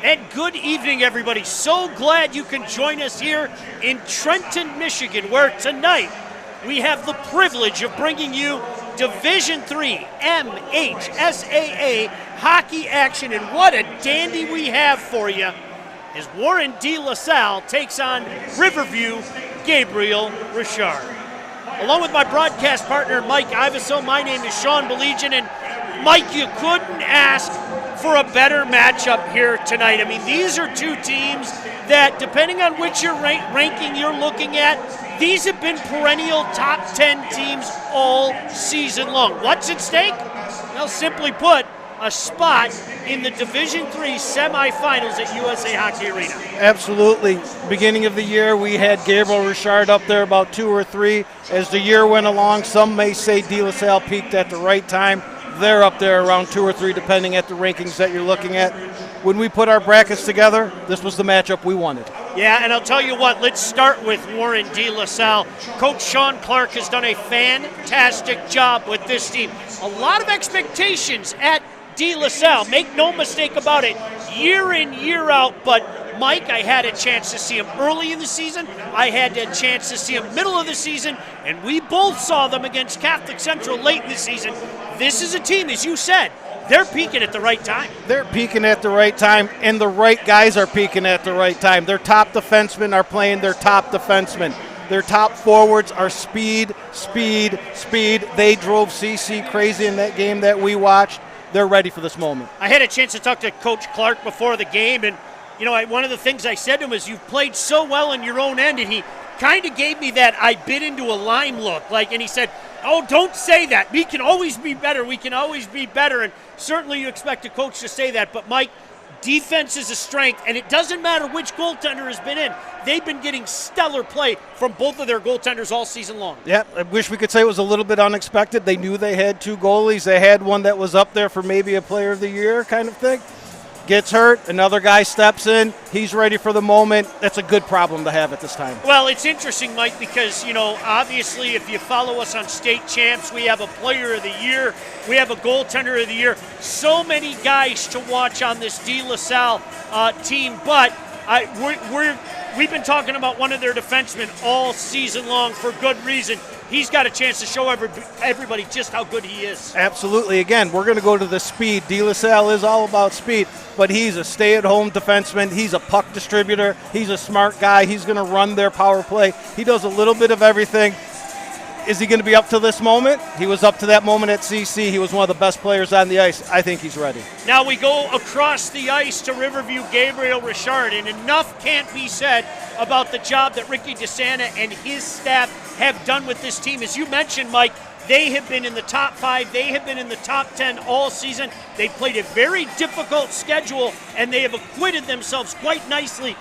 And good evening, everybody. So glad you can join us here in Trenton, Michigan, where tonight we have the privilege of bringing you Division III MHSAA hockey action. And what a dandy we have for you as Warren de La Salle takes on Riverview Gabriel Richard. Along with my broadcast partner, Mike Iveso, my name is Sean Belegian, and Mike, you couldn't ask for a better matchup here tonight. I mean, these are two teams that, depending on which ranking you're looking at, these have been perennial top 10 teams all season long. What's at stake? Well, simply put, a spot in the Division III semifinals at USA Hockey Arena. Absolutely. Beginning of the year, we had Gabriel Richard up there about 2 or 3. As the year went along, some may say de La Salle peaked at the right time. They're up there around 2 or 3, depending at the rankings that you're looking at. When we put our brackets together, this was the matchup we wanted. Yeah, and I'll tell you what, let's start with Warren de La Salle. Coach Sean Clark has done a fantastic job with this team. A lot of expectations at de La Salle, make no mistake about it, year in, year out. But Mike, I had a chance to see him early in the season. I had a chance to see him middle of the season, and we both saw them against Catholic Central late in the season. This is a team, as you said, they're peaking at the right time. They're peaking at the right time, and the right guys are peaking at the right time. Their top defensemen are playing their top defensemen. Their top forwards are speed, speed, speed. They drove CC crazy in that game that we watched. They're ready for this moment. I had a chance to talk to Coach Clark before the game, and one of the things I said to him was, you've played so well in your own end, and he kind of gave me that I bit into a lime look. And he said, oh, don't say that. We can always be better. We can always be better. And certainly you expect a coach to say that. But, Mike, defense is a strength, and it doesn't matter which goaltender has been in. They've been getting stellar play from both of their goaltenders all season long. Yeah, I wish we could say it was a little bit unexpected. They knew they had 2 goalies. They had one that was up there for maybe a player of the year kind of thing. Gets hurt, another guy steps in, he's ready for the moment. That's a good problem to have at this time. Well, it's interesting, Mike, because, obviously if you follow us on state champs, we have a player of the year, we have a goaltender of the year. So many guys to watch on this de La Salle team, but we've been talking about one of their defensemen all season long for good reason. He's got a chance to show everybody just how good he is. Absolutely. Again, we're going to go to the speed. De La Salle is all about speed, but he's a stay-at-home defenseman. He's a puck distributor. He's a smart guy. He's going to run their power play. He does a little bit of everything. Is he going to be up to this moment? He was up to that moment at CC. He was one of the best players on the ice. I think he's ready. Now we go across the ice to Riverview Gabriel Richard, and enough can't be said about the job that Ricky DeSanta and his staff have done with this team. As you mentioned, Mike, they have been in the top 5. They have been in the top 10 all season. They've played a very difficult schedule, and they have acquitted themselves quite nicely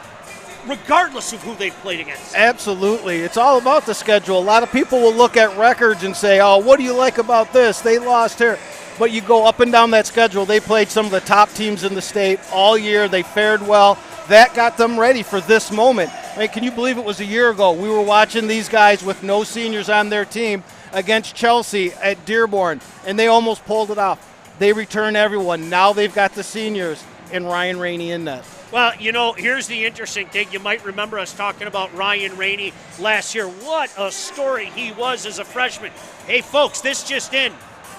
regardless of who they've played against. Absolutely. It's all about the schedule. A lot of people will look at records and say, oh, what do you like about this? They lost here. But you go up and down that schedule. They played some of the top teams in the state all year. They fared well. That got them ready for this moment. I mean, can you believe it was a year ago? We were watching these guys with no seniors on their team against Chelsea at Dearborn, and they almost pulled it off. They returned everyone. Now they've got the seniors and Ryan Rainey in that. Well, here's the interesting thing. You might remember us talking about Ryan Rainey last year. What a story he was as a freshman. Hey, folks, this just in.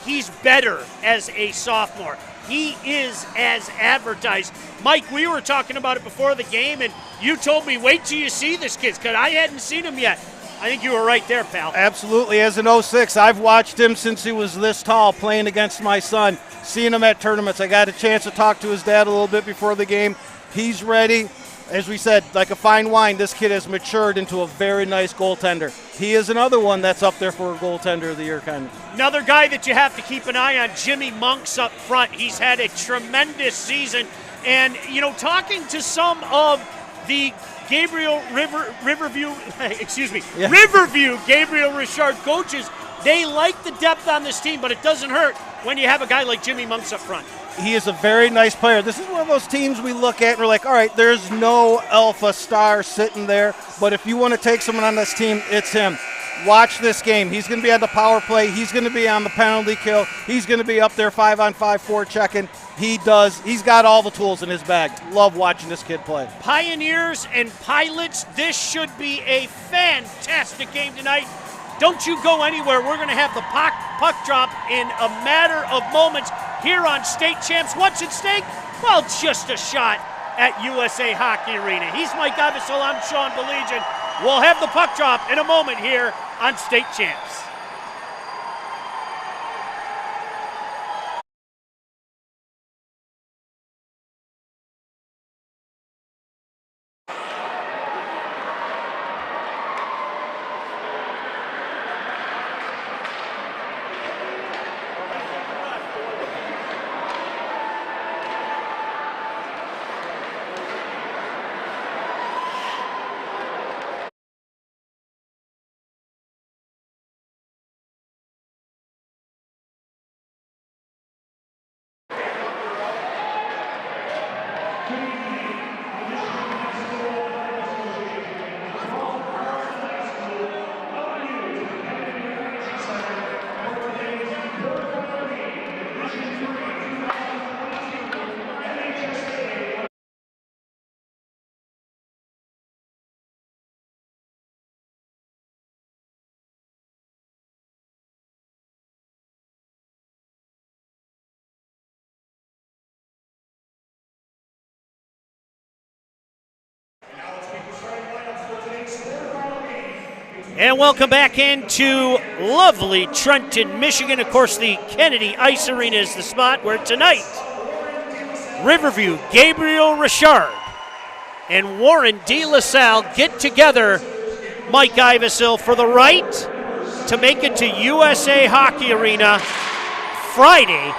He's better as a sophomore. He is as advertised. Mike, we were talking about it before the game, and you told me, wait till you see this kid, because I hadn't seen him yet. I think you were right there, pal. Absolutely. As an 06, I've watched him since he was this tall, playing against my son, seeing him at tournaments. I got a chance to talk to his dad a little bit before the game. He's ready. As we said, like a fine wine, this kid has matured into a very nice goaltender. He is another one that's up there for a goaltender of the year kind of. Another guy that you have to keep an eye on, Jimmy Monks up front. He's had a tremendous season. And, talking to some of the Riverview Gabriel Richard coaches, they like the depth on this team, but it doesn't hurt when you have a guy like Jimmy Monks up front. He is a very nice player. This is one of those teams we look at and we're like, all right, there's no alpha star sitting there, but if you want to take someone on this team, it's him. Watch this game. He's going to be on the power play. He's going to be on the penalty kill. He's going to be up there 5-on-5 forechecking. He's got all the tools in his bag. Love watching this kid play. Pioneers and Pilots, this should be a fantastic game tonight. Don't you go anywhere. We're going to have the puck drop in a matter of moments here on State Champs. What's at stake? Well, just a shot at USA Hockey Arena. He's Mike Iversol. I'm Sean Belegian. We'll have the puck drop in a moment here on State Champs. And welcome back into lovely Trenton, Michigan. Of course, the Kennedy Ice Arena is the spot where tonight, Riverview, Gabriel Richard, and Warren De La Salle get together, Mike Iversol, for the right to make it to USA Hockey Arena Friday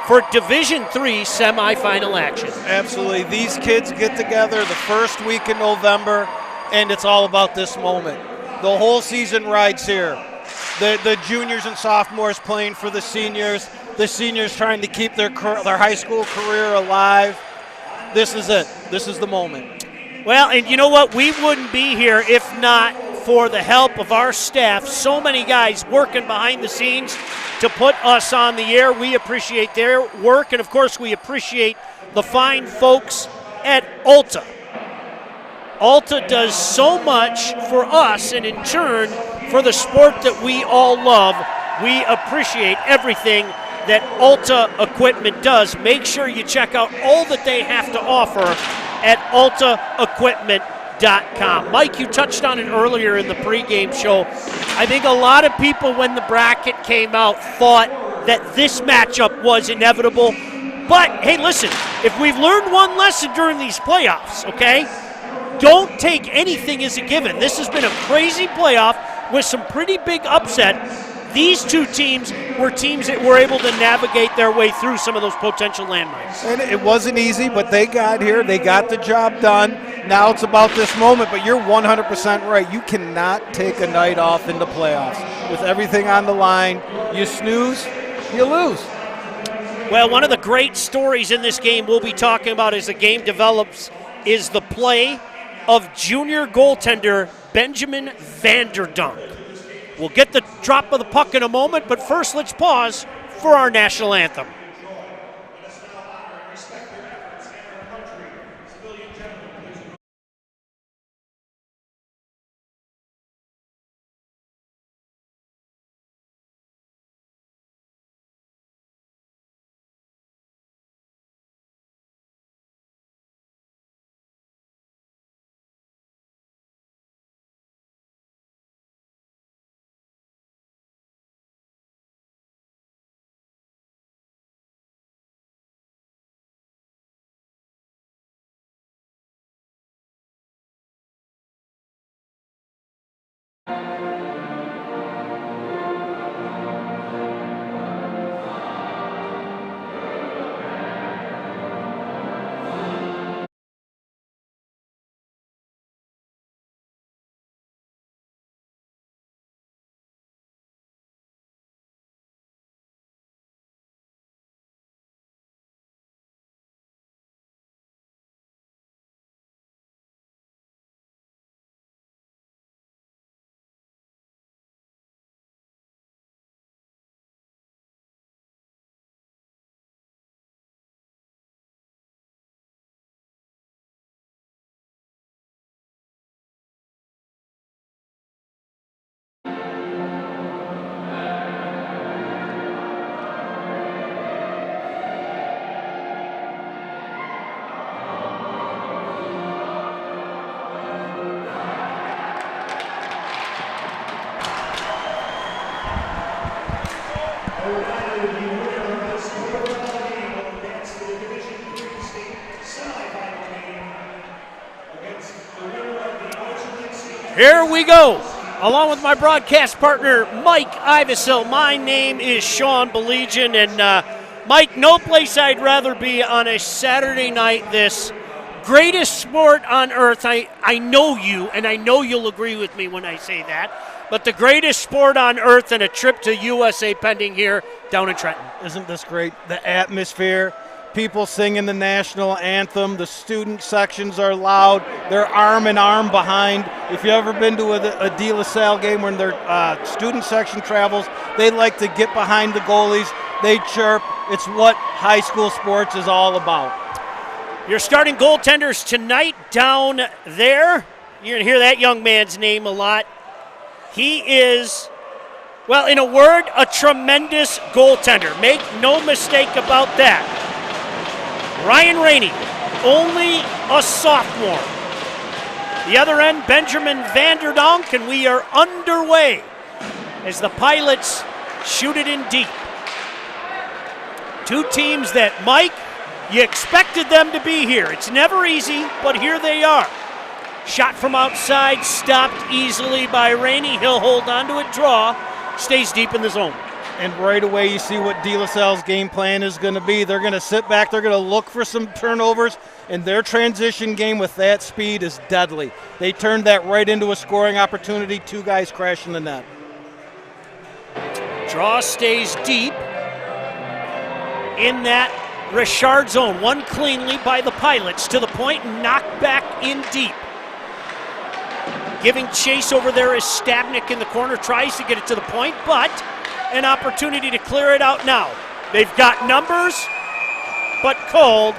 for Division III semifinal action. Absolutely. These kids get together the first week in November, and it's all about this moment. The whole season rides here. The juniors and sophomores playing for the seniors trying to keep their high school career alive. This is it. This is the moment. Well, and you know what? We wouldn't be here if not for the help of our staff. So many guys working behind the scenes to put us on the air. We appreciate their work, and of course we appreciate the fine folks at Alta. Alta does so much for us and in turn for the sport that we all love. We appreciate everything that Alta Equipment does. Make sure you check out all that they have to offer at altaequipment.com. Mike, you touched on it earlier in the pregame show. I think a lot of people, when the bracket came out, thought that this matchup was inevitable. But, hey, listen, if we've learned one lesson during these playoffs, okay, don't take anything as a given. This has been a crazy playoff with some pretty big upset. These two teams were teams that were able to navigate their way through some of those potential landmines. And it wasn't easy, but they got here. They got the job done. Now it's about this moment, but you're 100% right. You cannot take a night off in the playoffs. With everything on the line, you snooze, you lose. Well, one of the great stories in this game we'll be talking about as the game develops is the play of junior goaltender Benjamin Vanderdunk. We'll get the drop of the puck in a moment, but first let's pause for our national anthem. Here we go. Along with my broadcast partner, Mike Ivesell, my name is Sean Belegian, and Mike, no place I'd rather be on a Saturday night. This greatest sport on earth. I know you, and I know you'll agree with me when I say that, but the greatest sport on earth, and a trip to USA pending here down in Trenton. Isn't this great? The atmosphere, people singing the national anthem, the student sections are loud, they're arm in arm behind. If you've ever been to a De La Salle game when their student section travels, they like to get behind the goalies, they chirp. It's what high school sports is all about. Your starting goaltenders tonight down there, you're going to hear that young man's name a lot. He is, well, in a word, a tremendous goaltender. Make no mistake about that. Ryan Rainey, only a sophomore. The other end, Benjamin Vanderdonk, and we are underway as the Pilots shoot it in deep. Two teams that, Mike, you expected them to be here. It's never easy, but here they are. Shot from outside, stopped easily by Rainey. He'll hold on to it, draw, stays deep in the zone. And right away you see what De La Salle's game plan is going to be. They're going to sit back, they're going to look for some turnovers, and their transition game with that speed is deadly. They turned that right into a scoring opportunity, two guys crashing the net. Draw stays deep in that Richard zone. One cleanly by the Pilots to the point, knocked back in deep. Giving chase over there is Stabnik in the corner, tries to get it to the point, but an opportunity to clear it out now. They've got numbers, but called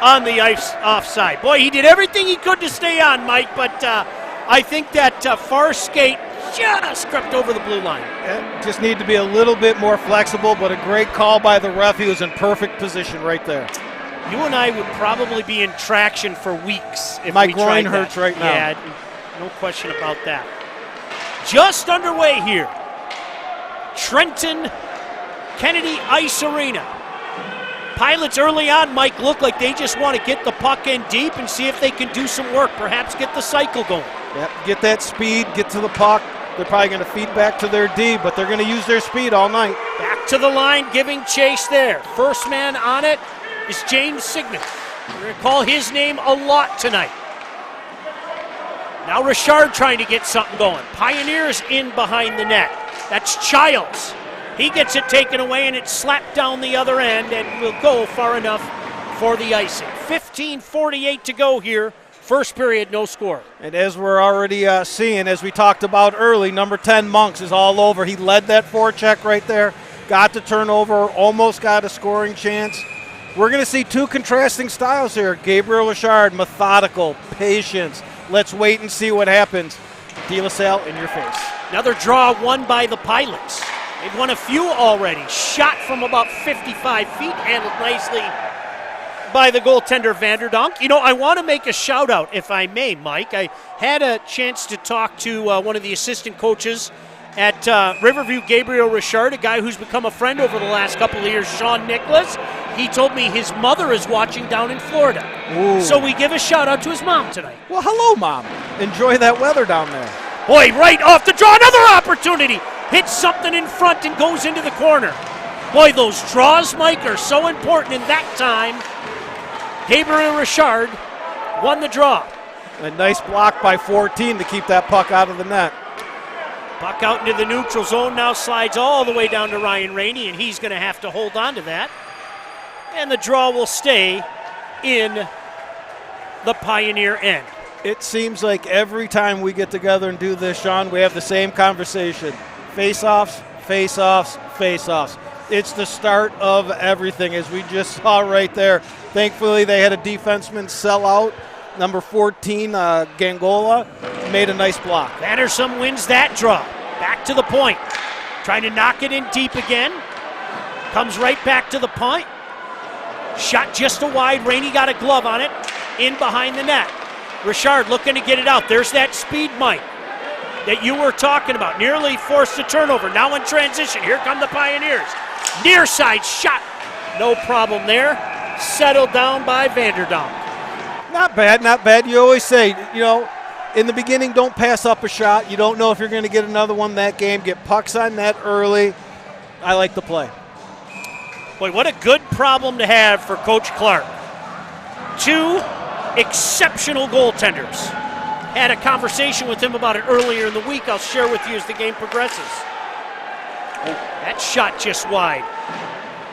on the ice offside. Boy, he did everything he could to stay on, Mike, but I think that far skate just crept over the blue line. Just need to be a little bit more flexible, but a great call by the ref. He was in perfect position right there. You and I would probably be in traction for weeks if my we groin tried that. hurts right now. Yeah, no question about that. Just underway here. Trenton Kennedy Ice Arena. Pilots early on, Mike, look like they just want to get the puck in deep and see if they can do some work, perhaps get the cycle going. Yep, get that speed, get to the puck. They're probably going to feed back to their D, but they're going to use their speed all night. Back to the line, giving chase there. First man on it is James Signet. We're going to call his name a lot tonight. Now Richard trying to get something going. Pioneers in behind the net. That's Childs. He gets it taken away, and it's slapped down the other end, and will go far enough for the icing. 15:48 to go here. First period, no score. And as we're already seeing, as we talked about early, number 10, Monks, is all over. He led that forecheck right there, got the turnover, almost got a scoring chance. We're going to see two contrasting styles here. Gabriel Richard, methodical, patience. Let's wait and see what happens. De La Salle in your face. Another draw won by the Pilots. They've won a few already. Shot from about 55 feet, handled nicely by the goaltender Vanderdonk. You know, I want to make a shout out, if I may, Mike. I had a chance to talk to one of the assistant coaches at Riverview, Gabriel Richard, a guy who's become a friend over the last couple of years, Sean Nicholas. He told me his mother is watching down in Florida. Ooh. So we give a shout out to his mom tonight. Well, hello, Mom. Enjoy that weather down there. Boy, right off the draw, another opportunity. Hits something in front and goes into the corner. Boy, those draws, Mike, are so important in that time. Gabriel Richard won the draw. A nice block by 14 to keep that puck out of the net. Puck out into the neutral zone, now slides all the way down to Ryan Rainey, and he's going to have to hold on to that. And the draw will stay in the Pioneer end. It seems like every time we get together and do this, Sean, we have the same conversation. Face-offs, face-offs, face-offs. It's the start of everything, as we just saw right there. Thankfully, they had a defenseman sell out. Number 14, Gangola, made a nice block. Vandersum wins that draw. Back to the point. Trying to knock it in deep again. Comes right back to the point. Shot just a wide. Rainey got a glove on it. In behind the net. Richard looking to get it out. There's that speed, Mike, that you were talking about. Nearly forced a turnover. Now in transition. Here come the Pioneers. Near side shot. No problem there. Settled down by Vanderdonk. Not bad, not bad. You always say, in the beginning, don't pass up a shot. You don't know if you're going to get another one that game. Get pucks on net early. I like the play. Boy, what a good problem to have for Coach Clark. 2 exceptional goaltenders. Had a conversation with him about it earlier in the week. I'll share with you as the game progresses. Oh, that shot just wide.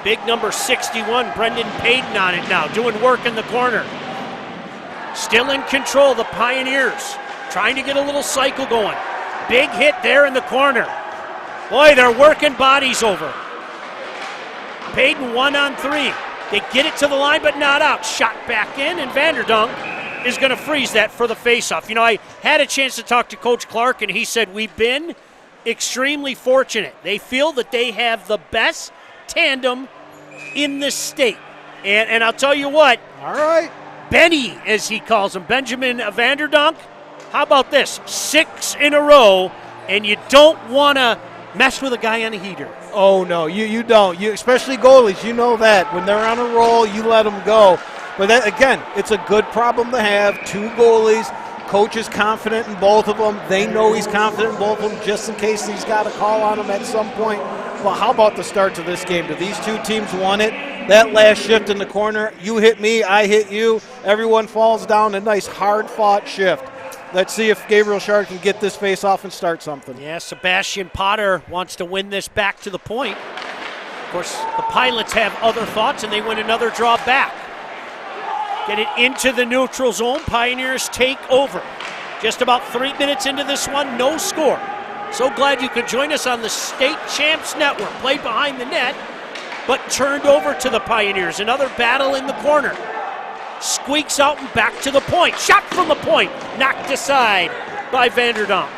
Big number 61, Brendan Payton on it now, doing work in the corner. Still in control, the Pioneers, trying to get a little cycle going. Big hit there in the corner. Boy, they're working bodies over. Payton 1-on-3. They get it to the line, but not out. Shot back in, and Vanderdonk is going to freeze that for the faceoff. I had a chance to talk to Coach Clark, and he said we've been extremely fortunate. They feel that they have the best tandem in the state. And I'll tell you what. All right. Benny, as he calls him, Benjamin Vanderdonk. How about this? 6 in a row, and you don't want to mess with a guy on a heater. Oh, no, you don't. Especially goalies, you know that. When they're on a roll, you let them go. But that, again, it's a good problem to have. 2 goalies. Coach is confident in both of them. They know he's confident in both of them just in case he's got a call on them at some point. Well, how about the start to this game? Do these 2 teams want it? That last shift in the corner, you hit me, I hit you. Everyone falls down. A nice hard-fought shift. Let's see if Gabriel Richard can get this face off and start something. Yeah, Sebastian Potter wants to win this back to the point. Of course, the Pilots have other thoughts, and they win another draw back. Get it into the neutral zone. Pioneers take over. Just about 3 minutes into this one, no score. So glad you could join us on the State Champs Network. Played behind the net, but turned over to the Pioneers. Another battle in the corner. Squeaks out and back to the point. Shot from the point. Knocked aside by Vanderdonk.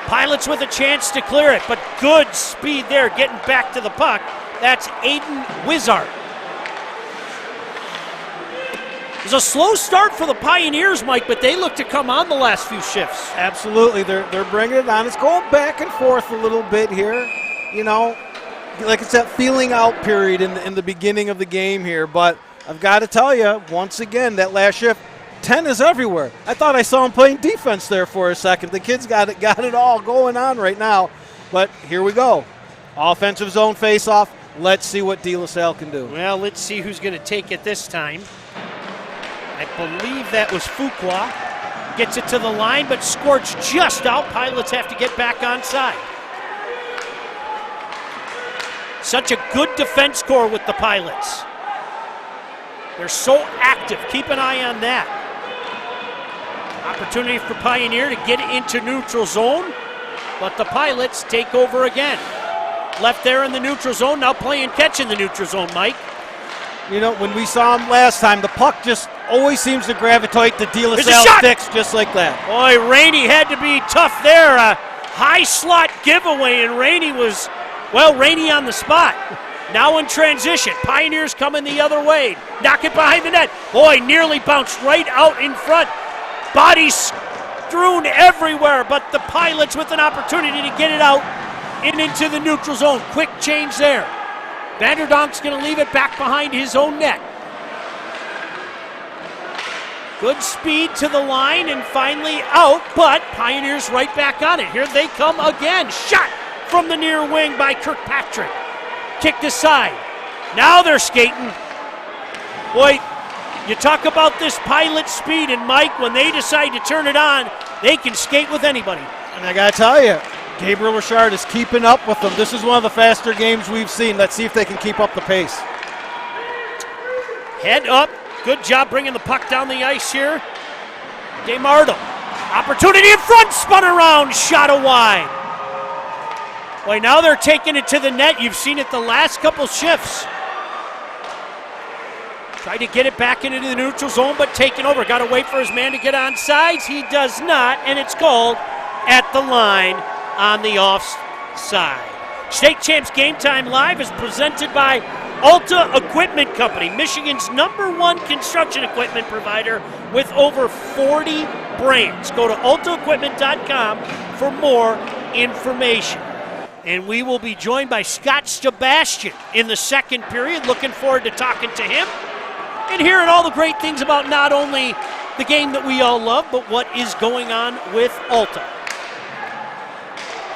Pilots with a chance to clear it, but good speed there getting back to the puck. That's Aiden Wizard. It was a slow start for the Pioneers, Mike, but they look to come on the last few shifts. Absolutely. They're bringing it on. It's going back and forth a little bit here. Like it's that feeling out period in the beginning of the game here, but I've got to tell you, once again, that last shift, 10 is everywhere. I thought I saw him playing defense there for a second. The kid's got it all going on right now. But here we go. Offensive zone face-off. Let's see what De La Salle can do. Well, let's see who's going to take it this time. I believe that was Fuqua. Gets it to the line, but scorched just out. Pilots have to get back on side. Such a good defense core with the Pilots. They're so active. Keep an eye on that. Opportunity for Pioneer to get into neutral zone, but the Pilots take over again. Left there in the neutral zone, now playing catch in the neutral zone, Mike. When we saw him last time, the puck just always seems to gravitate to De La Salle sticks just like that. Boy, Rainey had to be tough there. A high slot giveaway, and Rainey on the spot. Now in transition, Pioneers coming the other way. Knock it behind the net. Boy, nearly bounced right out in front. Bodies strewn everywhere, but the Pilots with an opportunity to get it out and into the neutral zone. Quick change there. Vanderdonk's going to leave it back behind his own net. Good speed to the line and finally out, but Pioneers right back on it. Here they come again. Shot from the near wing by Kirkpatrick. Kicked aside. Now they're skating. Boy, you talk about this Pilot speed, and Mike, when they decide to turn it on, they can skate with anybody. And I got to tell you, Gabriel Richard is keeping up with them. This is one of the faster games we've seen. Let's see if they can keep up the pace. Head up. Good job bringing the puck down the ice here. DeMardo. Opportunity in front. Spun around. Shot a wide. Boy, now they're taking it to the net. You've seen it the last couple shifts. Tried to get it back into the neutral zone, but taken over. Got to wait for his man to get on sides. He does not, and it's called at the line on the offside. State Champs Game Time Live is presented by Alta Equipment Company, Michigan's #1 construction equipment provider with over 40 brands. Go to altaequipment.com for more information. And we will be joined by Scott Sebastian in the second period. Looking forward to talking to him and hearing all the great things about not only the game that we all love, but what is going on with Alta.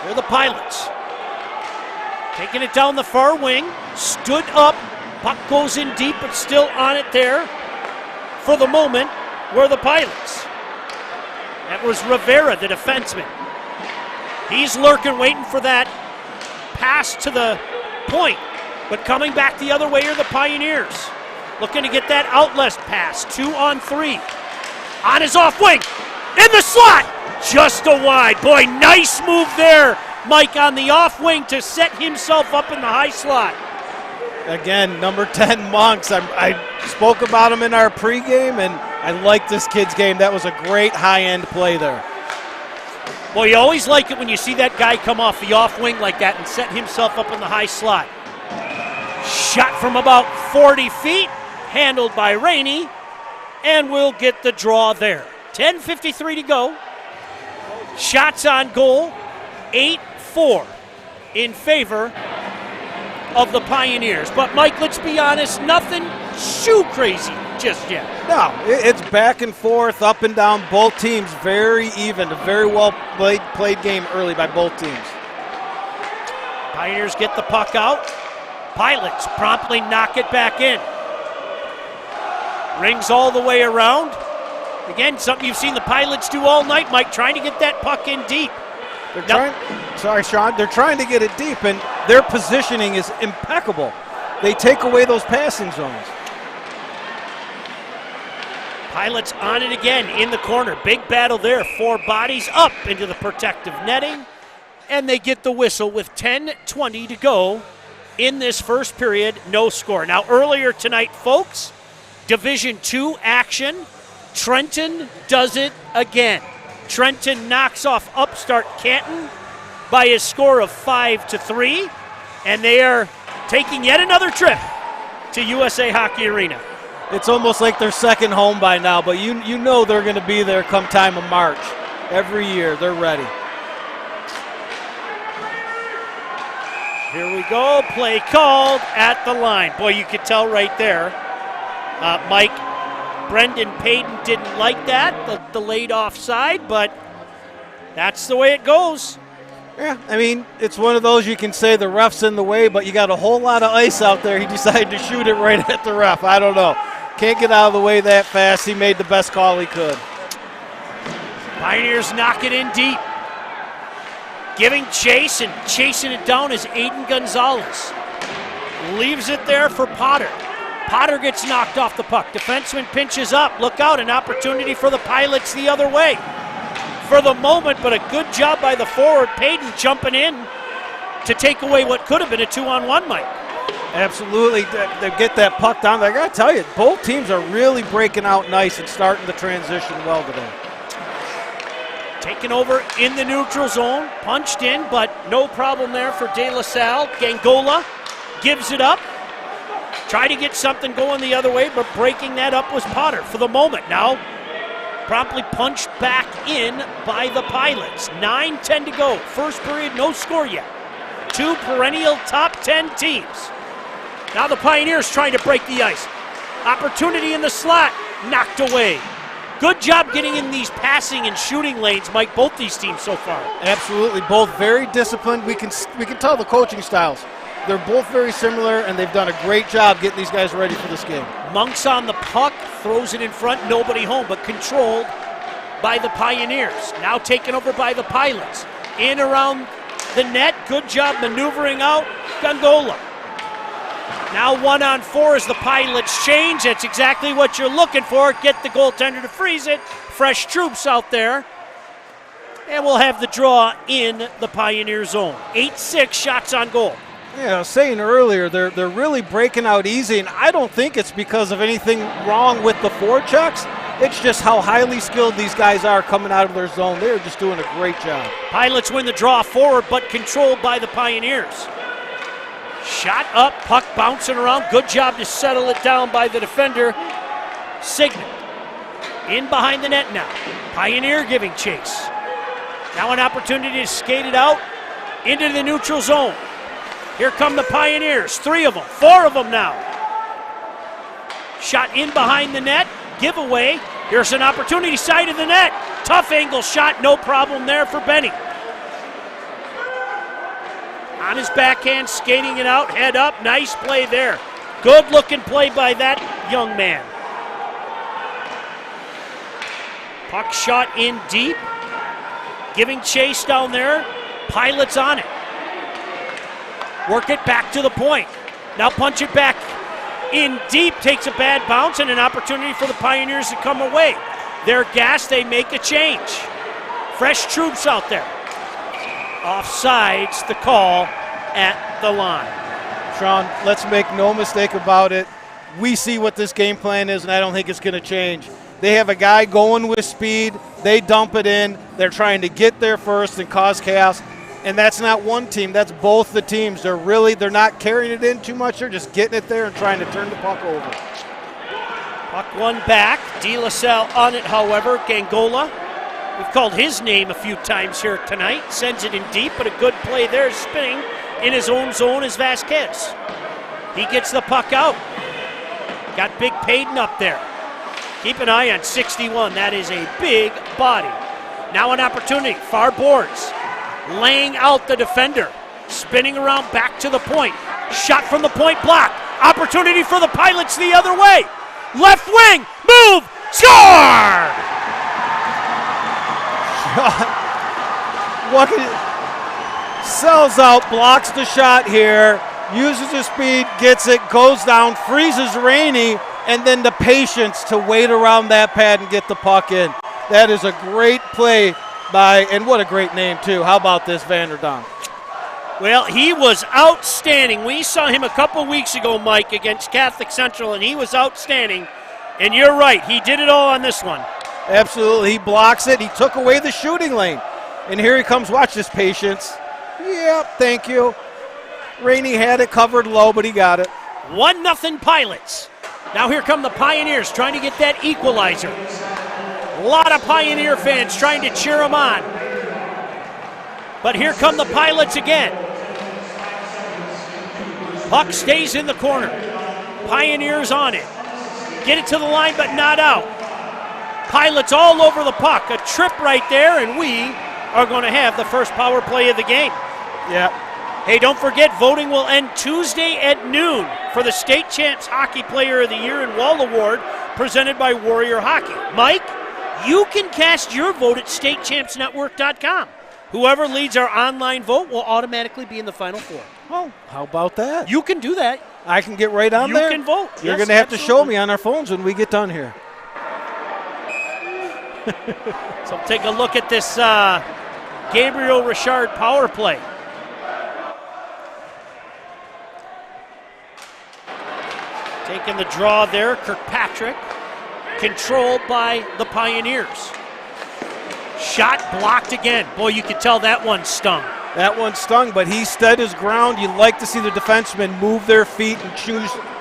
They're the Pilots. Taking it down the far wing, stood up, puck goes in deep, but still on it there for the moment were the Pilots. That was Rivera, the defenseman. He's lurking, waiting for that pass to the point, but coming back the other way are the Pioneers. Looking to get that outlet pass, 2-on-3. On his off wing, in the slot, just a wide. Boy, nice move there, Mike, on the off wing to set himself up in the high slot. Again, number 10, Monks. I spoke about him in our pregame, and I like this kid's game. That was a great high-end play there. Well, you always like it when you see that guy come off the off wing like that and set himself up in the high slot. Shot from about 40 feet, handled by Rainey, and we'll get the draw there. 10:53 to go. Shots on goal, 8-4 in favor of the Pioneers. But, Mike, let's be honest, nothing shoe crazy just yet. No, it's back and forth, up and down. Both teams very even. A very well played game early by both teams. Pioneers get the puck out. Pilots promptly knock it back in. Rings all the way around. Again, something you've seen the Pilots do all night, Mike, trying to get that puck in deep. Sorry, Sean. They're trying to get it deep, and their positioning is impeccable. They take away those passing zones. Pilots on it again in the corner. Big battle there. 4 bodies up into the protective netting. And they get the whistle with 10:20 to go in this first period. No score. Now, earlier tonight, folks, Division II action. Trenton does it again. Trenton knocks off upstart Canton by a score of 5-3. And they are taking yet another trip to USA Hockey Arena. It's almost like their second home by now, but you know they're going to be there come time of March. Every year, they're ready. Here we go, play called at the line. Boy, you could tell right there, Mike, Brendan Payton didn't like that, the delayed offside, but that's the way it goes. Yeah, I mean, it's one of those you can say the ref's in the way, but you got a whole lot of ice out there. He decided to shoot it right at the ref. I don't know. Can't get out of the way that fast. He made the best call he could. Pioneers knock it in deep. Giving chase and chasing it down is Aiden Gonzalez. Leaves it there for Potter. Potter gets knocked off the puck. Defenseman pinches up. Look out, an opportunity for the Pilots the other way. For the moment, but a good job by the forward, Payton, jumping in to take away what could have been a 2-on-1, Mike. Absolutely. They get that puck down. I got to tell you, both teams are really breaking out nice and starting the transition well today. Taken over in the neutral zone, punched in, but no problem there for De La Salle. Gangola gives it up. Try to get something going the other way, but breaking that up was Potter for the moment. Now promptly punched back in by the Pilots. 9:10 to go. First period, no score yet. 2 perennial top 10 teams. Now the Pioneers trying to break the ice. Opportunity in the slot, knocked away. Good job getting in these passing and shooting lanes, Mike, both these teams so far. Absolutely, both very disciplined. We can tell the coaching styles. They're both very similar, and they've done a great job getting these guys ready for this game. Monks on the puck, throws it in front, nobody home, but controlled by the Pioneers. Now taken over by the Pilots. In around the net, good job maneuvering out, Gangola. Now 1-on-4 as the Pilots change. That's exactly what you're looking for. Get the goaltender to freeze it. Fresh troops out there. And we'll have the draw in the Pioneer zone. 8-6 shots on goal. Yeah, I was saying earlier, they're really breaking out easy, and I don't think it's because of anything wrong with the forechecks. It's just how highly skilled these guys are coming out of their zone. They're just doing a great job. Pilots win the draw forward, but controlled by the Pioneers. Shot up, puck bouncing around. Good job to settle it down by the defender, Signet. In behind the net now. Pioneer giving chase. Now an opportunity to skate it out into the neutral zone. Here come the Pioneers, 3 of them, 4 of them now. Shot in behind the net, giveaway. Here's an opportunity, side of the net. Tough angle shot, no problem there for Benny. On his backhand, skating it out, head up, nice play there. Good looking play by that young man. Puck shot in deep, giving chase down there. Pilots on it. Work it back to the point. Now punch it back in deep, takes a bad bounce, and an opportunity for the Pioneers to come away. They're gassed, they make a change. Fresh troops out there. Offsides the call at the line. Sean, let's make no mistake about it. We see what this game plan is, and I don't think it's going to change. They have a guy going with speed. They dump it in. They're trying to get there first and cause chaos. And that's not one team. That's both the teams. They're not carrying it in too much. They're just getting it there and trying to turn the puck over. Puck one back. De La Salle on it, however. Gangola. We've called his name a few times here tonight. Sends it in deep, but a good play there. Spinning in his own zone is Vasquez. He gets the puck out. Got Big Payton up there. Keep an eye on 61. That is a big body. Now an opportunity. Far boards. Laying out the defender. Spinning around back to the point. Shot from the point, block. Opportunity for the Pilots the other way. Left wing. Move. Score! What sells out, blocks the shot here, uses his speed, gets it, goes down, freezes Rainey, and then the patience to wait around that pad and get the puck in. That is a great play by, and what a great name too. How about this Vanderdonk? Well, he was outstanding. We saw him a couple weeks ago, Mike, against Catholic Central, and he was outstanding. And you're right, he did it all on this one. Absolutely, he blocks it. He took away the shooting lane. And here he comes. Watch this patience. Yep, thank you. Rainey had it covered low, but he got it. 1-0 Pilots. Now here come the Pioneers trying to get that equalizer. A lot of Pioneer fans trying to cheer them on. But here come the Pilots again. Puck stays in the corner. Pioneers on it. Get it to the line, but not out. Pilots all over the puck. A trip right there, and we are going to have the first power play of the game. Yeah. Hey, don't forget, voting will end Tuesday at noon for the State Champs Hockey Player of the Year and Wall Award presented by Warrior Hockey. Mike, you can cast your vote at statechampsnetwork.com. Whoever leads our online vote will automatically be in the Final Four. Oh, how about that? You can do that. I can get right on there? You can vote. You're Yes, going to have absolutely. to show me on our phones when we get done here. So take a look at this Gabriel Richard power play. Taking the draw there, Kirkpatrick. Controlled by the Pioneers. Shot blocked again. Boy, you could tell that one stung. That one stung, but he stood his ground. You like to see the defensemen move their feet and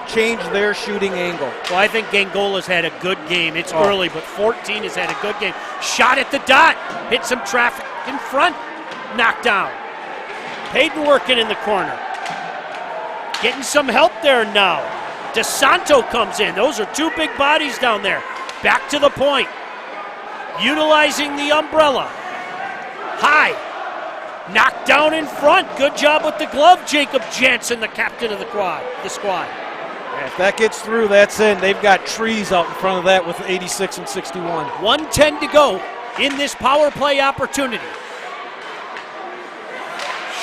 change their shooting angle. Well, I think Gangola's had a good game. It's early, but 14 has had a good game. Shot at the dot. Hit some traffic in front. Knocked down. Payton working in the corner. Getting some help there now. DeSanto comes in. Those are two big bodies down there. Back to the point. Utilizing the umbrella. High. Knocked down in front. Good job with the glove, Jacob Jansen, the captain of the squad. If that gets through, that's in. They've got trees out in front of that with 86 and 61. 1:10 to go in this power play opportunity.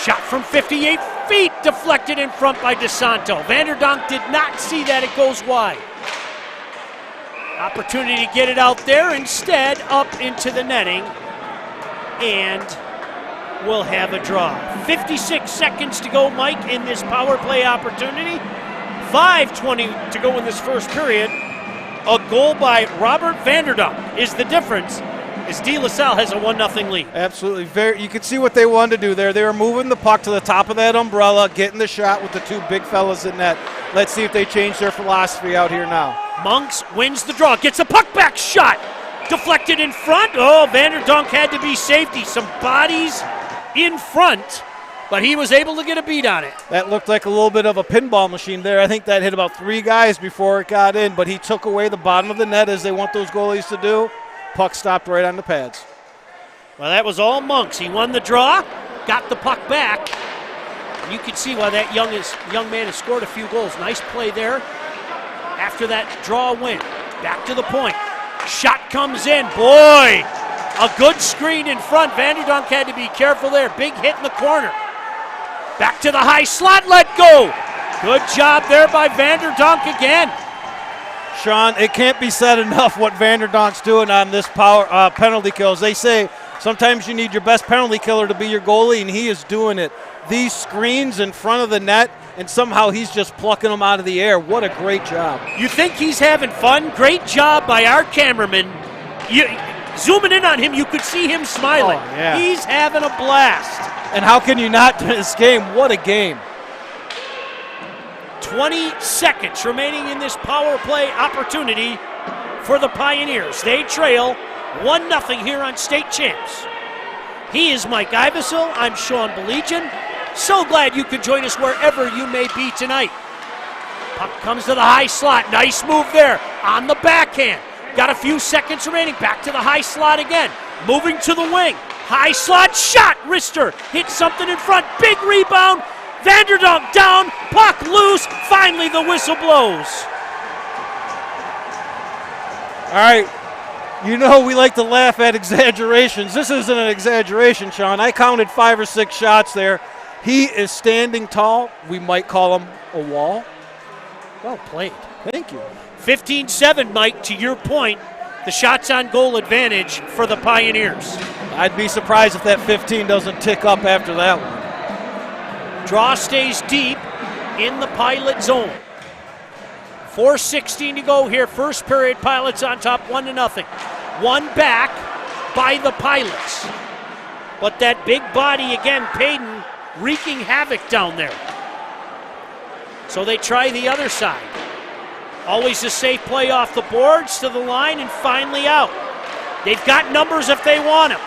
Shot from 58 feet, deflected in front by DeSanto. Vanderdonk did not see that. It goes wide. Opportunity to get it out there. Instead, up into the netting. And we'll have a draw. 56 seconds to go, Mike, in this power play opportunity. 5:20 to go in this first period. A goal by Robert Vanderdonk is the difference, as De La Salle has a 1-0 lead. Absolutely. You can see what they wanted to do there. They were moving the puck to the top of that umbrella, getting the shot with the two big fellas in net. Let's see if they change their philosophy out here now. Monks wins the draw, gets a puck back shot. Deflected in front. Oh, Vanderdonk had to be safety. Some bodies in front, but he was able to get a beat on it. That looked like a little bit of a pinball machine there. I think that hit about 3 guys before it got in, but he took away the bottom of the net as they want those goalies to do. Puck stopped right on the pads. Well, that was all Monks. He won the draw, got the puck back. You can see why that young man has scored a few goals. Nice play there after that draw win. Back to the point. Shot comes in. Boy, a good screen in front. Vanderdonk had to be careful there. Big hit in the corner. Back to the high slot. Let go. Good job there by Vanderdonk again. Sean, it can't be said enough what Vanderdonk's doing on this penalty kills. They say sometimes you need your best penalty killer to be your goalie, and he is doing it. These screens in front of the net, and somehow he's just plucking them out of the air. What a great job. You think he's having fun? Great job by our cameraman. Zooming in on him, you could see him smiling. Oh, yeah. He's having a blast. And how can you not in this game? What a game. 20 seconds remaining in this power play opportunity for the Pioneers. They trail 1-0 here on State Champs. He is Mike Ivesel. I'm Sean Belegian. So glad you could join us wherever you may be tonight. Puck comes to the high slot. Nice move there on the backhand. Got a few seconds remaining. Back to the high slot again. Moving to the wing. High slot shot. Wrister hits something in front. Big rebound. Vanderdonk down. Puck loose. Finally the whistle blows. All right. You know we like to laugh at exaggerations. This isn't an exaggeration, Sean. I counted 5 or 6 shots there. He is standing tall. We might call him a wall. Well played. Thank you. 15-7, Mike, to your point. The shots on goal advantage for the Pioneers. I'd be surprised if that 15 doesn't tick up after that one. Draw stays deep in the Pilot zone. 4:16 to go here. First period, Pilots on top 1-0. One back by the Pilots. But that big body again, Payton, wreaking havoc down there. So they try the other side. Always a safe play off the boards to the line and finally out. They've got numbers if they want them.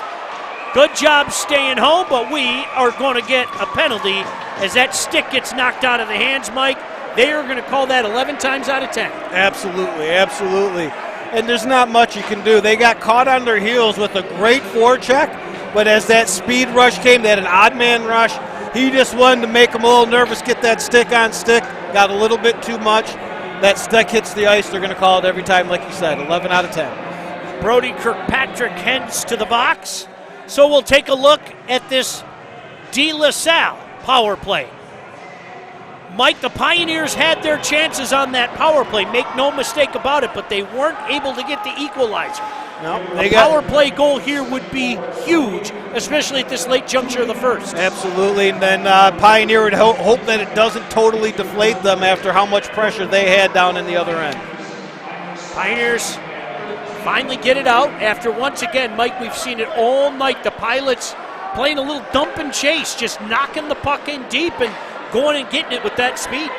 Good job staying home, but we are going to get a penalty as that stick gets knocked out of the hands, Mike. They are going to call that 11 times out of 10. Absolutely, absolutely. And there's not much you can do. They got caught on their heels with a great forecheck, but as that speed rush came, they had an odd man rush. He just wanted to make them a little nervous, get that stick on stick. Got a little bit too much. That stick hits the ice. They're going to call it every time, like you said, 11 out of 10. Brody Kirkpatrick heads to the box. So we'll take a look at this De La Salle power play. Mike, the Pioneers had their chances on that power play. Make no mistake about it, but they weren't able to get the equalizer. No, a power play goal here would be huge, especially at this late juncture of the first. Absolutely, and then Pioneer would hope that it doesn't totally deflate them after how much pressure they had down in the other end. Pioneers finally get it out after, once again, Mike, we've seen it all night. The Pilots playing a little dump and chase, just knocking the puck in deep and going and getting it with that speed.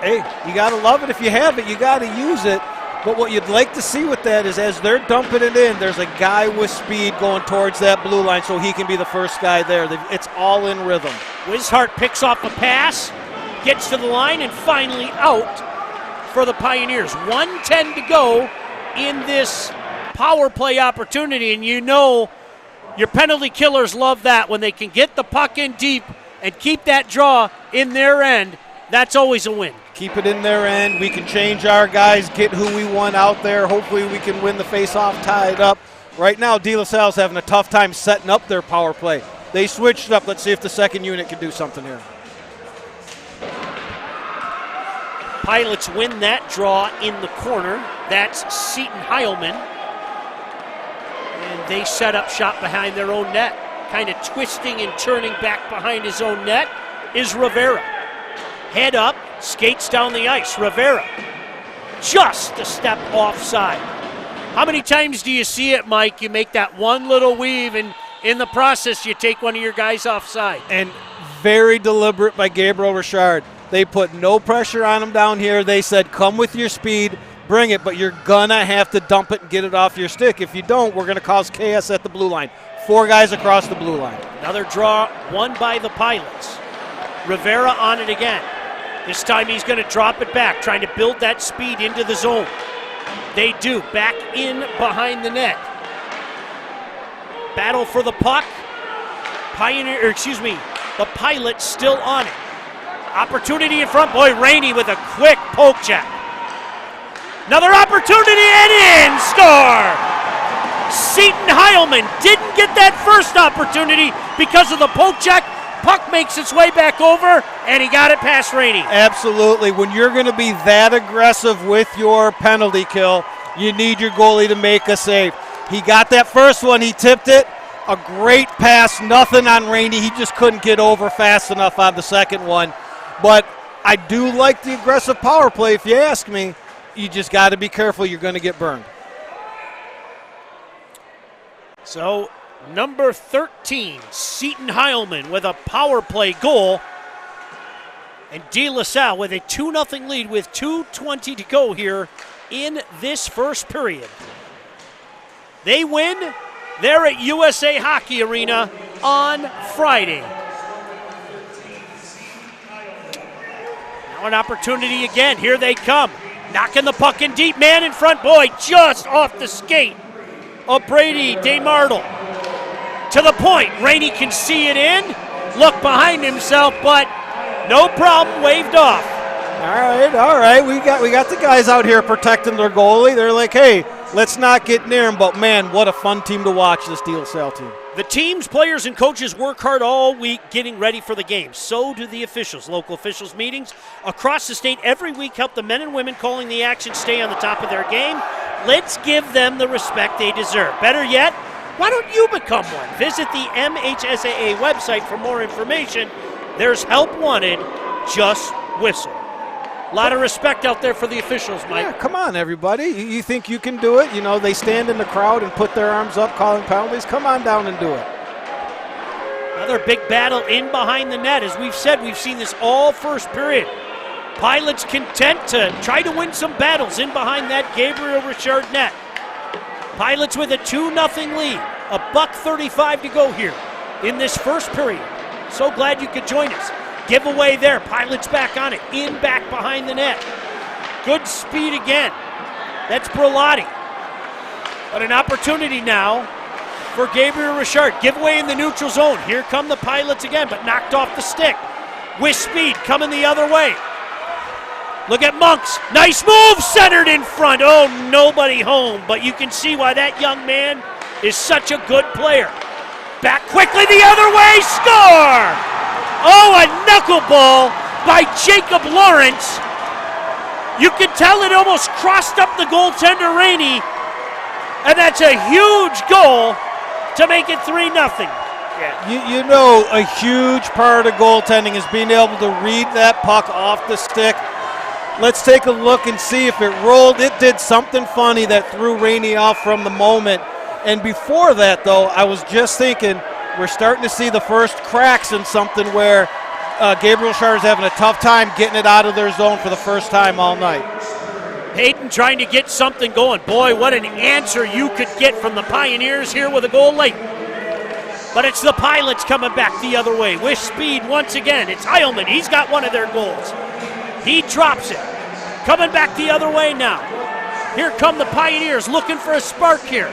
Hey, you got to love it. If you have it, you got to use it. But what you'd like to see with that is as they're dumping it in, there's a guy with speed going towards that blue line so he can be the first guy there. It's all in rhythm. Wishart picks off a pass, gets to the line, and finally out for the Pioneers. 1:10 to go in this power play opportunity, and you know your penalty killers love that. When they can get the puck in deep and keep that draw in their end, that's always a win. Keep it in their end. We can change our guys, get who we want out there. Hopefully we can win the face-off, tie it up. Right now, De La Salle's having a tough time setting up their power play. They switched it up. Let's see if the second unit can do something here. Pilots win that draw in the corner. That's Seton Heilman. And they set up shop behind their own net. Kind of twisting and turning back behind his own net is Rivera. Head up, skates down the ice. Rivera just a step offside. How many times do you see it, Mike? You make that one little weave, and in the process, you take one of your guys offside. And very deliberate by Gabriel Richard. They put no pressure on him down here. They said, come with your speed, bring it, but you're going to have to dump it and get it off your stick. If you don't, we're going to cause chaos at the blue line. 4 guys across the blue line. Another draw won by the Pilots. Rivera on it again. This time he's going to drop it back, trying to build that speed into the zone. They do. Back in behind the net. Battle for the puck. The Pilots still on it. Opportunity in front. Boy, Rainey with a quick poke check. Another opportunity and in. Score! Seton Heilman didn't get that first opportunity because of the poke check. Puck makes its way back over, and he got it past Rainey. Absolutely. When you're going to be that aggressive with your penalty kill, you need your goalie to make a save. He got that first one. He tipped it. A great pass. Nothing on Rainey. He just couldn't get over fast enough on the second one. But I do like the aggressive power play, if you ask me. You just got to be careful. You're going to get burned. So, number 13, Seton Heilman with a power play goal. And De La Salle with a 2-0 lead with 2:20 to go here in this first period. They win. They're at USA Hockey Arena on Friday. Now an opportunity again. Here they come. Knocking the puck in deep. Man in front. Boy, just off the skate of Brady DeMartle. To the point. Rainey can see it in. Look behind himself, but no problem. Waved off. All right. We got the guys out here protecting their goalie. They're like, hey, let's not get near him. But, man, what a fun team to watch, this De La Salle team. The teams, players, and coaches work hard all week getting ready for the game. So do the officials. Local officials meetings across the state every week help the men and women calling the action stay on the top of their game. Let's give them the respect they deserve. Better yet, why don't you become one? Visit the MHSAA website for more information. There's help wanted. Just whistle. A lot of respect out there for the officials, Mike. Yeah, come on, everybody. You think you can do it? You know, they stand in the crowd and put their arms up calling penalties. Come on down and do it. Another big battle in behind the net. As we've said, we've seen this all first period. Pilots content to try to win some battles in behind that Gabriel Richard net. Pilots with a 2-0 lead. $1:35 to go here in this first period. So glad you could join us. Giveaway there. Pilots back on it. In back behind the net. Good speed again. That's Brulati. But an opportunity now for Gabriel Richard. Giveaway in the neutral zone. Here come the Pilots again, but knocked off the stick. With speed coming the other way. Look at Monks. Nice move. Centered in front. Oh, nobody home. But you can see why that young man is such a good player. Back quickly the other way. Score! Oh, a knuckleball by Jacob Lawrence. You can tell it almost crossed up the goaltender Rainey. And that's a huge goal to make it 3-0. Yeah. You know, a huge part of goaltending is being able to read that puck off the stick. Let's take a look and see if it rolled. It did something funny that threw Rainey off from the moment. And before that, though, I was just thinking, we're starting to see the first cracks in something where Gabriel Richard is having a tough time getting it out of their zone for the first time all night. Hayden trying to get something going. Boy, what an answer you could get from the Pioneers here with a goal late. But it's the Pilots coming back the other way with speed once again. It's Heilman. He's got one of their goals. He drops it. Coming back the other way now. Here come the Pioneers looking for a spark here.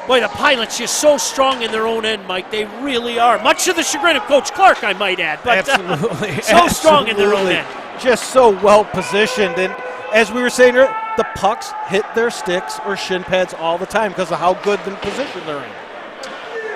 Boy, the Pilots just so strong in their own end, Mike. They really are. Much to the chagrin of Coach Clark, I might add. But absolutely. So strong in their own end. Just so well positioned. And as we were saying, the pucks hit their sticks or shin pads all the time because of how good the position they're in.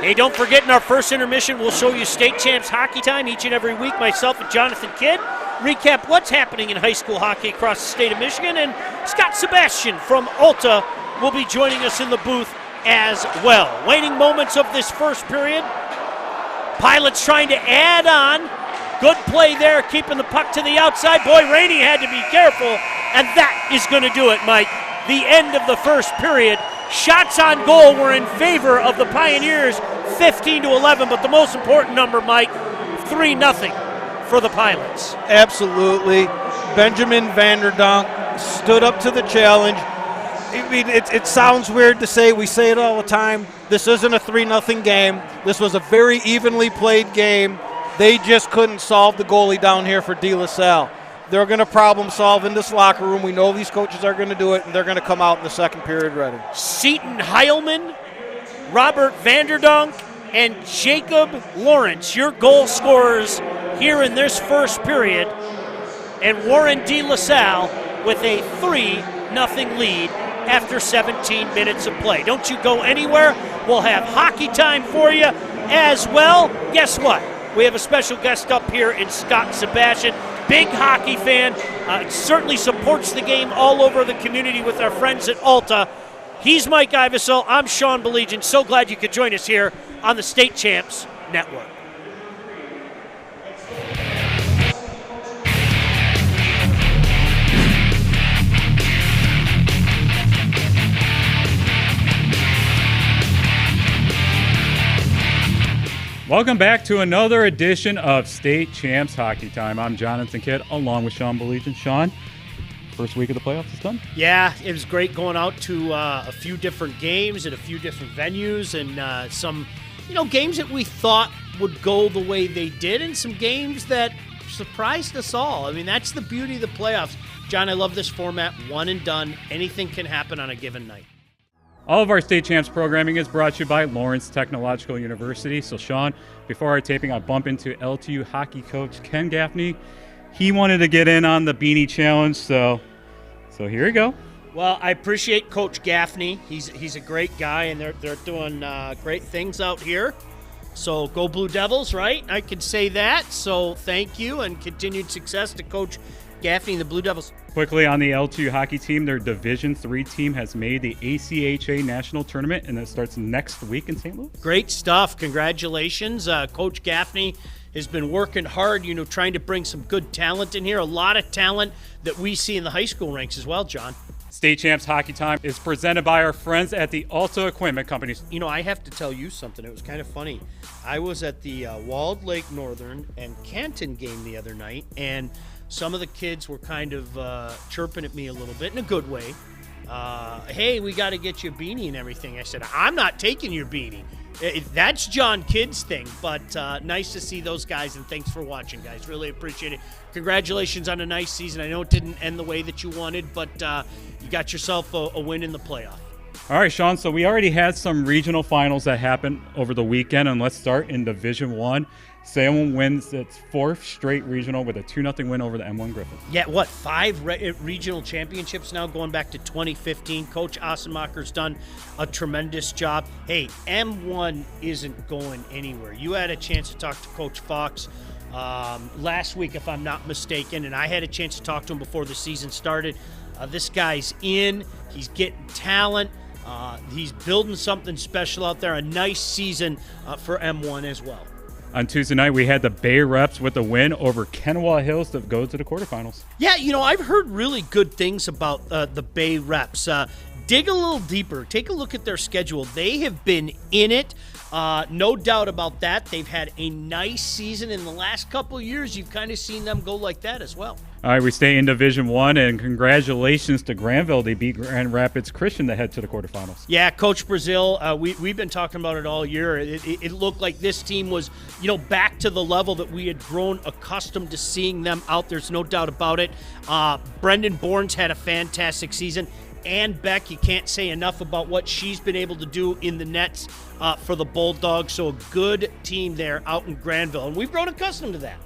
Hey, don't forget, in our first intermission, we'll show you State Champs Hockey Time each and every week. Myself and Jonathan Kidd recap what's happening in high school hockey across the state of Michigan. And Scott Sebastian from Alta will be joining us in the booth as well. Waning moments of this first period. Pilots trying to add on. Good play there, keeping the puck to the outside. Boy, Rainey had to be careful, and that is going to do it, Mike. The end of the first period. Shots on goal were in favor of the Pioneers, 15-11, but the most important number, Mike, 3-0 for the Pilots. Absolutely. Benjamin Vanderdonk stood up to the challenge. I mean, it sounds weird to say, we say it all the time, This isn't a 3-0 game. This was a very evenly played game. They just couldn't solve the goalie down here for De La Salle. They're going to problem solve in this locker room. We know these coaches are going to do it, and they're going to come out in the second period ready. Seton Heilman, Robert Vanderdonk, and Jacob Lawrence, your goal scorers here in this first period. And Warren De La Salle with a 3-0 lead after 17 minutes of play. Don't you go anywhere. We'll have hockey time for you as well. Guess what? We have a special guest up here in Scott Sebastian. Big hockey fan. Certainly supports the game all over the community with our friends at Alta. He's Mike Ivesel. I'm Sean Belegian. So glad you could join us here on the State Champs Network. Welcome back to another edition of State Champs Hockey Time. I'm Jonathan Kidd, along with Sean Belegian. Sean, first week of the playoffs is done? Yeah, it was great going out to a few different games at a few different venues, and some, games that we thought would go the way they did, and some games that surprised us all. I mean, that's the beauty of the playoffs. John, I love this format. One and done. Anything can happen on a given night. All of our State Champs programming is brought to you by Lawrence Technological University. So, Sean, before our taping, I bump into LTU hockey coach Ken Gaffney. He wanted to get in on the beanie challenge, so here we go. Well, I appreciate Coach Gaffney. He's a great guy, and they're doing great things out here. So go Blue Devils, right? I can say that. So thank you, and continued success to Coach Gaffney and the Blue Devils. Quickly on the LTU hockey team, their Division III team has made the ACHA National Tournament, and that starts next week in St. Louis. Great stuff. Congratulations. Coach Gaffney has been working hard, trying to bring some good talent in here. A lot of talent that we see in the high school ranks as well, John. State Champs Hockey Time is presented by our friends at the Alta Equipment Company. I have to tell you something. It was kind of funny. I was at the Walled Lake Northern and Canton game the other night, and some of the kids were kind of chirping at me a little bit in a good way. Hey, we got to get you a beanie and everything. I said, I'm not taking your beanie. That's John Kidd's thing, but nice to see those guys, and thanks for watching, guys. Really appreciate it. Congratulations on a nice season. I know it didn't end the way that you wanted, but you got yourself a win in the playoff. All right, Sean, so we already had some regional finals that happened over the weekend, and let's start in Division I. Salem wins its fourth straight regional with a 2-0 win over the M1 Griffin. Yeah, 5 regional championships now going back to 2015. Coach Ossenmacher's done a tremendous job. Hey, M1 isn't going anywhere. You had a chance to talk to Coach Fox last week, if I'm not mistaken, and I had a chance to talk to him before the season started. This guy's in. He's getting talent. He's building something special out there. A nice season for M1 as well. On Tuesday night, we had the Bay Reps with a win over Kennewaw Hills to go to the quarterfinals. Yeah, I've heard really good things about the Bay Reps. Dig a little deeper. Take a look at their schedule. They have been in it. No doubt about that. They've had a nice season. In the last couple of years, you've kind of seen them go like that as well. All right, we stay in Division I, and congratulations to Granville. They beat Grand Rapids Christian to head to the quarterfinals. Yeah, Coach Brazil, we've been talking about it all year. It looked like this team was, back to the level that we had grown accustomed to seeing them out. There's no doubt about it. Brendan Bourne's had a fantastic season. Ann Beck, you can't say enough about what she's been able to do in the nets for the Bulldogs. So a good team there out in Granville, and we've grown accustomed to that.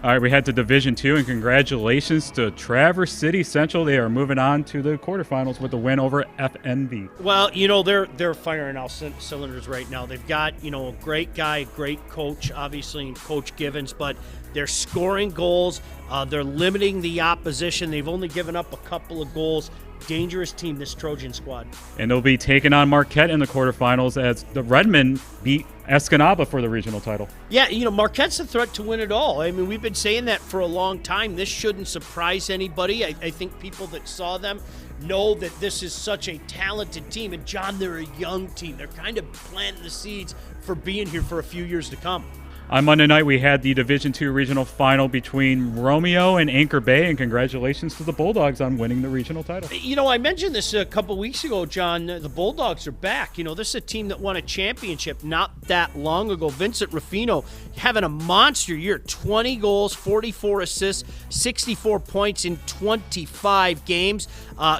All right, we head to Division II, and congratulations to Traverse City Central. They are moving on to the quarterfinals with a win over FNV. Well, they're firing all cylinders right now. They've got, a great guy, great coach, obviously, in Coach Givens, but they're scoring goals. They're limiting the opposition. They've only given up a couple of goals. Dangerous team, this Trojan squad. And they'll be taking on Marquette in the quarterfinals as the Redmen beat Escanaba for the regional title. Yeah, Marquette's a threat to win it all. I mean, we've been saying that for a long time. This shouldn't surprise anybody. I think people that saw them know that this is such a talented team. And, John, they're a young team. They're kind of planting the seeds for being here for a few years to come. On Monday night, we had the Division II regional final between Romeo and Anchor Bay, and congratulations to the Bulldogs on winning the regional title. I mentioned this a couple weeks ago, John. The Bulldogs are back. This is a team that won a championship not that long ago. Vincent Ruffino having a monster year, 20 goals, 44 assists, 64 points in 25 games.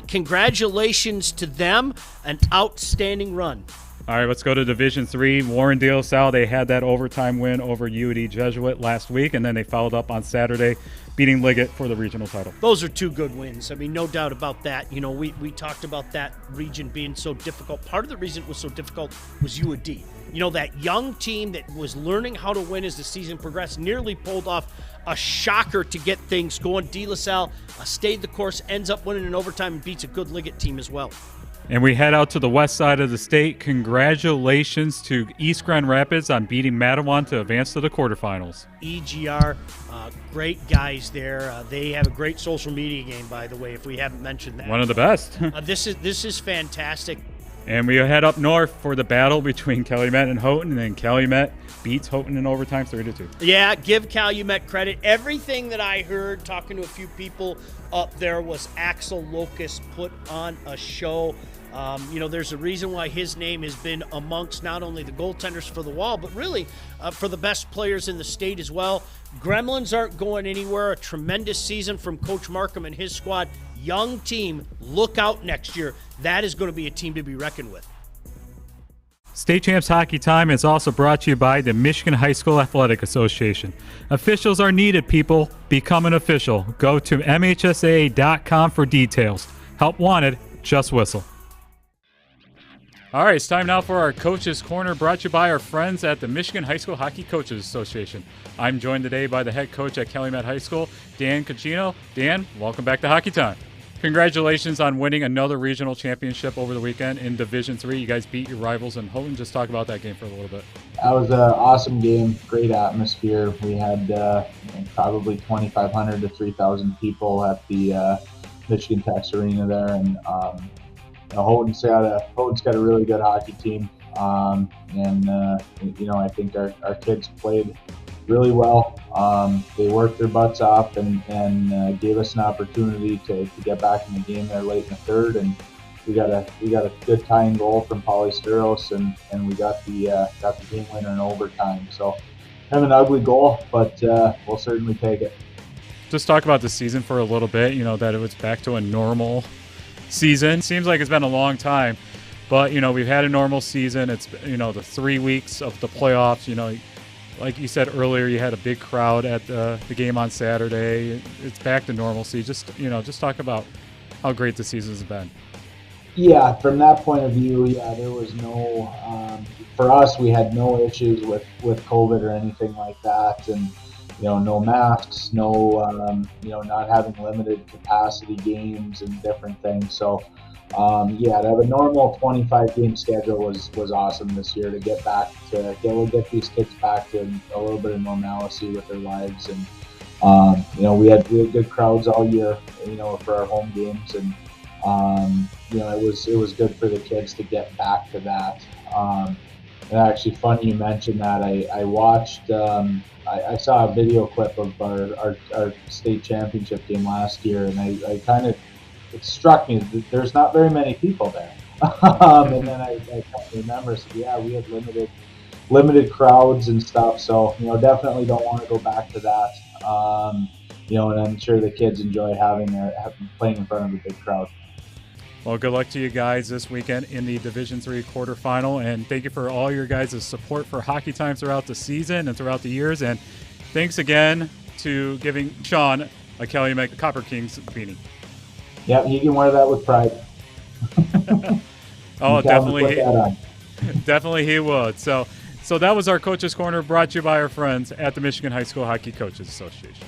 Congratulations to them. An outstanding run. All right, let's go to Division III. Warren De La Salle, they had that overtime win over UD Jesuit last week, and then they followed up on Saturday, beating Liggett for the regional title. Those are two good wins. I mean, no doubt about that. We talked about that region being so difficult. Part of the reason it was so difficult was UD. That young team that was learning how to win as the season progressed nearly pulled off a shocker to get things going. De La Salle stayed the course, ends up winning in overtime, and beats a good Liggett team as well. And we head out to the west side of the state. Congratulations to East Grand Rapids on beating Matawan to advance to the quarterfinals. EGR, great guys there. They have a great social media game, by the way, if we haven't mentioned that. One of the best. This is fantastic. And we head up north for the battle between Calumet and Houghton, and then Calumet beats Houghton in overtime 3-2. Yeah, give Calumet credit. Everything that I heard talking to a few people up there was Axel Locust put on a show. There's a reason why his name has been amongst not only the goaltenders for the Wall, but really for the best players in the state as well. Gremlins aren't going anywhere. A tremendous season from Coach Markham and his squad. Young team, look out next year. That is going to be a team to be reckoned with. State Champs Hockey Time is also brought to you by the Michigan High School Athletic Association. Officials are needed, people. Become an official. Go to MHSAA.com for details. Help wanted, just whistle. All right, it's time now for our Coaches Corner, brought to you by our friends at the Michigan High School Hockey Coaches Association. I'm joined today by the head coach at Calumet High School, Dan Caccino. Dan, welcome back to Hockey Time. Congratulations on winning another regional championship over the weekend in Division III. You guys beat your rivals in Houghton. Just talk about that game for a little bit. That was an awesome game, great atmosphere. We had probably 2,500 to 3,000 people at the Michigan Tech's Arena there, and Houghton's got a really good hockey team, I think our kids played really well. They worked their butts off and gave us an opportunity to get back in the game there late in the third, and we got a good tying goal from Pauly Styros, and we got the game winner in overtime. So kind of an ugly goal, but we'll certainly take it. Just talk about the season for a little bit. That it was back to a normal season. Seems like it's been a long time, but we've had a normal season. It's the 3 weeks of the playoffs. Like you said earlier, you had a big crowd at the game on Saturday. It's back to normalcy. Just talk about how great the season's been. Yeah, from that point of view, there was no for us, we had no issues with COVID or anything like that, and no masks, no not having limited capacity games and different things. So to have a normal 25 game schedule was awesome this year, to get get these kids back to a little bit of normalcy with their lives. And we had good crowds all year, for our home games, and it was good for the kids to get back to that. And actually, funny you mentioned that. I watched I saw a video clip of our state championship game last year, and it struck me that there's not very many people there. And then I remember, we had limited crowds and stuff, so definitely don't want to go back to that. And I'm sure the kids enjoy playing in front of a big crowd. Well, good luck to you guys this weekend in the Division III quarterfinal, and thank you for all your guys' support for Hockey Time throughout the season and throughout the years. And thanks again to giving Sean a Calumet Copper Kings beanie. Yeah, he can wear that with pride. Oh, definitely he would. So that was our Coaches Corner, brought to you by our friends at the Michigan High School Hockey Coaches Association.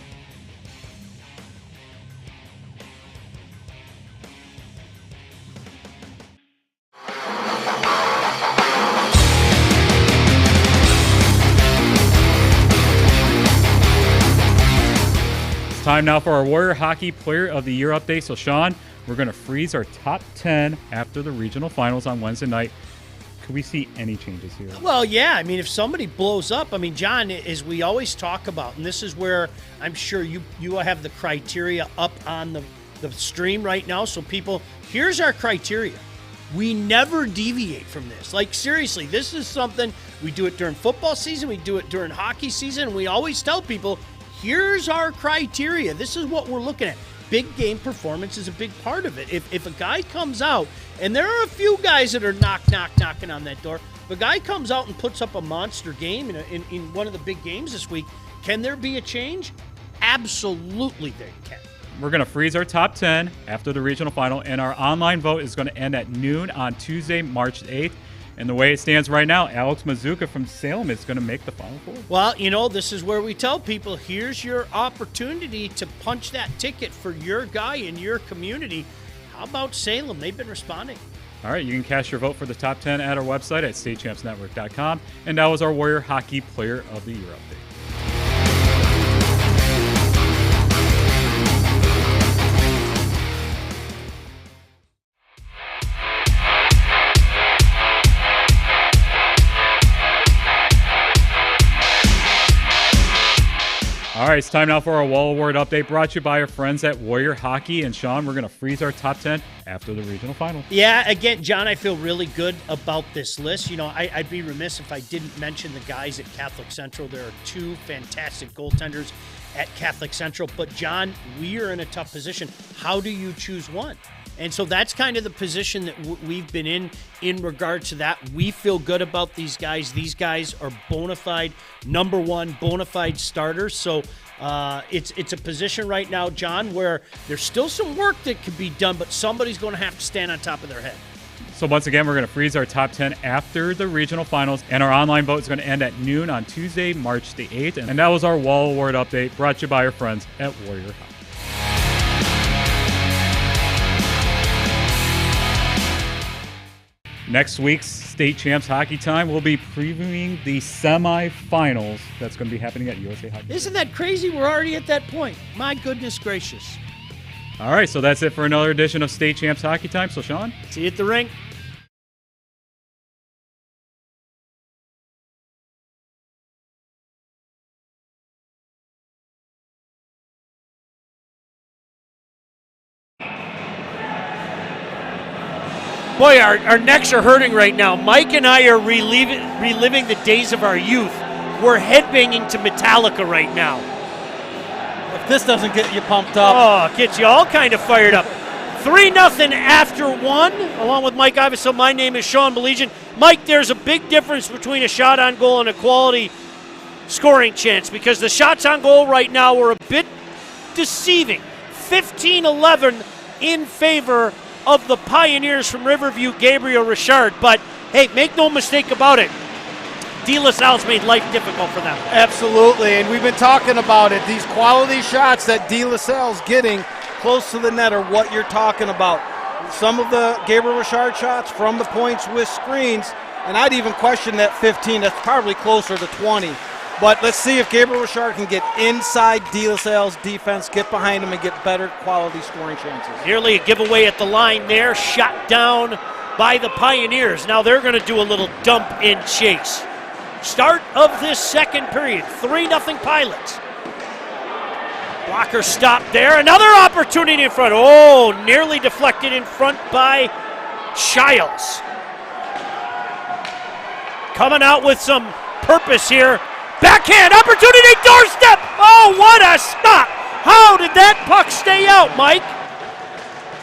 Time now for our Warrior Hockey Player of the Year update. So, Sean, we're going to freeze our top 10 after the regional finals on Wednesday night. Could we see any changes here? Well, yeah. I mean, if somebody blows up, I mean, John, as we always talk about, and this is where I'm sure you have the criteria up on the stream right now. So people, here's our criteria. We never deviate from this. Like, seriously, this is something, we do it during football season, we do it during hockey season, and we always tell people, here's our criteria. This is what we're looking at. Big game performance is a big part of it. If a guy comes out, and there are a few guys that are knocking on that door, if a guy comes out and puts up a monster game in one of the big games this week, can there be a change? Absolutely there can. We're going to freeze our top 10 after the regional final, and our online vote is going to end at noon on Tuesday, March 8th. And the way it stands right now, Alex Mazuka from Salem is going to make the Final Four. Well, this is where we tell people, here's your opportunity to punch that ticket for your guy in your community. How about Salem? They've been responding. All right, you can cast your vote for the top 10 at our website at statechampsnetwork.com. And that was our Warrior Hockey Player of the Year update. All right, it's time now for our Wall Award update brought to you by our friends at Warrior Hockey. And Sean, we're going to freeze our top 10 after the regional final. Yeah, again, John, I feel really good about this list. I'd be remiss if I didn't mention the guys at Catholic Central. There are two fantastic goaltenders at Catholic Central. But, John, we are in a tough position. How do you choose one? And so that's kind of the position that we've been in regard to that. We feel good about these guys. These guys are bona fide, number one, bona fide starters. So it's a position right now, John, where there's still some work that could be done, but somebody's going to have to stand on top of their head. So once again, we're going to freeze our top 10 after the regional finals, and our online vote is going to end at noon on Tuesday, March the 8th. And that was our Wall Award update brought to you by our friends at Warrior Hockey. Next week's State Champs Hockey Time, we'll be previewing the semifinals that's going to be happening at USA Hockey. Isn't that crazy? We're already at that point. My goodness gracious. All right, so that's it for another edition of State Champs Hockey Time. So, Sean? See you at the rink. Boy, our necks are hurting right now. Mike and I are reliving the days of our youth. We're headbanging to Metallica right now. If this doesn't get you pumped up. Oh, gets you all kind of fired up. 3-0 after one, along with Mike Iveson. My name is Sean Belegian. Mike, there's a big difference between a shot on goal and a quality scoring chance because the shots on goal right now are a bit deceiving. 15-11 in favor of the Pioneers from Riverview, Gabriel Richard. But, hey, make no mistake about it. De La Salle's made life difficult for them. Absolutely, and we've been talking about it. These quality shots that De La Salle's getting close to the net are what you're talking about. Some of the Gabriel Richard shots from the points with screens, and I'd even question that 15. That's probably closer to 20. But let's see if Gabriel Richard can get inside De La Salle's defense, get behind him, and get better quality scoring chances. Nearly a giveaway at the line there, shot down by the Pioneers. Now they're going to do a little dump and chase. Start of this second period, 3-0 Pilots. Blocker stopped there. Another opportunity in front. Oh, nearly deflected in front by Childs. Coming out with some purpose here. Backhand, opportunity, doorstep. Oh, what a stop. How did that puck stay out, Mike?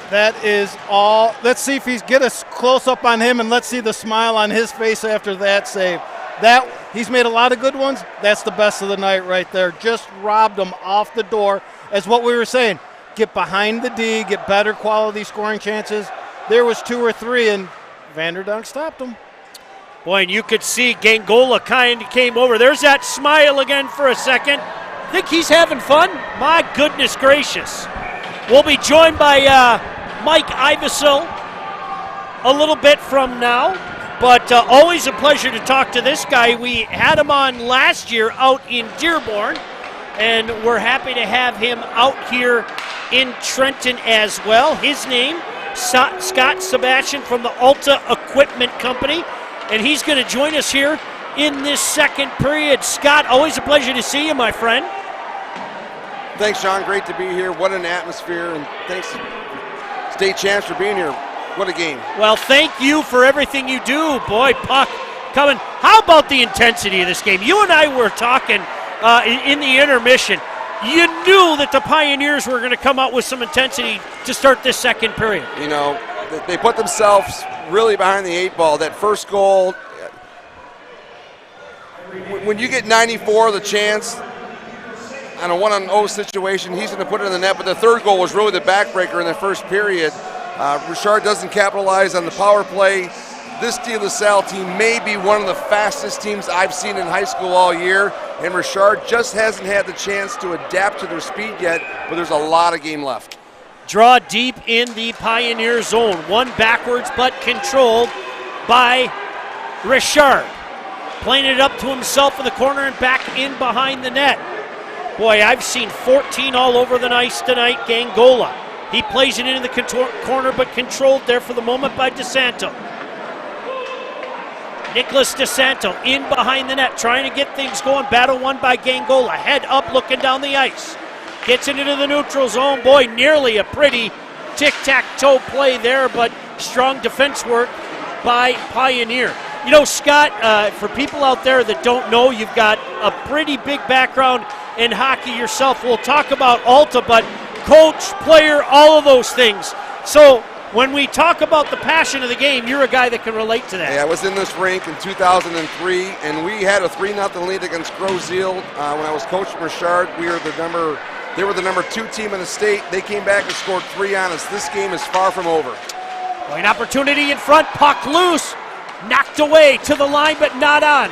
That is all. Let's see if he's get a close up on him, and let's see the smile on his face after that save. That he's made a lot of good ones. That's the best of the night right there. Just robbed him off the door. As what we were saying, get behind the D, get better quality scoring chances. There was 2 or 3, and Vanderdonk stopped him. Boy, and you could see Gangola kind of came over. There's that smile again for a second. Think he's having fun? My goodness gracious. We'll be joined by Mike Iveson a little bit from now. But always a pleasure to talk to this guy. We had him on last year out in Dearborn, and we're happy to have him out here in Trenton as well. His name, Scott Sebastian from the Alta Equipment Company. and he's going to join us here in this second period. Scott, always a pleasure to see you, my friend. Thanks, Sean. Great to be here. What an atmosphere, and thanks to State Champs for being here. What a game. Well, thank you for everything you do. Boy, puck coming. How about the intensity of this game? You and I were talking in the intermission. You knew that the Pioneers were going to come out with some intensity to start this second period. You know, they put themselves really behind the 8 ball. That first goal, when you get 94, the chance on a 1-on-0 situation, he's going to put it in the net. But the third goal was really the backbreaker in the first period. Richard doesn't capitalize on the power play. This De La Salle team may be one of the fastest teams I've seen in high school all year, and Richard just hasn't had the chance to adapt to their speed yet, but there's a lot of game left. Draw deep in the Pioneer zone. One backwards, but controlled by Richard. Playing it up to himself in the corner and back in behind the net. Boy, I've seen 14 all over the ice tonight. Gangola. He plays it into the corner, but controlled there for the moment by DeSanto. Nicholas DeSanto in behind the net, trying to get things going. Battle won by Gangola. Head up, looking down the ice. Gets it into the neutral zone. Boy, nearly a pretty tic-tac-toe play there, but strong defense work by Pioneer. You know, Scott, for people out there that don't know, you've got a pretty big background in hockey yourself. We'll talk about Alta, but coach, player, all of those things. So when we talk about the passion of the game, you're a guy that can relate to that. Yeah, I was in this rink in 2003, and we had a 3-0 lead against Grosjean. When I was coaching Richard, they were the number 2 team in the state. They came back and scored 3 on us. This game is far from over. Boy, an opportunity in front, puck loose, knocked away to the line, but not on.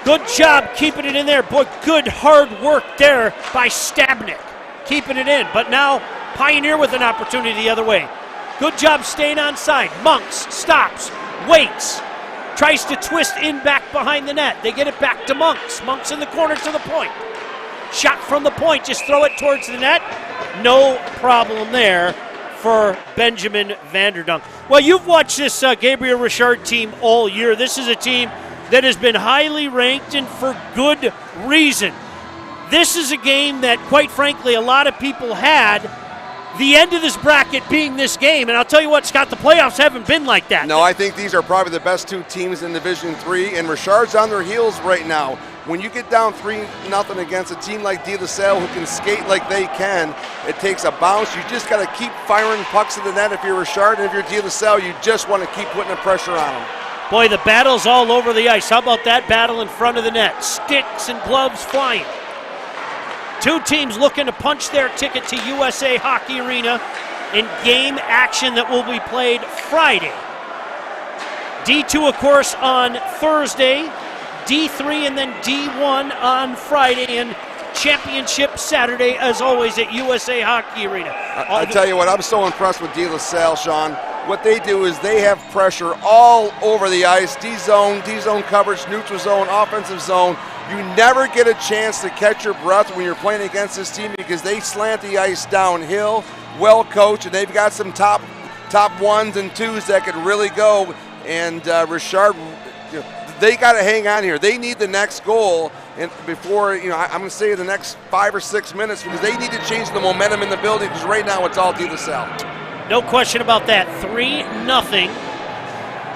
Good job keeping it in there. Boy, good hard work there by Stabnik, keeping it in. But now Pioneer with an opportunity the other way. Good job staying on side. Monks stops, waits, tries to twist in back behind the net. They get it back to Monks. Monks in the corner to the point. Shot from the point, just throw it towards the net. No problem there for Benjamin Vanderdonk. Well, you've watched this Gabriel Richard team all year. This is a team that has been highly ranked and for good reason. This is a game that, quite frankly, a lot of people had the end of this bracket being this game. And I'll tell you what, Scott, the playoffs haven't been like that. No, I think these are probably the best 2 teams in Division III, and Richard's on their heels right now. When you get down 3-0 against a team like De La Salle who can skate like they can, it takes a bounce. You just got to keep firing pucks to the net if you're Richard, and if you're De La Salle, you just want to keep putting the pressure on them. Boy, the battle's all over the ice. How about that battle in front of the net? Sticks and gloves flying. 2 teams looking to punch their ticket to USA Hockey Arena in game action that will be played Friday. D2, of course, on Thursday. D3 and then D1 on Friday, and championship Saturday, as always, at USA Hockey Arena. I tell you what, I'm so impressed with De La Salle, Sean. What they do is they have pressure all over the ice, D-zone coverage, neutral zone, offensive zone. You never get a chance to catch your breath when you're playing against this team because they slant the ice downhill, well coached, and they've got some top 1s and 2s that could really go. And Richard, they got to hang on here. They need the next goal, and before I'm going to say the next 5 or 6 minutes, because they need to change the momentum in the building. Because right now it's all De La Salle. No question about that. 3-0.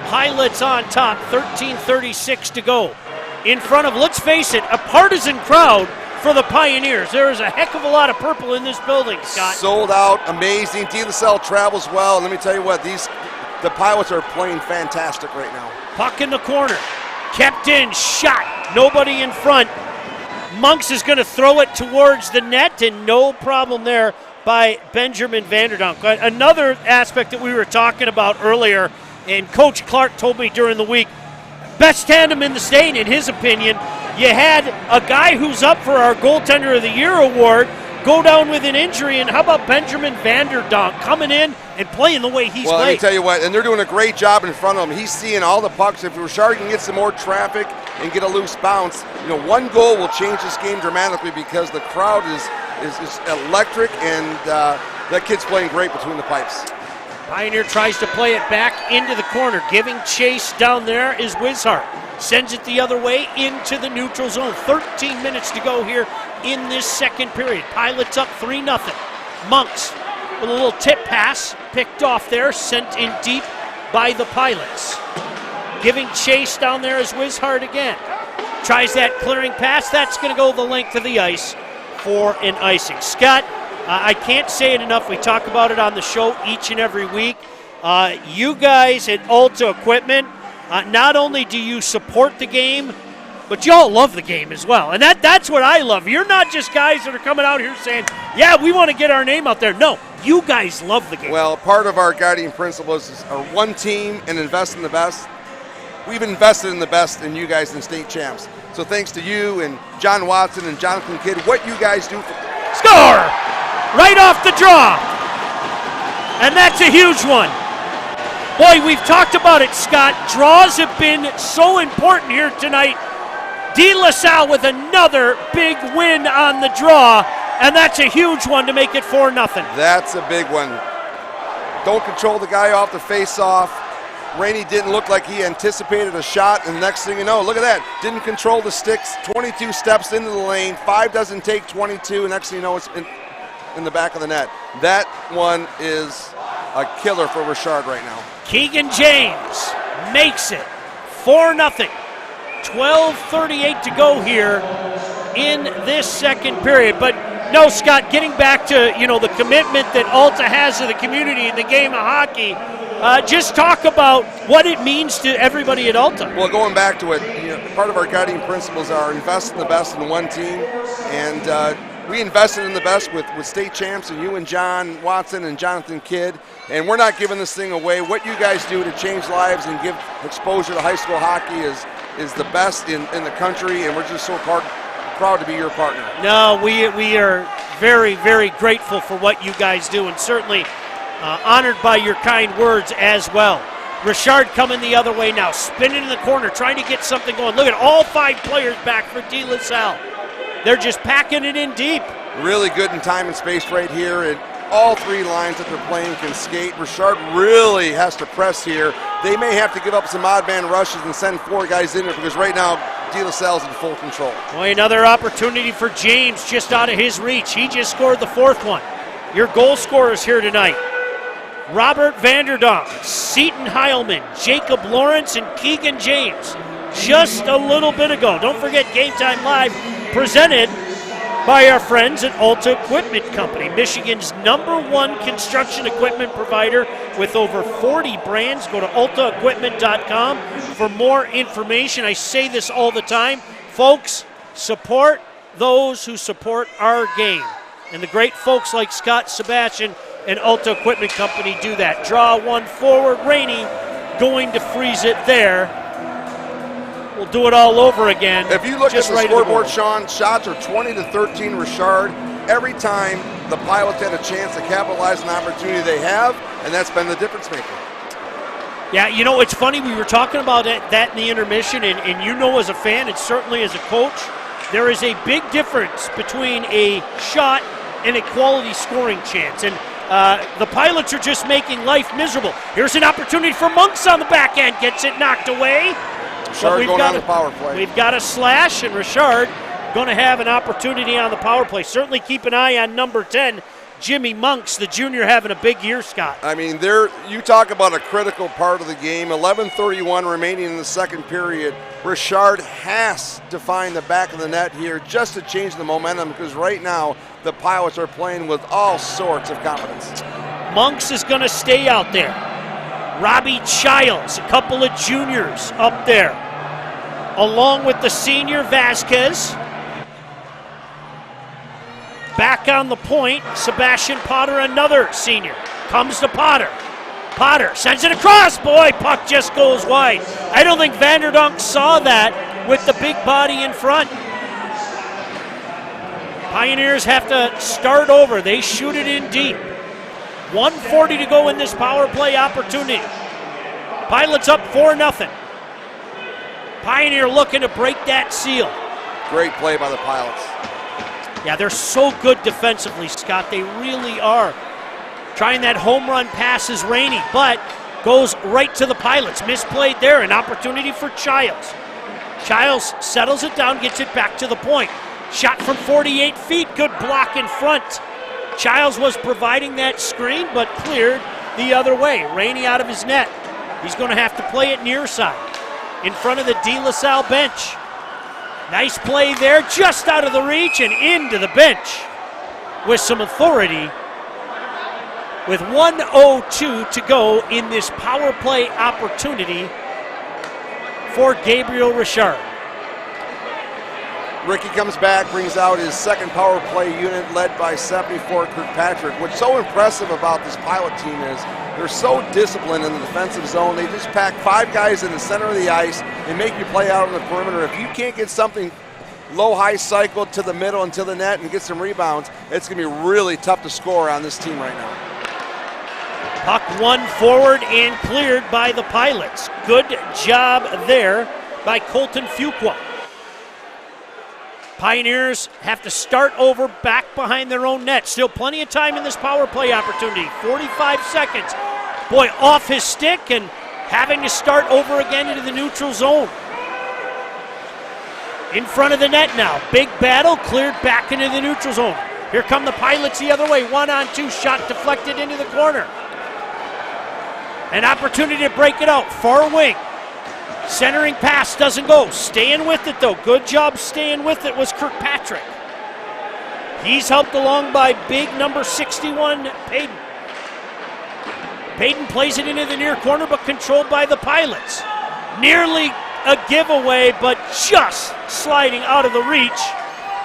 Pilots on top. 13:36 to go. In front of, let's face it, a partisan crowd for the Pioneers. There is a heck of a lot of purple in this building, Scott. Sold out, amazing. De La Salle travels well. And let me tell you what, the Pilots are playing fantastic right now. Puck in the corner. Kept in, shot. Nobody in front. Monks is going to throw it towards the net, and no problem there by Benjamin Vanderdonk. Another aspect that we were talking about earlier, and Coach Clark told me during the week, best tandem in the state, in his opinion. You had a guy who's up for our Goaltender of the Year award go down with an injury, and how about Benjamin Vanderdonk coming in and playing the way he's played? Well, let me tell you what, and they're doing a great job in front of him. He's seeing all the pucks. If Richard can get some more traffic and get a loose bounce, one goal will change this game dramatically because the crowd is electric, and that kid's playing great between the pipes. Pioneer tries to play it back into the corner. Giving chase down there is Wishart. Sends it the other way into the neutral zone. 13 minutes to go here in this second period. Pilots up 3-0. Monks with a little tip pass. Picked off there. Sent in deep by the Pilots. Giving chase down there is Wishart again. Tries that clearing pass. That's going to go the length of the ice for an icing. Scott, I can't say it enough. We talk about it on the show each and every week. You guys at Alta Equipment, not only do you support the game, but y'all love the game as well. And that's what I love. You're not just guys that are coming out here saying, yeah, we want to get our name out there. No, you guys love the game. Well, part of our guiding principles is our one team and invest in the best. We've invested in the best in you guys in state champs. So thanks to you and John Watson and Jonathan Kidd, what you guys do for... Score! Right off the draw. And that's a huge one. Boy, we've talked about it, Scott. Draws have been so important here tonight. De La Salle with another big win on the draw, and that's a huge one to make it 4-0. That's a big one. Don't control the guy off the face-off. Rainey didn't look like he anticipated a shot, and the next thing you know, look at that. Didn't control the sticks, 22 steps into the lane, 5 doesn't take 22, and next thing you know, it's in the back of the net. That one is a killer for Richard right now. Keegan James makes it 4-0. 12:38 to go here in this second period. But no, Scott, getting back to the commitment that Alta has to the community in the game of hockey, just talk about what it means to everybody at Alta. Well, going back to it, part of our guiding principles are invest in the best in one team, and we invested in the best with state champs and you and John Watson and Jonathan Kidd, and we're not giving this thing away. What you guys do to change lives and give exposure to high school hockey is the best in the country, and we're just so proud to be your partner. No, we are very, very grateful for what you guys do, and certainly honored by your kind words as well. Richard coming the other way now, spinning in the corner, trying to get something going. Look at all 5 players back for De La Salle. They're just packing it in deep. Really good in time and space right here, and all 3 lines that they're playing can skate. Richard really has to press here. They may have to give up some odd man rushes and send 4 guys in there, because right now De La Salle's in full control. Boy, another opportunity for James just out of his reach. He just scored the 4th one. Your goal scorers here tonight: Robert Vanderdonk, Seton Heilman, Jacob Lawrence, and Keegan James. Just a little bit ago. Don't forget Game Time Live, presented by our friends at Alta Equipment Company, Michigan's #1 construction equipment provider with over 40 brands. Go to altaequipment.com for more information. I say this all the time. Folks, support those who support our game. And the great folks like Scott Sebastian and Alta Equipment Company do that. Draw one forward. Rainey going to freeze it there. We'll do it all over again. If you look at the scoreboard, Sean, shots are 20-13 Richard. Every time the Pilots had a chance to capitalize on the opportunity they have, and that's been the difference maker. Yeah, it's funny. We were talking about that in the intermission, and as a fan and certainly as a coach, there is a big difference between a shot and a quality scoring chance. And the Pilots are just making life miserable. Here's an opportunity for Monks on the back end. Gets it knocked away. Richard going on the power play. We've got a slash, and Richard going to have an opportunity on the power play. Certainly keep an eye on number 10, Jimmy Monks, the junior, having a big year, Scott. I mean, you talk about a critical part of the game. 11:31 remaining in the second period. Richard has to find the back of the net here just to change the momentum, because right now the Pilots are playing with all sorts of confidence. Monks is going to stay out there. Robbie Childs, a couple of juniors up there, along with the senior Vasquez. Back on the point, Sebastian Potter, another senior. Comes to Potter. Potter sends it across. Boy, puck just goes wide. I don't think Vanderdonk saw that with the big body in front. Pioneers have to start over. They shoot it in deep. 1:40 to go in this power play opportunity. Pilots up 4-0. Pioneer looking to break that seal. Great play by the Pilots. Yeah, they're so good defensively, Scott. They really are. Trying that home run pass is Rainey, but goes right to the Pilots. Misplayed there, an opportunity for Childs. Childs settles it down, gets it back to the point. Shot from 48 feet, good block in front. Childs was providing that screen, but cleared the other way. Rainey out of his net. He's going to have to play it near side. In front of the De La Salle bench. Nice play there, just out of the reach and into the bench with some authority. With 1:02 to go in this power play opportunity for Gabriel Richard. Ricky comes back, brings out his second power play unit led by 74 Kirkpatrick. What's so impressive about this Pilot team is they're so disciplined in the defensive zone. They just pack 5 guys in the center of the ice and make you play out on the perimeter. If you can't get something low-high cycle to the middle and to the net and get some rebounds, it's going to be really tough to score on this team right now. Puck won forward and cleared by the Pilots. Good job there by Colton Fuqua. Pioneers have to start over back behind their own net. Still plenty of time in this power play opportunity. 45 seconds. Boy, off his stick and having to start over again into the neutral zone. In front of the net now. Big battle, cleared back into the neutral zone. Here come the Pilots the other way. 1-on-2 shot deflected into the corner. An opportunity to break it out. Far wing. Centering pass doesn't go. Staying with it, though. Good job staying with it was Kirkpatrick. He's helped along by big number 61, Payton. Payton plays it into the near corner, but controlled by the Pilots. Nearly a giveaway, but just sliding out of the reach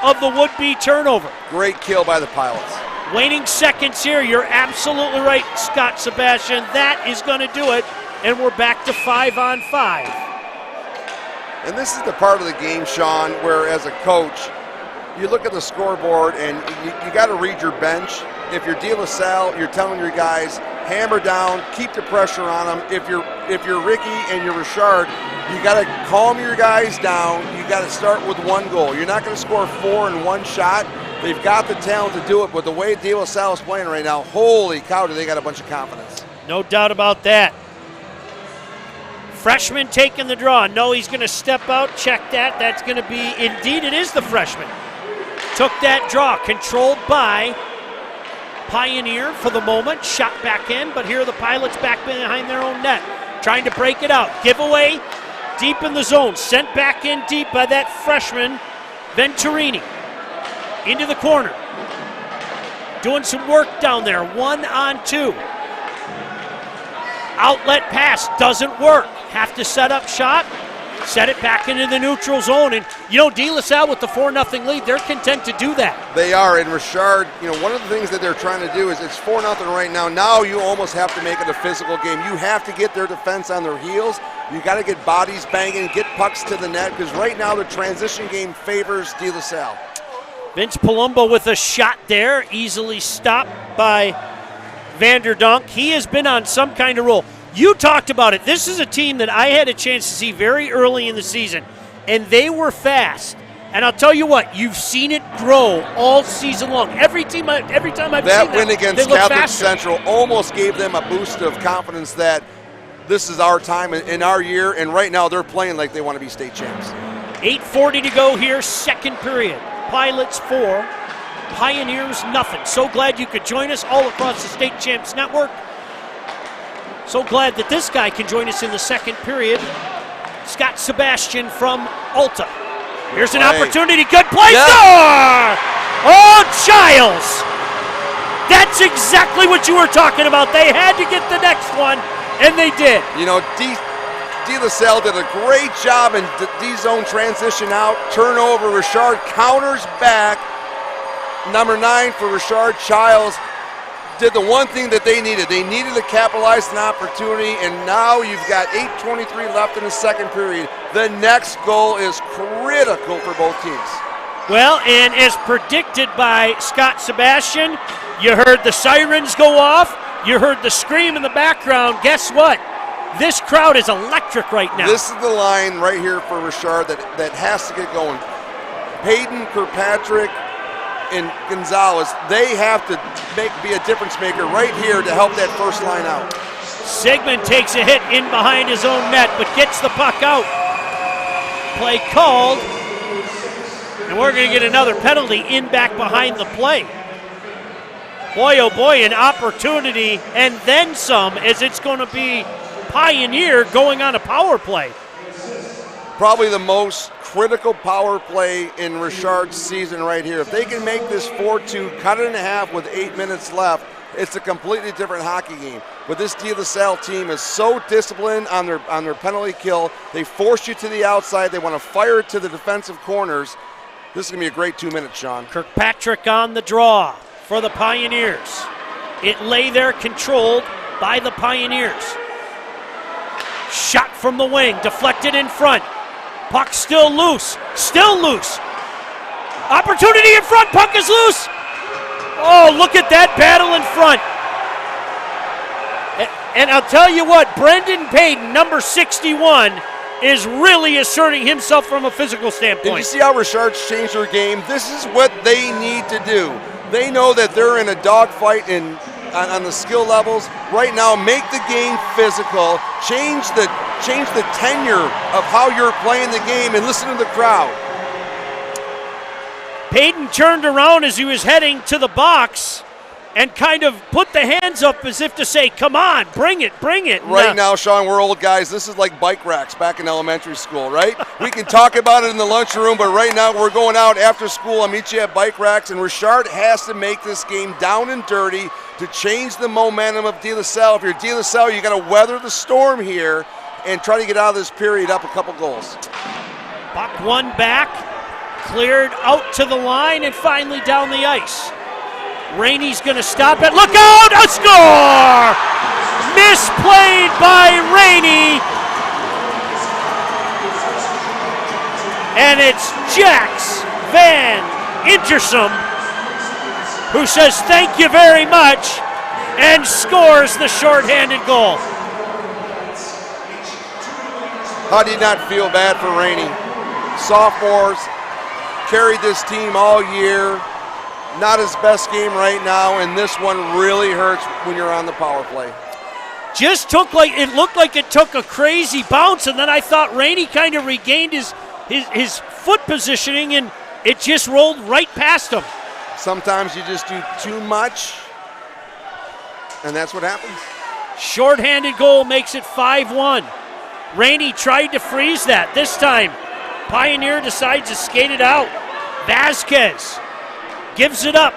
of the would-be turnover. Great kill by the Pilots. Waning seconds here. You're absolutely right, Scott Sebastian. That is going to do it, and we're back to 5-on-5. And this is the part of the game, Sean, where as a coach, you look at the scoreboard and you got to read your bench. If you're De La Salle, you're telling your guys, hammer down, keep the pressure on them. If you're Ricky and you're Richard, you got to calm your guys down. You got to start with 1 goal. You're not going to score 4 in 1 shot. They've got the talent to do it, but the way De La Salle is playing right now, holy cow, do they got a bunch of confidence. No doubt about that. Freshman taking the draw. No, he's going to step out. Check that. That's going to be, indeed, it is the freshman. Took that draw. Controlled by Pioneer for the moment. Shot back in, but here are the Pilots back behind their own net. Trying to break it out. Giveaway deep in the zone. Sent back in deep by that freshman, Venturini. Into the corner. Doing some work down there. 1-on-2. Outlet pass doesn't work. Have to set up shot. Set it back into the neutral zone. And, you know, De La Salle with the 4-0 lead, they're content to do that. They are. And Richard, you know, one of the things that they're trying to do is it's 4-0 right now. Now you almost have to make it a physical game. You have to get their defense on their heels. You got to get bodies banging, get pucks to the net, because right now the transition game favors De La Salle. Vince Palumbo with a shot there, easily stopped by Vanderdonk. He has been on some kind of roll. You talked about it. This is a team that I had a chance to see very early in the season, and they were fast. And I'll tell you what, you've seen it grow all season long. Every time I've seen that win against Catholic faster. Central almost gave them a boost of confidence that this is our time in our year, and right now they're playing like they want to be state champs. 8:40 to go here, second period. Pilots 4, Pioneers nothing. So glad you could join us all across the State Champs Network. So glad that this guy can join us in the second period. Scott Sebastian from Alta. Here's an opportunity. Good play. Yeah. Score! Oh, Childs! That's exactly what you were talking about. They had to get the next one, and they did. You know, De La Salle did a great job in D-zone transition out. Turnover, Richard counters back. Number 9 for Richard, Childs did the one thing that they needed. They needed to capitalize an opportunity, and now you've got 8:23 left in the second period. The next goal is critical for both teams. Well, and as predicted by Scott Sebastian, you heard the sirens go off, you heard the scream in the background. Guess what? This crowd is electric right now. This is the line right here for Richard that has to get going. Payton, Kirkpatrick, and Gonzalez, they have to be a difference maker right here to help that first line out. Sigmund takes a hit in behind his own net, but gets the puck out. Play called, and we're going to get another penalty in back behind the play. Boy, oh boy, an opportunity and then some, as it's going to be Pioneer going on a power play. Probably the most critical power play in Richard's season right here. If they can make this 4-2, cut it in half with 8 minutes left, it's a completely different hockey game. But this De La Salle team is so disciplined on their penalty kill. They force you to the outside. They want to fire it to the defensive corners. This is going to be a great 2 minutes, Sean. Kirkpatrick on the draw for the Pioneers. It lay there controlled by the Pioneers. Shot from the wing, deflected in front. Puck still loose. Opportunity in front, puck is loose. Oh, look at that battle in front. And I'll tell you what, Brendan Payton, number 61, is really asserting himself from a physical standpoint. Did you see how Richard's changed their game? This is what they need to do. They know that they're in a dogfight on the skill levels. Right now, make the game physical. Change the tenure of how you're playing the game and listen to the crowd. Payton turned around as he was heading to the box and kind of put the hands up as if to say, come on, bring it. Right now, Sean, we're old guys. This is like bike racks back in elementary school, right? We can talk about it in the lunchroom, but right now we're going out after school. I'll meet you at bike racks, and Richard has to make this game down and dirty to change the momentum of De La Salle. If you're De La Salle, you got to weather the storm here and try to get out of this period up a couple goals. Puck one back, cleared out to the line, and finally down the ice. Rainey's going to stop it. Look out! A score! Misplayed by Rainey. And it's Jax Van Intersum who says thank you very much and scores the shorthanded goal. How do you not feel bad for Rainey? Sophomores carried this team all year. Not his best game right now, and this one really hurts when you're on the power play. Just looked like it took a crazy bounce, and then I thought Rainey kind of regained his foot positioning, and it just rolled right past him. Sometimes you just do too much, and that's what happens. Shorthanded goal makes it 5-1. Rainey tried to freeze that. This time, Pioneer decides to skate it out. Vasquez gives it up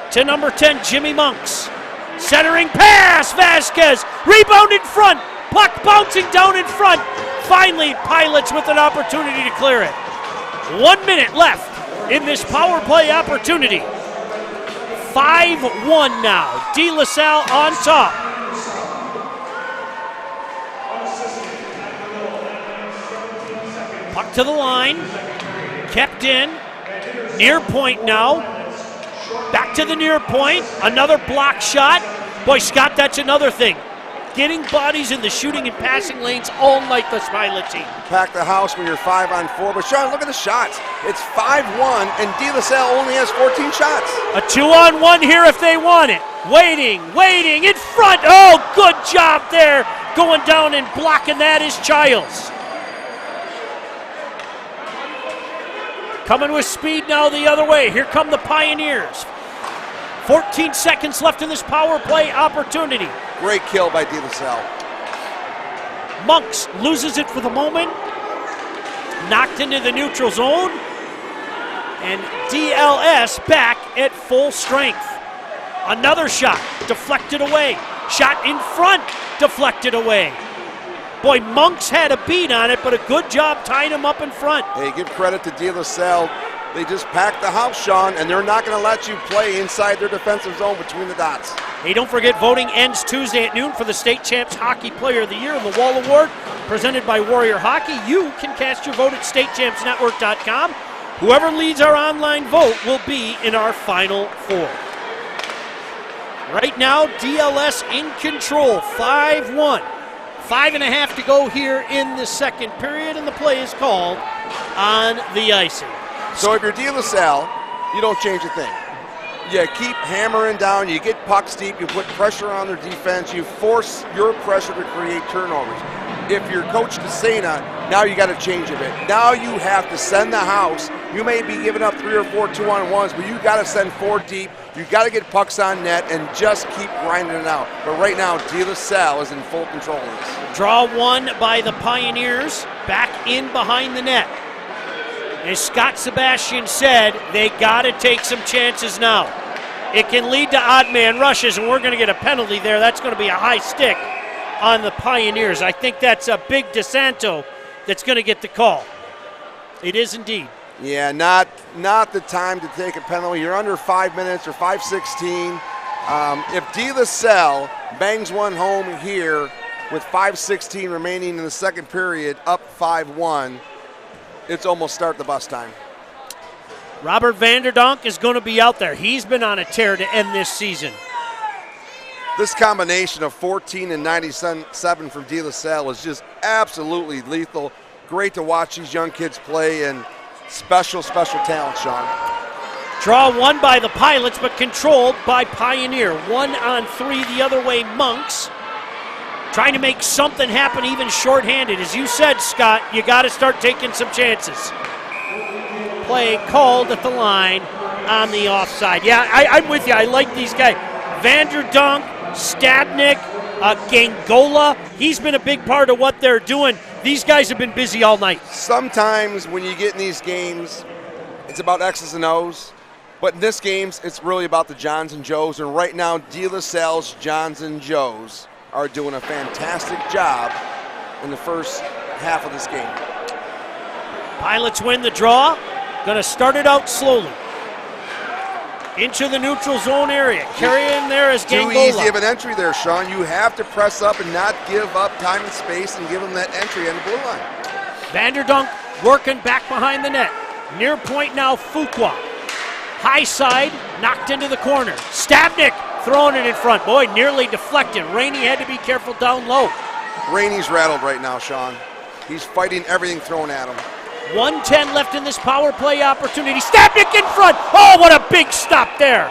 to number 10, Jimmy Monks. Centering pass, Vasquez. Rebound in front. Puck bouncing down in front. Finally, Pilots with an opportunity to clear it. 1 minute left in this power play opportunity. 5-1 now. De La Salle on top. Puck to the line. Kept in. Near point now. Back to the near point. Another block shot. Boy, Scott, that's another thing. Getting bodies in the shooting and passing lanes all night, this Pilot team. Pack the house when you're 5-on-4. But, Sean, look at the shots. It's 5-1, and De La Salle only has 14 shots. A 2-on-1 here if they want it. Waiting, in front. Oh, good job there. Going down and blocking that is Childs. Coming with speed now the other way. Here come the Pioneers. 14 seconds left in this power play opportunity. Great kill by De La Salle. Monks loses it for the moment. Knocked into the neutral zone. And DLS back at full strength. Another shot, deflected away. Shot in front, deflected away. Boy, Monks had a beat on it, but a good job tying him up in front. Hey, give credit to De La Salle. They just packed the house, Sean, and they're not going to let you play inside their defensive zone between the dots. Hey, don't forget, voting ends Tuesday at noon for the State Champs Hockey Player of the Year, the Wall Award, presented by Warrior Hockey. You can cast your vote at statechampsnetwork.com. Whoever leads our online vote will be in our Final Four. Right now, DLS in control, 5-1. 5.5 to go here in the second period, and the play is called on the icing. So if you're De La Salle, you don't change a thing. You keep hammering down, you get pucks deep, you put pressure on their defense, you force your pressure to create turnovers. If you're Coach Casena, now you got to change a bit. Now you have to send the house. You may be giving up 3 or 4 2-on-1s, but you got to send 4 deep. You got to get pucks on net and just keep grinding it out. But right now, De La Salle is in full control of this. Draw one by the Pioneers, back in behind the net. As Scott Sebastian said, they got to take some chances now. It can lead to odd man rushes, and we're going to get a penalty there. That's going to be a high stick on the Pioneers. I think that's a big DeSanto that's going to get the call. It is indeed. Yeah, not the time to take a penalty. You're under 5 minutes or 5:16. If De La Salle bangs one home here with 5:16 remaining in the second period, up 5-1, it's almost start the bus time. Robert Vanderdonk is going to be out there. He's been on a tear to end this season. This combination of 14 and 97 from De La Salle is just absolutely lethal. Great to watch these young kids play, and special talent, Sean. Draw one by the Pilots, but controlled by Pioneer. 1-on-3 the other way, Monks. Trying to make something happen even shorthanded. As you said, Scott, you got to start taking some chances. Play called at the line on the offside. Yeah, I'm with you. I like these guys. Vanderdonk, Stabnik, Gangola. He's been a big part of what they're doing. These guys have been busy all night. Sometimes when you get in these games, it's about X's and O's. But in this game, it's really about the Johns and Joes. And right now, De La Salle's Johns and Joes are doing a fantastic job in the first half of this game. Pilots win the draw. Going to start it out slowly. Into the neutral zone area. Carry in there as Gangola. Too easy of an entry there, Sean. You have to press up and not give up time and space and give them that entry on the blue line. Vanderdonk working back behind the net. Near point now, Fuqua. High side, knocked into the corner. Stabnik throwing it in front. Boy, nearly deflected. Rainey had to be careful down low. Rainey's rattled right now, Sean. He's fighting everything thrown at him. 1:10 left in this power play opportunity. Stabnik in front. Oh, what a big stop there.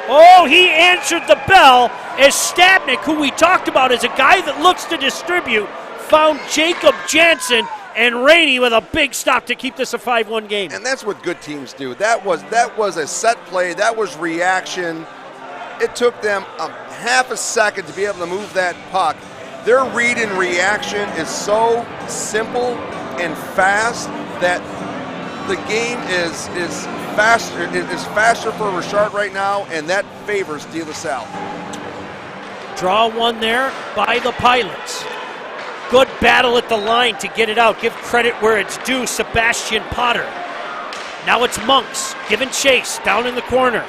Oh, he answered the bell as Stabnik, who we talked about as a guy that looks to distribute, found Jacob Jansen and Rainey with a big stop to keep this a 5-1 game. And that's what good teams do. That was a set play. That was reaction. It took them a half a second to be able to move that puck. Their read and reaction is so simple and fast that the game is faster for Richard right now, and that favors De La Salle. Draw one there by the Pilots. Good battle at the line to get it out. Give credit where it's due, Sebastian Potter. Now it's Monks giving chase down in the corner.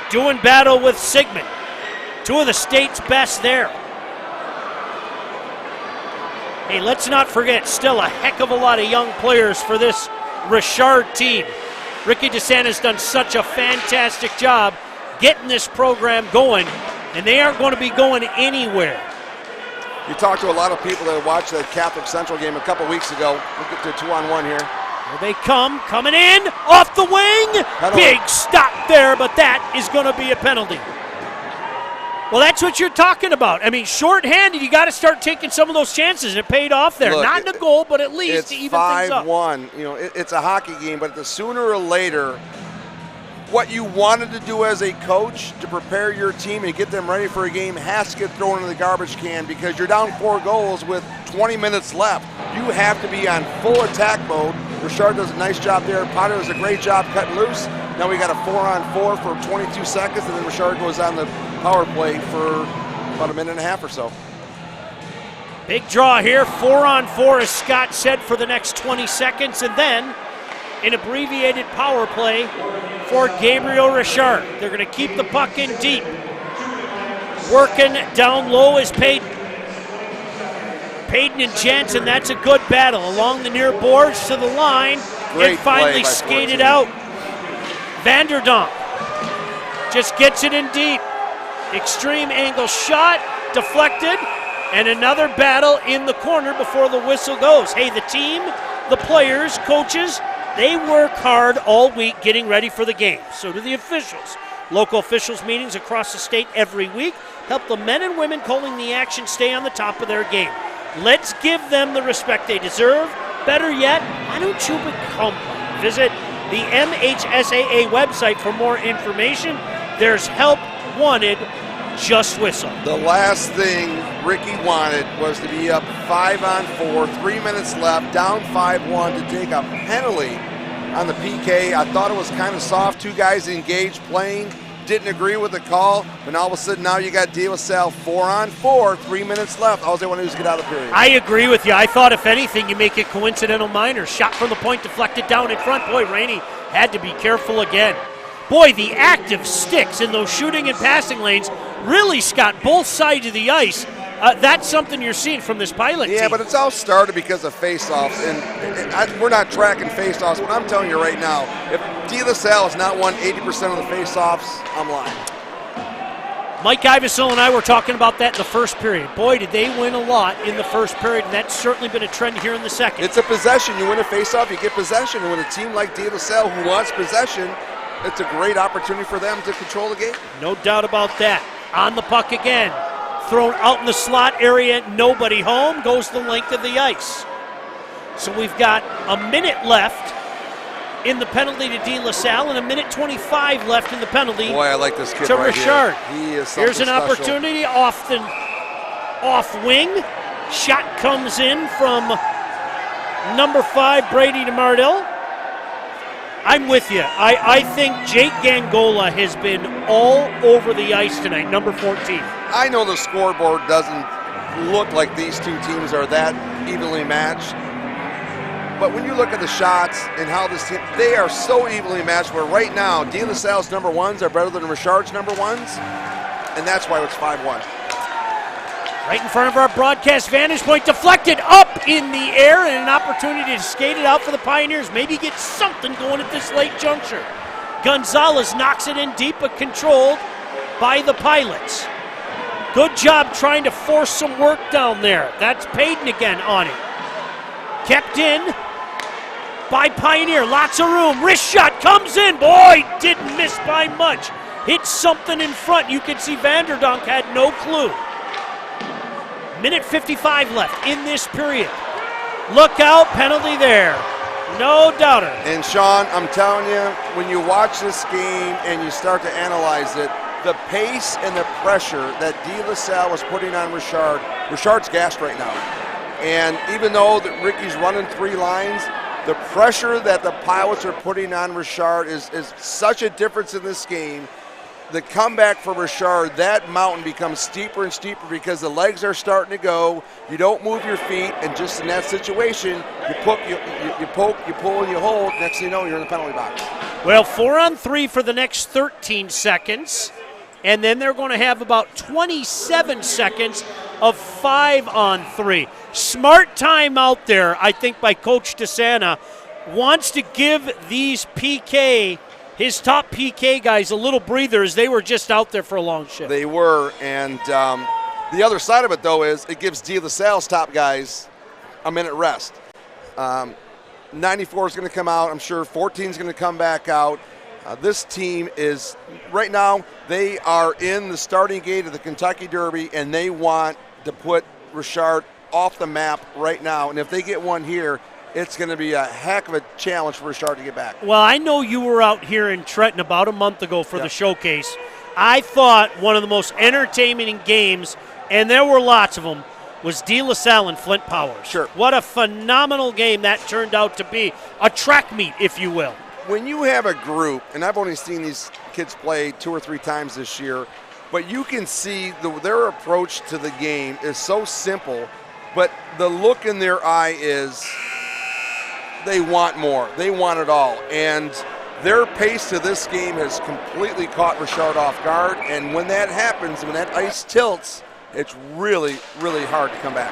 Doing battle with Sigmund. Two of the state's best there. Hey, let's not forget, still a heck of a lot of young players for this Richard team. Ricky DeSantis done such a fantastic job getting this program going, and they aren't going to be going anywhere. You talked to a lot of people that watched the Catholic Central game a couple weeks ago. We'll get to 2-on-1 here. Here they come, coming in, off the wing. Penalty. Big stop there, but that is going to be a penalty. Well, that's what you're talking about. I mean, shorthanded, you got to start taking some of those chances, and it paid off there. Look, not in a goal, but at least to even things up. It's 5-1. You know, it's a hockey game, but the sooner or later, what you wanted to do as a coach to prepare your team and get them ready for a game has to get thrown into the garbage can because you're down 4 goals with 20 minutes left. You have to be on full attack mode. Richard does a nice job there. Potter does a great job cutting loose. Now we got a 4-on-4 for 22 seconds, and then Richard goes on the power play for about a minute and a half or so. Big draw here, 4-on-4, as Scott said, for the next 20 seconds, and then an abbreviated power play for Gabriel Richard. They're going to keep the puck in deep. Working down low is Payton. Payton and Jansen, that's a good battle. Along the near boards to the line, Great and finally play by skated 14. out. Vanderdonk just gets it in deep. Extreme angle shot, deflected, and another battle in the corner before the whistle goes. Hey, the team, the players, coaches, They work hard all week getting ready for the game. So do the officials. Local officials meetings across the state every week help the men and women calling the action stay on the top of their game. Let's give them the respect they deserve. Better yet, why don't you become one? Visit the MHSAA website for more information. There's help wanted. Just whistle. The last thing Ricky wanted was to be up 5-on-4, 3 minutes left, down 5-1 to take a penalty on the PK. I thought it was kind of soft. Two guys engaged playing, didn't agree with the call, but all of a sudden now you got De La Salle 4-on-4, 3 minutes left. All they want to do is get out of the period. I agree with you. I thought if anything you make it coincidental minor. Shot from the point deflected down in front. Boy, Rainey had to be careful again. Boy, the active sticks in those shooting and passing lanes really, Scott, both sides of the ice. That's something you're seeing from this Pilot team. Yeah, but it's all started because of face-offs, and we're not tracking face-offs. What I'm telling you right now, if De La Salle has not won 80% of the face-offs, I'm lying. Mike Iveson and I were talking about that in the first period. Boy, did they win a lot in the first period, and that's certainly been a trend here in the second. It's a possession. You win a face-off, you get possession, and with a team like De La Salle who wants possession, it's a great opportunity for them to control the game. No doubt about that. On the puck again. Thrown out in the slot area, nobody home, goes the length of the ice. So we've got a minute left in the penalty to De La Salle and a minute 25 left in the penalty. Boy, I like this kid to right Richard. Here. He is something Here's an special. opportunity off wing. Shot comes in from number 5, Brady DeMartell. I'm with you. I think Jake Gangola has been all over the ice tonight, number 14. I know the scoreboard doesn't look like these two teams are that evenly matched, but when you look at the shots and how this team, they are so evenly matched where right now De La Salle's number ones are better than Richard's number ones, and that's why it's 5-1. Right in front of our broadcast vantage point, deflected up in the air, and an opportunity to skate it out for the Pioneers. Maybe get something going at this late juncture. Gonzalez knocks it in deep, but controlled by the Pilots. Good job trying to force some work down there. That's Payton again on it. Kept in by Pioneer. Lots of room. Wrist shot comes in. Boy, didn't miss by much. Hit something in front. You can see Vanderdonk had no clue. Minute 55 left in this period. Look out, penalty there. No doubter. And Sean, I'm telling you, when you watch this game and you start to analyze it, the pace and the pressure that De La Salle was putting on Richard's gassed right now. And even though Ricky's running 3 lines, the pressure that the Pilots are putting on Richard is such a difference in this game. The comeback for Richard, that mountain becomes steeper and steeper because the legs are starting to go. You don't move your feet, and just in that situation, you poke, you pull, and you hold. Next thing you know, you're in the penalty box. Well, 4-on-3 for the next 13 seconds, and then they're going to have about 27 seconds of 5-on-3. Smart time out there, I think, by Coach DeSanta. Wants to give these his top PK guys a little breather as they were just out there for a long shift. They were, and the other side of it, though, is it gives De La Salle's top guys a minute rest. 94 is going to come out. I'm sure 14 is going to come back out. This team is, right now, they are in the starting gate of the Kentucky Derby, and they want to put Richard off the map right now. And if they get one here, it's going to be a heck of a challenge for Richard to get back. Well, I know you were out here in Trenton about a month ago for the showcase. I thought one of the most entertaining games, and there were lots of them, was De La Salle and Flint Powers. Sure. What a phenomenal game that turned out to be. A track meet, if you will. When you have a group, and I've only seen these kids play 2 or 3 times this year, but you can see their approach to the game is so simple, but the look in their eye is they want more. They want it all. And their pace to this game has completely caught Richard off guard. And when that happens, when that ice tilts, it's really, really hard to come back.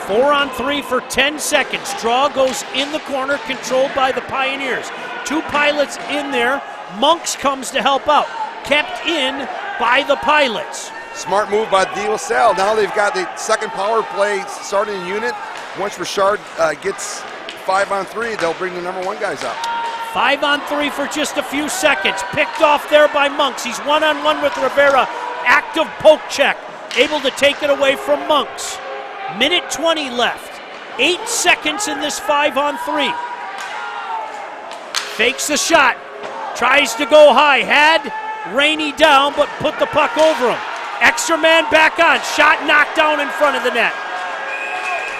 4-on-3 for 10 seconds. Draw goes in the corner, controlled by the Pioneers. 2 Pilots in there. Monks comes to help out. Kept in by the Pilots. Smart move by De La Salle. Now they've got the second power play starting unit. Once Richard gets 5-on-3, they'll bring the number 1 guys up. 5-on-3 for just a few seconds. Picked off there by Monks. He's one-on-one with Rivera. Active poke check. Able to take it away from Monks. Minute 20 left. 8 seconds in this 5-on-3. Fakes the shot. Tries to go high. Had Rainey down, but put the puck over him. Extra man back on. Shot knocked down in front of the net.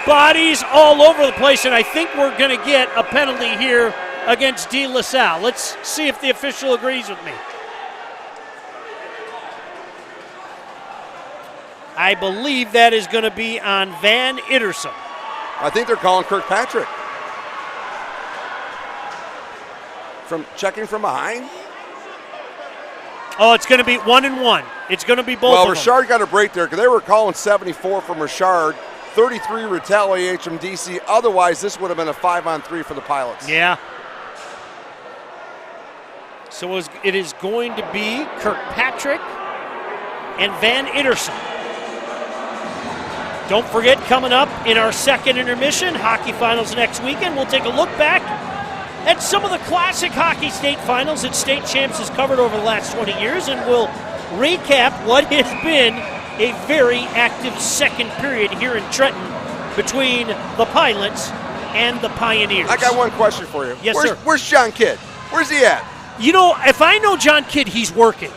Bodies all over the place, and I think we're going to get a penalty here against De La Salle. Let's see if the official agrees with me. I believe that is going to be on Van Itterson. I think they're calling Kirkpatrick. Checking from behind? Oh, it's going to be 1-1. It's going to be both well, of them. Richard got a break there because they were calling 74 from Richard, 33 retaliates from DC. Otherwise, this would have been a 5-on-3 for the Pilots. Yeah. So it is going to be Kirkpatrick and Van Itterson. Don't forget, coming up in our second intermission, hockey finals next weekend, we'll take a look back at some of the classic hockey state finals that State Champs has covered over the last 20 years, and we'll recap what has been a very active second period here in Trenton between the Pilots and the Pioneers. I got one question for you. Yes, sir. Where's John Kidd? Where's he at? You know, if I know John Kidd, he's working.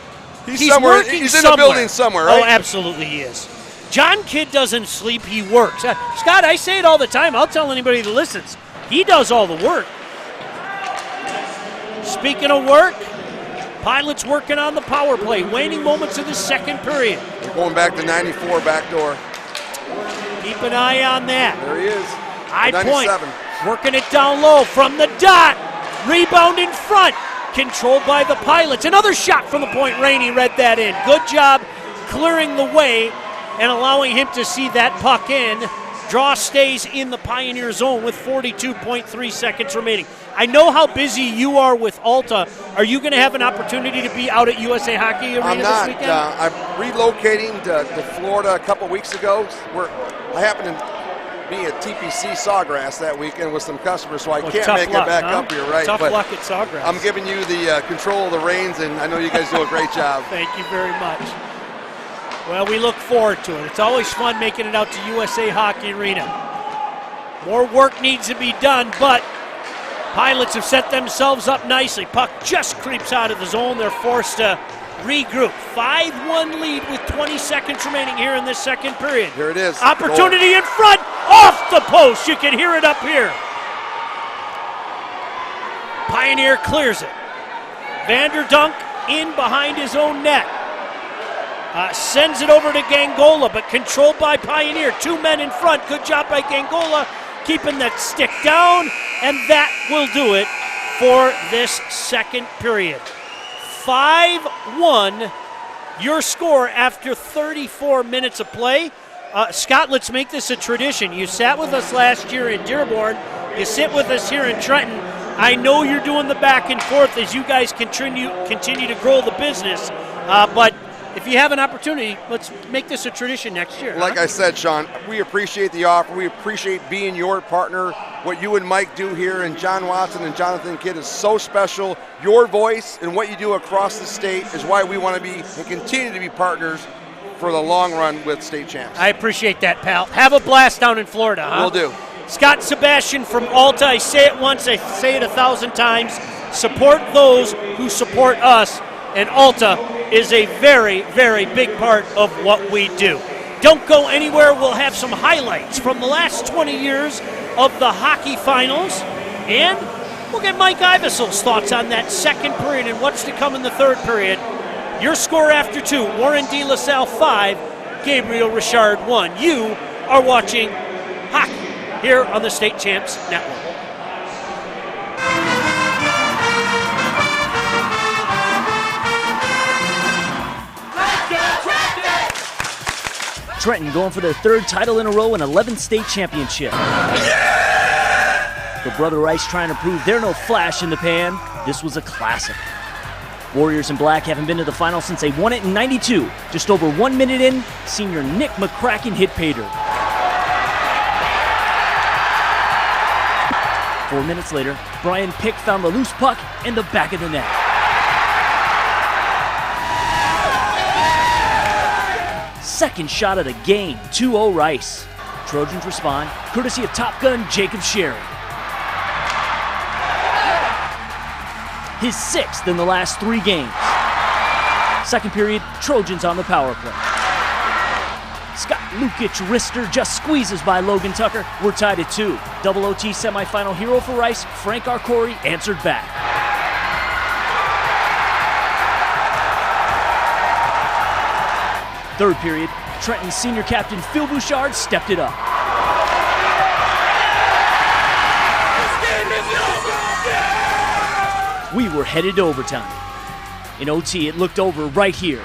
He's somewhere. Working He's in the building somewhere, right? Oh, absolutely he is. John Kidd doesn't sleep, he works. Scott, I say it all the time. I'll tell anybody that listens. He does all the work. Speaking of work, Pilots working on the power play. Waning moments of the second period. We're going back to 94 back door. Keep an eye on that. There he is. High 97. point. Working it down low from the dot. Rebound in front. Controlled by the Pilots. Another shot from the point. Rainey read that in. Good job clearing the way and allowing him to see that puck in. Draw stays in the Pioneer zone with 42.3 seconds remaining. I know how busy you are with Alta. Are you going to have an opportunity to be out at USA Hockey Arena this weekend? I'm relocating to Florida a couple weeks ago. Where I happened to be at TPC Sawgrass that weekend with some customers, so I can't make it back up here, right? Tough luck at Sawgrass. I'm giving you the control of the reins, and I know you guys do a great job. Thank you very much. Well, we look forward to it. It's always fun making it out to USA Hockey Arena. More work needs to be done, but Pilots have set themselves up nicely. Puck just creeps out of the zone. They're forced to regroup. 5-1 lead with 20 seconds remaining here in this second period. Here it is. Opportunity in front, off the post. You can hear it up here. Pioneer clears it. Vanderdunk in behind his own net. Sends it over to Gangola, but controlled by Pioneer. 2 men in front. Good job by Gangola, keeping that stick down, and that will do it for this second period. 5-1, your score after 34 minutes of play. Scott, let's make this a tradition. You sat with us last year in Dearborn. You sit with us here in Trenton. I know you're doing the back and forth as you guys continue to grow the business, but if you have an opportunity, let's make this a tradition next year. Like I said, Sean, we appreciate the offer. We appreciate being your partner. What you and Mike do here, and John Watson and Jonathan Kidd is so special. Your voice and what you do across the state is why we want to be and continue to be partners for the long run with State Champs. I appreciate that, pal. Have a blast down in Florida, huh? Will do. Scott Sebastian from Alta. I say it once, I say it 1,000 times. Support those who support us, and Alta is a very, very big part of what we do. Don't go anywhere. We'll have some highlights from the last 20 years of the hockey finals, and we'll get Mike Ivesel's thoughts on that second period and what's to come in the third period. Your score after 2, Warren De La Salle 5, Gabriel Richard 1. You are watching hockey here on the State Champs Network. Trenton going for their third title in a row and 11th state championship. The Brother Rice trying to prove they're no flash in the pan. This was a classic. Warriors in black haven't been to the final since they won it in '92. Just over 1 minute in, senior Nick McCracken hit pay dirt. 4 minutes later, Brian Pick found the loose puck in the back of the net. Second shot of the game, 2-0 Rice. Trojans respond, courtesy of Top Gun Jacob Sherry. His 6th in the last 3 games. Second period, Trojans on the power play. Scott Lukic wrister just squeezes by Logan Tucker. We're tied at 2. Double OT semifinal hero for Rice, Frank Arcori answered back. Third period, Trenton's senior captain Phil Bouchard stepped it up. We were headed to overtime. In OT, it looked over right here.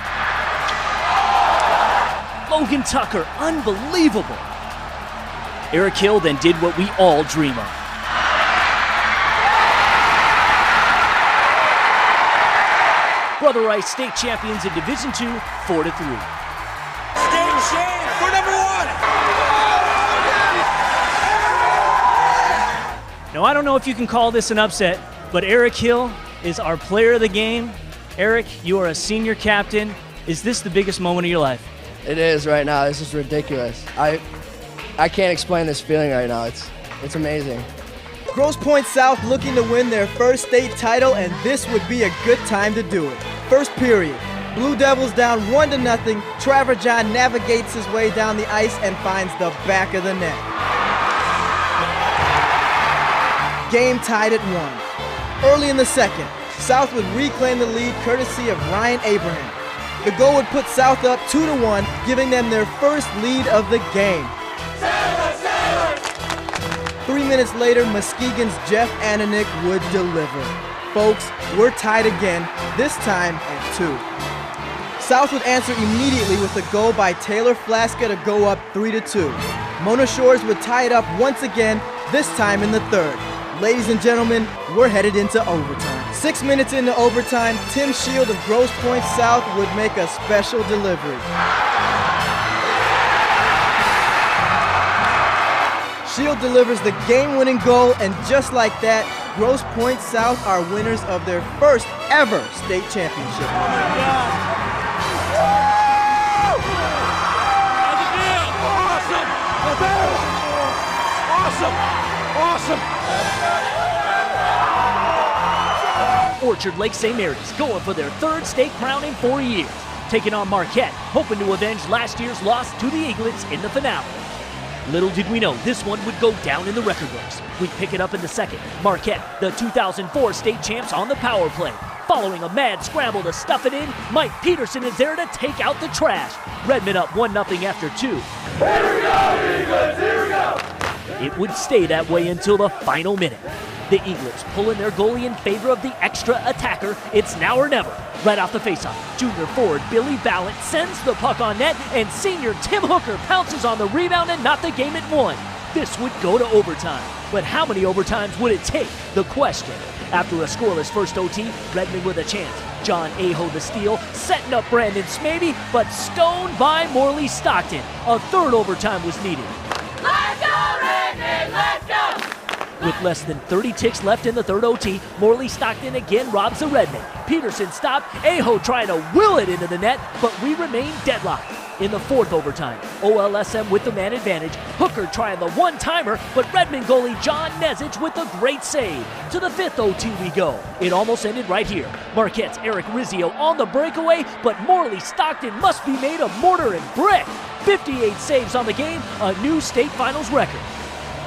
Logan Tucker, unbelievable. Eric Hill then did what we all dream of. Brother Rice state champions in Division II, 4-3. For number 1. Now, I don't know if you can call this an upset, but Eric Hill is our player of the game. Eric, you are a senior captain. Is this the biggest moment of your life? It is right now. This is ridiculous. I can't explain this feeling right now. It's amazing. Grosse Pointe South looking to win their first state title, and this would be a good time to do it. First period. Blue Devils down 1-0. Trevor John navigates his way down the ice and finds the back of the net. Game tied at 1. Early in the second, South would reclaim the lead courtesy of Ryan Abraham. The goal would put South up 2-1, giving them their first lead of the game. 3 minutes later, Muskegon's Jeff Ananick would deliver. Folks, we're tied again, this time at 2. South would answer immediately with a goal by Taylor Flaska to go up 3-2. Mona Shores would tie it up once again, this time in the third. Ladies and gentlemen, we're headed into overtime. 6 minutes into overtime, Tim Shield of Grosse Pointe South would make a special delivery. Shield delivers the game-winning goal, and just like that, Grosse Pointe South are winners of their first ever state championship. Awesome! Orchard Lake St. Mary's going for their third state crown in 4 years, taking on Marquette, hoping to avenge last year's loss to the Eaglets in the finale. Little did we know this one would go down in the record books. We'd pick it up in the second. Marquette, the 2004 state champs, on the power play. Following a mad scramble to stuff it in, Mike Peterson is there to take out the trash. Redmond up 1-0 after 2. Here we go, Eaglets, here we go! It would stay that way until the final minute. The Eaglets pulling their goalie in favor of the extra attacker. It's now or never. Right off the faceoff, junior forward Billy Ballant sends the puck on net, and senior Tim Hooker pounces on the rebound and knot the game at 1. This would go to overtime. But how many overtimes would it take? The question. After a scoreless first OT, Redmond with a chance. John Aho the steal, setting up Brandon Smaby, but stoned by Morley Stockton. A third overtime was needed. Let's go, Redmond! Let's go! With less than 30 ticks left in the third OT, Morley Stockton again robs the Redmond. Peterson stopped, Aho trying to will it into the net, but we remain deadlocked. In the fourth overtime, OLSM with the man advantage, Hooker trying the one-timer, but Redmond goalie John Nezich with the great save. To the fifth OT we go. It almost ended right here. Marquette's Eric Rizzio on the breakaway, but Morley Stockton must be made of mortar and brick. 58 saves on the game, a new state finals record.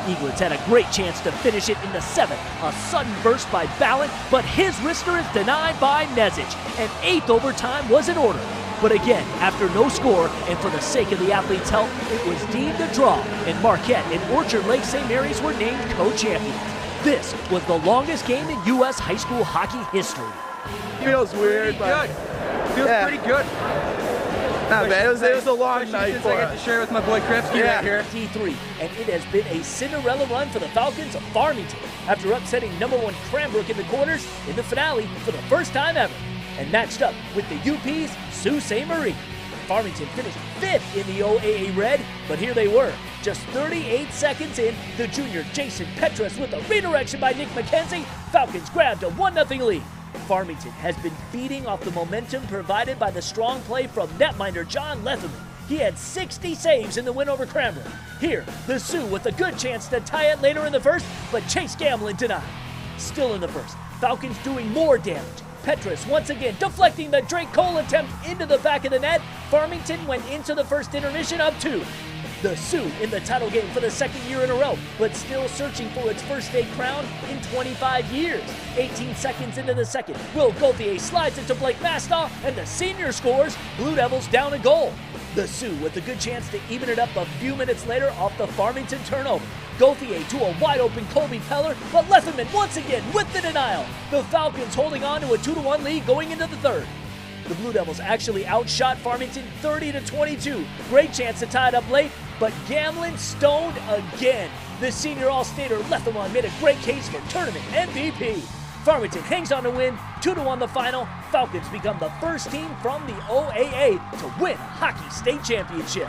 Eaglets had a great chance to finish it in the seventh. A sudden burst by Ballant, but his wrister is denied by Nezich. An eighth overtime was in order. But again, after no score, and for the sake of the athletes' health, it was deemed a draw, and Marquette and Orchard Lake St. Mary's were named co-champions. This was the longest game in U.S. high school hockey history. Feels weird, but feels pretty good. Nah, man, it was a long night for I get to share with my boy Kripsky right here. T3, and it has been a Cinderella run for the Falcons of Farmington after upsetting #1 Cranbrook in the quarters in the finale for the first time ever, and matched up with the UP's Sault Ste. Marie. Farmington finished 5th in the OAA Red, but here they were, Just 38 seconds in, the junior Jason Petrus with a redirection by Nick McKenzie. Falcons grabbed a 1-0 lead. Farmington has been feeding off the momentum provided by the strong play from netminder John Letherman. He had 60 saves in the win over Cranbrook. Here, the Sioux with a good chance to tie it later in the first, but Chase Gamlin denied. Still in the first, Falcons doing more damage. Petrus once again deflecting the Drake Cole attempt into the back of the net. Farmington went into the first intermission up 2. The Sioux in the title game for the second year in a row, but still searching for its first state crown in 25 years. 18 seconds into the second, Will Gauthier slides it to Blake Mastoff, and the senior scores. Blue Devils down a goal. The Sioux with a good chance to even it up a few minutes later off the Farmington turnover. Gauthier to a wide-open Colby Peller, but Letherman once again with the denial. The Falcons holding on to a 2-1 lead going into the third. The Blue Devils actually outshot Farmington 30-22. Great chance to tie it up late, but Gamlin stoned again. The senior All-Stater Letherman made a great case for tournament MVP. Farmington hangs on to win, 2-1 the final. Falcons become the first team from the OAA to win a hockey state championship.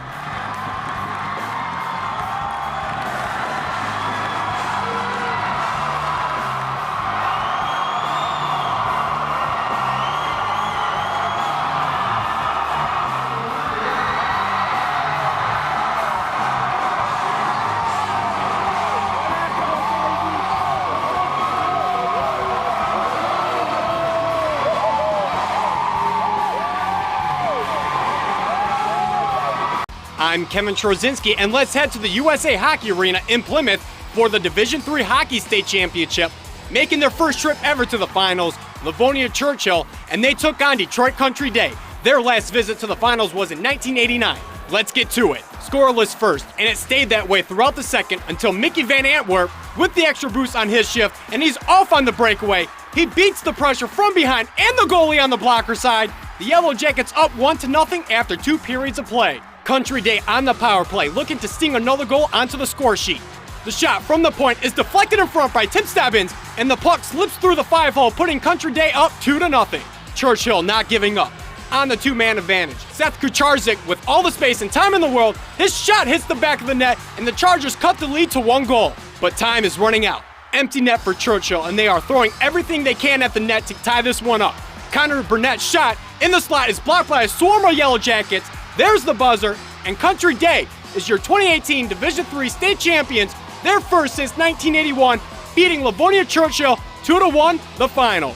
I'm Kevin Trozinski, and let's head to the USA Hockey Arena in Plymouth for the Division III Hockey State Championship. Making their first trip ever to the finals, Livonia Churchill, and they took on Detroit Country Day. Their last visit to the finals was in 1989. Let's get to it. Scoreless first, and it stayed that way throughout the second until Mickey Van Antwerp with the extra boost on his shift, and he's off on the breakaway. He beats the pressure from behind and the goalie on the blocker side. The Yellow Jackets up 1-0 after 2 periods of play. Country Day on the power play, looking to sting another goal onto the score sheet. The shot from the point is deflected in front by Tim Stebbins, and the puck slips through the 5-hole, putting Country Day up 2-0. Churchill not giving up. On the 2-man advantage, Seth Kucharczyk with all the space and time in the world, his shot hits the back of the net, and the Chargers cut the lead to 1 goal. But time is running out. Empty net for Churchill, and they are throwing everything they can at the net to tie this one up. Connor Burnett's shot in the slot is blocked by a swarm of Yellow Jackets. There's the buzzer, and Country Day is your 2018 Division III state champions, their first since 1981, beating Livonia Churchill 2-1 the final.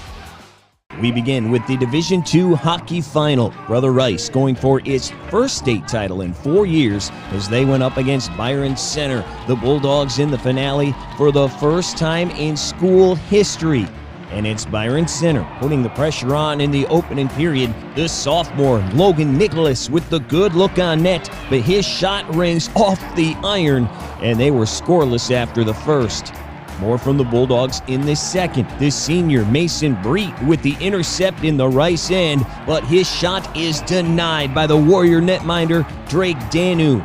We begin with the Division II hockey final. Brother Rice going for its first state title in 4 years as they went up against Byron Center. The Bulldogs in the finale for the first time in school history. And it's Byron Center putting the pressure on in the opening period. The sophomore Logan Nicholas with the good look on net, but his shot rings off the iron, and they were scoreless after the first. More from the Bulldogs in the second. The senior Mason Breet with the intercept in the Rice end, but his shot is denied by the Warrior netminder Drake Danu.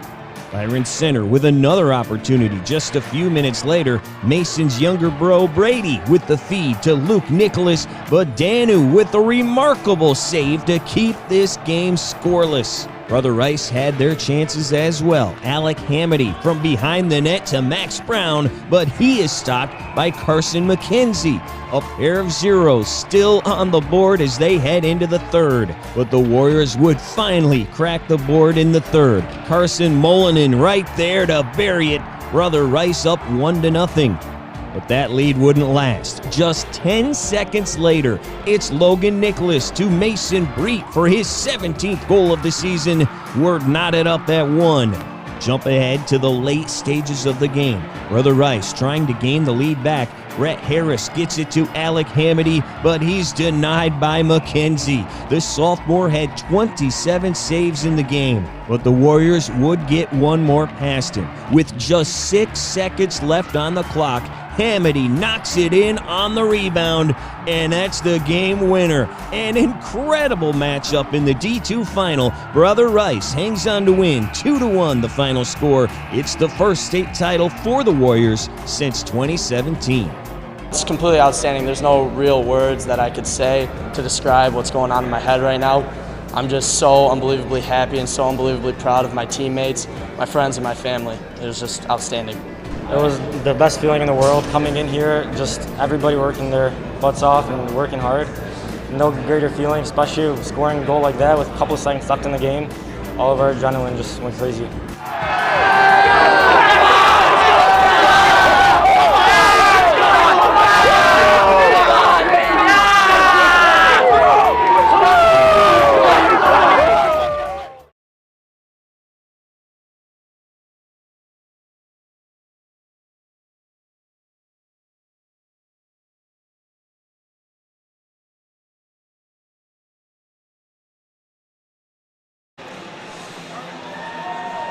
Byron Center with another opportunity just a few minutes later. Mason's younger bro Brady with the feed to Luke Nicholas, but Danu with a remarkable save to keep this game scoreless. Brother Rice had their chances as well. Alec Hamady from behind the net to Max Brown, but he is stopped by Carson McKenzie. A pair of zeros still on the board as they head into the third. But the Warriors would finally crack the board in the third. Carson Molinan right there to bury it. Brother Rice up 1-0. But that lead wouldn't last. Just 10 seconds later, it's Logan Nicholas to Mason Breet for his 17th goal of the season. We're knotted up at 1. Jump ahead to the late stages of the game. Brother Rice trying to gain the lead back. Brett Harris gets it to Alec Hamady, but he's denied by McKenzie. The sophomore had 27 saves in the game, but the Warriors would get one more past him. With just 6 seconds left on the clock, Hamady knocks it in on the rebound, and that's the game winner. An incredible matchup in the D2 final. Brother Rice hangs on to win 2-1 the final score. It's the first state title for the Warriors since 2017. It's completely outstanding. There's no real words that I could say to describe what's going on in my head right now. I'm just so unbelievably happy and so unbelievably proud of my teammates, my friends, and my family. It was just outstanding. It was the best feeling in the world coming in here, just everybody working their butts off and working hard. No greater feeling, especially scoring a goal like that with a couple of seconds left in the game. All of our adrenaline just went crazy.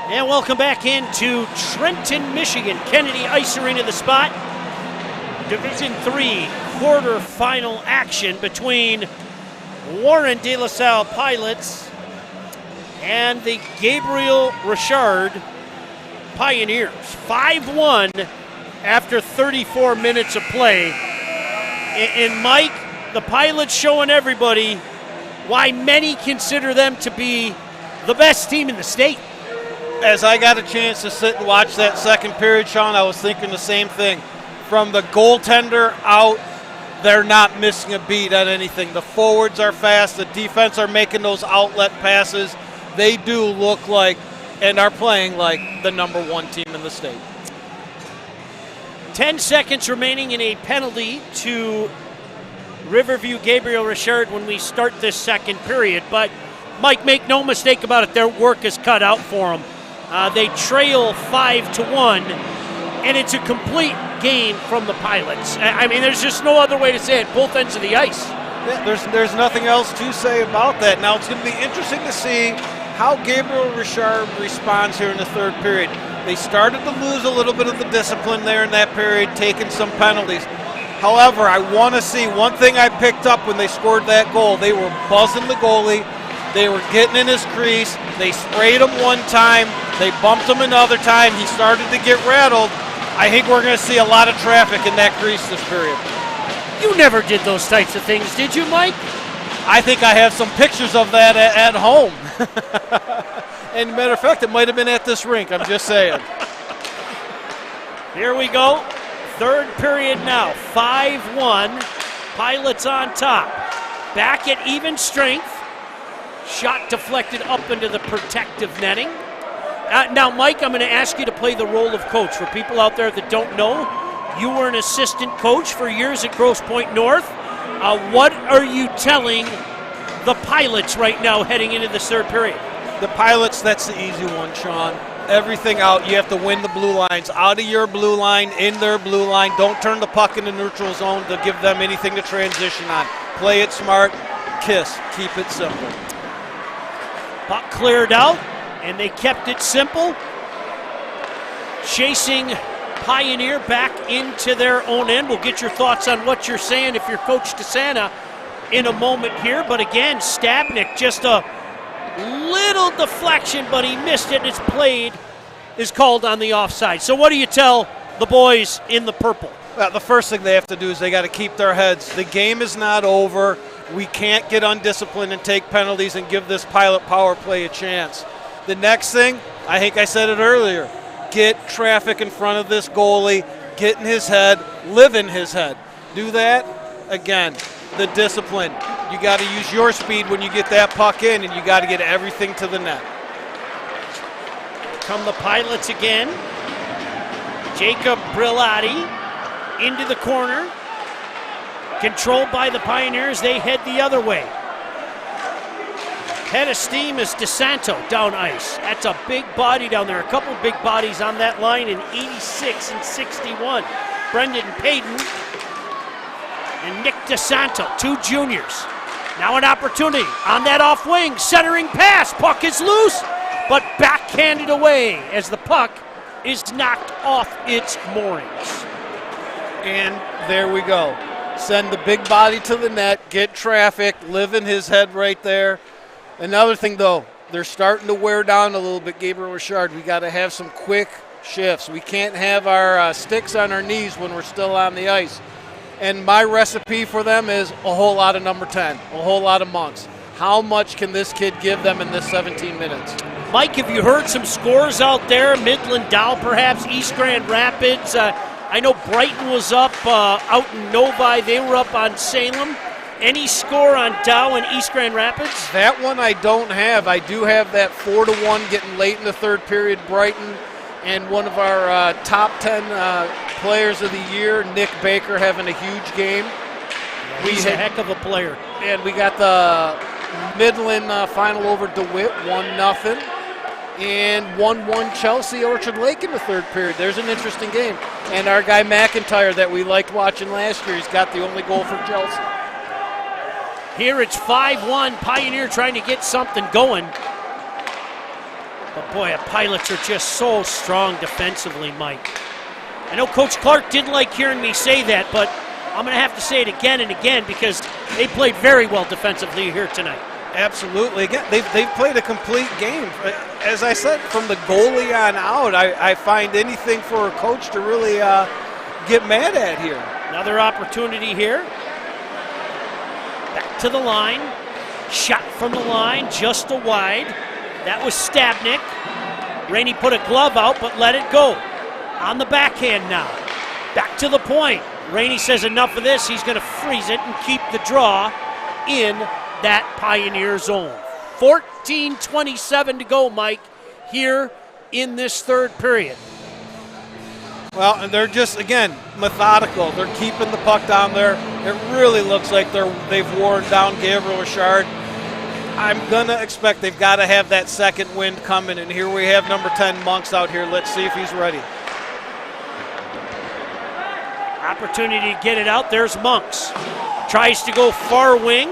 And welcome back into Trenton, Michigan. Kennedy Ice Arena, the spot. Division III quarterfinal action between Warren De La Salle Pilots and the Gabriel Richard Pioneers. 5-1 after 34 minutes of play. And Mike, the Pilots showing everybody why many consider them to be the best team in the state. As I got a chance to sit and watch that second period, Sean, I was thinking the same thing. From the goaltender out, they're not missing a beat at anything. The forwards are fast. The defense are making those outlet passes. They do look like and are playing like the number one team in the state. 10 seconds remaining in a penalty to Riverview Gabriel Richard when we start this second period. But, Mike, make no mistake about it, their work is cut out for them. They trail 5-1, and it's a complete game from the Pilots. I mean, there's just no other way to say it, both ends of the ice. Yeah, there's nothing else to say about that. Now, it's going to be interesting to see how Gabriel Richard responds here in the third period. They started to lose a little bit of the discipline there in that period, taking some penalties. However, I want to see one thing I picked up when they scored that goal. They were buzzing the goalie. They were getting in his crease. They sprayed him one time. They bumped him another time. He started to get rattled. I think we're going to see a lot of traffic in that crease this period. You never did those types of things, did you, Mike? I think I have some pictures of that at home. And matter of fact, it might have been at this rink. I'm just saying. Here we go. Third period now. 5-1. Pilots on top. Back at even strength. Shot deflected up into the protective netting. Now, Mike, I'm going to ask you to play the role of coach. For people out there that don't know, you were an assistant coach for years at Grosse Pointe North. What are you telling the Pilots right now heading into the third period? The Pilots, that's the easy one, Sean. Everything out. You have to win the blue lines. Out of your blue line, in their blue line. Don't turn the puck in the neutral zone to give them anything to transition on. Play it smart. Kiss. Keep it simple. Puck cleared out, and they kept it simple. Chasing Pioneer back into their own end. We'll get your thoughts on what you're saying if you're Coach DeSanta in a moment here. But again, Stabnik, just a little deflection, but he missed it. It's played, is called on the offside. So what do you tell the boys in the purple? Well, the first thing they have to do is they got to keep their heads. The game is not over. We can't get undisciplined and take penalties and give this Pilot power play a chance. The next thing, I think I said it earlier, get traffic in front of this goalie, get in his head, live in his head. Do that, again, the discipline. You got to use your speed when you get that puck in, and you got to get everything to the net. Come the Pilots again. Jacob Brillotti into the corner. Controlled by the Pioneers, they head the other way. Head of steam is DeSanto down ice. That's a big body down there. A couple of big bodies on that line in 86 and 61. Brendan Payton and Nick DeSanto, two juniors. Now an opportunity on that off wing. Centering pass. Puck is loose, but backhanded away as the puck is knocked off its moorings. And there we go. Send the big body to the net, get traffic, live in his head right there. Another thing, though, they're starting to wear down a little bit, Gabriel Richard. We got to have some quick shifts. We can't have our sticks on our knees when we're still on the ice. And my recipe for them is a whole lot of number 10, a whole lot of monks. how much can this kid give them in this 17 minutes? Mike, have you heard some scores out there? Midland, Dow, perhaps, East Grand Rapids. I know Brighton was up out in Novi. They were up on Salem. Any score on Dow and East Grand Rapids? That one I don't have. I do have that 4-1 getting late in the third period, Brighton, and one of our top 10 players of the year, Nick Baker, having a huge game. He's a heck of a player. And we got the Midland final over DeWitt, 1-0. And 1-1 Chelsea, Orchard Lake in the third period. There's an interesting game. And our guy McIntyre that we liked watching last year, he's got the only goal for Chelsea. Here it's 5-1, Pioneer trying to get something going. But boy, the Pilots are just so strong defensively, Mike. I know Coach Clark didn't like hearing me say that, but I'm going to have to say it again and again because they played very well defensively here tonight. Absolutely. Again, they've played a complete game. As I said, from the goalie on out, I find anything for a coach to really get mad at here. Another opportunity here. Back to the line. Shot from the line, just a wide. That was Stabnik. Rainey put a glove out, but let it go. On the backhand now. Back to the point. Rainey says enough of this. He's going to freeze it and keep the draw in that Pioneer zone. 14:27 to go, Mike, here in this third period. Well, and they're just, again, methodical. They're keeping the puck down there. It really looks like they've worn down Gabriel Richard. I'm going to expect they've got to have that second wind coming, and here we have number 10, Monks, out here. Let's see if he's ready. Opportunity to get it out. There's Monks. Tries to go far wing.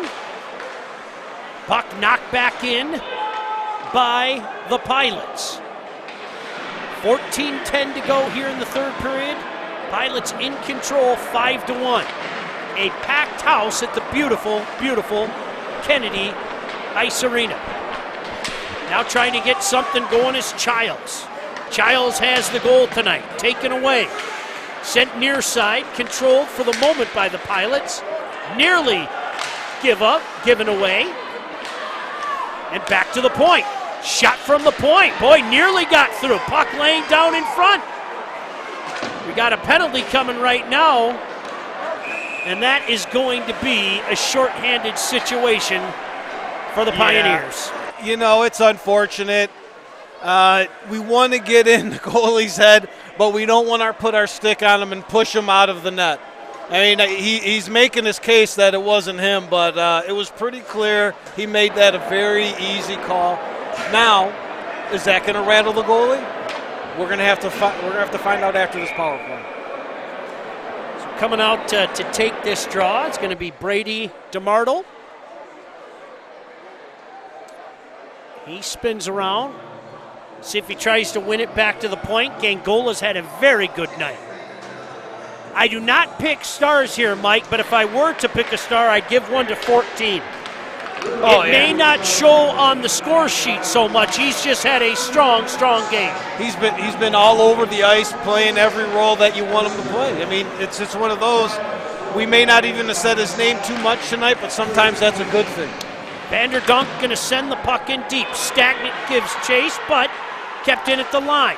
Puck knocked back in by the Pilots. 14:10 to go here in the third period. Pilots in control, 5-1. A packed house at the beautiful, beautiful Kennedy Ice Arena. Now trying to get something going is Childs. Childs has the goal tonight, taken away. Sent near side, controlled for the moment by the Pilots. Nearly given away. And back to the point. Shot from the point. Boy, nearly got through. Puck laying down in front. We got a penalty coming right now. And that is going to be a shorthanded situation for the Pioneers. You know, it's unfortunate. We want to get in the goalie's head, but we don't want to put our stick on him and push him out of the net. I mean, he's making his case that it wasn't him, but it was pretty clear he made that a very easy call. Now, is that going to rattle the goalie? We're going to have to find out after this power play. So coming out to take this draw, it's going to be Brady DeMartle. He spins around. See if he tries to win it back to the point. Gangola's had a very good night. I do not pick stars here, Mike, but if I were to pick a star, I'd give one to 14. It may not show on the score sheet so much. He's just had a strong, strong game. He's been all over the ice, playing every role that you want him to play. I mean, it's one of those. We may not even have said his name too much tonight, but sometimes that's a good thing. Vanderdonk going to send the puck in deep. Stagnant gives chase, but kept in at the line.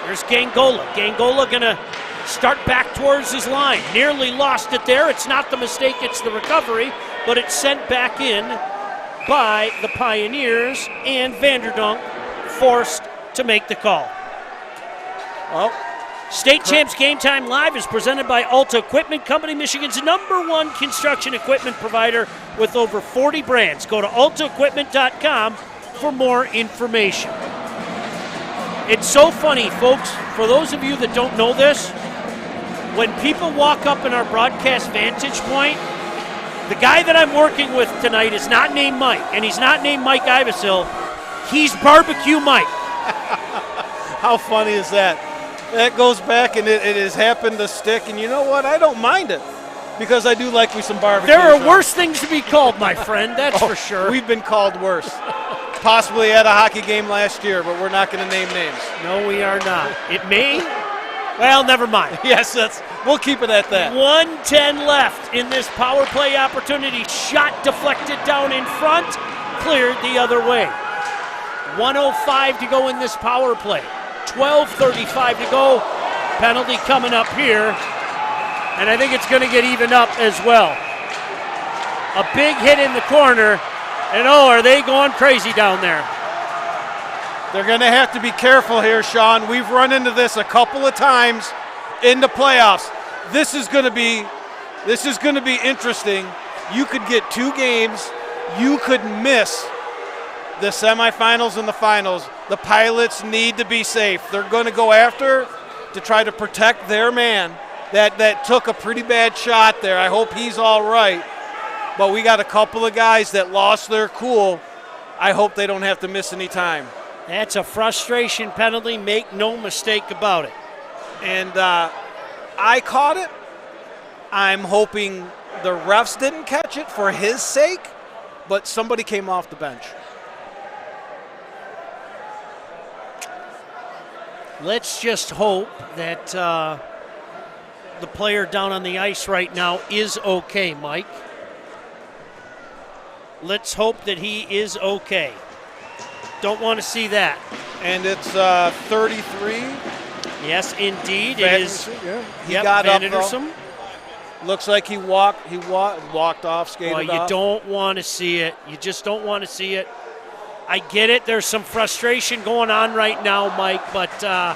There's Gangola. Gangola going to start back towards his line. Nearly lost it there. It's not the mistake, it's the recovery, but it's sent back in by the Pioneers, and Vanderdonk forced to make the call. Well, State Champs Game Time Live is presented by Alta Equipment Company, Michigan's #1 construction equipment provider with over 40 brands. Go to altaequipment.com for more information. It's so funny, folks, for those of you that don't know this, when people walk up in our broadcast vantage point, the guy that I'm working with tonight is not named Mike, and he's not named Mike Ivesil. He's Barbecue Mike. How funny is that? That goes back, and it has happened to stick, and you know what? I don't mind it, because I do like me some barbecue. There are worse things to be called, my friend, that's for sure. We've been called worse. Possibly at a hockey game last year, but we're not going to name names. No, we are not. It may Well, never mind. Yes, we'll keep it at that. 1:10 left in this power play opportunity. Shot deflected down in front, cleared the other way. 1:05 to go in this power play. 12:35 to go. Penalty coming up here. And I think it's going to get evened up as well. A big hit in the corner. And are they going crazy down there? They're going to have to be careful here, Sean. We've run into this a couple of times in the playoffs. This is going to be interesting. You could get 2 games. You could miss the semifinals and the finals. The Pilots need to be safe. They're going to go after to try to protect their man that took a pretty bad shot there. I hope he's all right. But we got a couple of guys that lost their cool. I hope they don't have to miss any time. That's a frustration penalty, make no mistake about it. And I caught it. I'm hoping the refs didn't catch it for his sake, but somebody came off the bench. Let's just hope that the player down on the ice right now is okay, Mike. Let's hope that he is okay. Don't want to see that. And it's 33. Yes, indeed. It is. Yeah. He Yep, got Van up, though. Edersum. Looks like he walked off, skated Well, you off. don't want to see it. You just don't want to see it. I get it. There's some frustration going on right now, Mike, but yeah,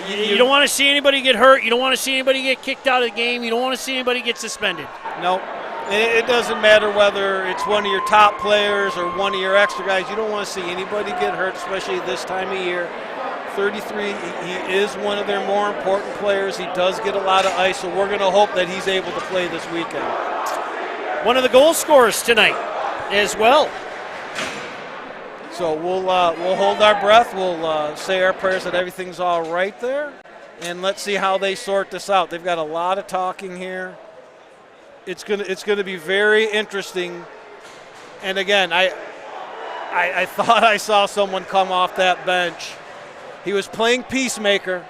you don't want to see anybody get hurt. You don't want to see anybody get kicked out of the game. You don't want to see anybody get suspended. Nope. It doesn't matter whether it's one of your top players or one of your extra guys. You don't want to see anybody get hurt, especially this time of year. 33, he is one of their more important players. He does get a lot of ice, so we're going to hope that he's able to play this weekend. One of the goal scorers tonight as well. So we'll hold our breath. We'll say our prayers that everything's all right there, and let's see how they sort this out. They've got a lot of talking here. It's gonna be very interesting. And again, I thought I saw someone come off that bench. He was playing peacemaker,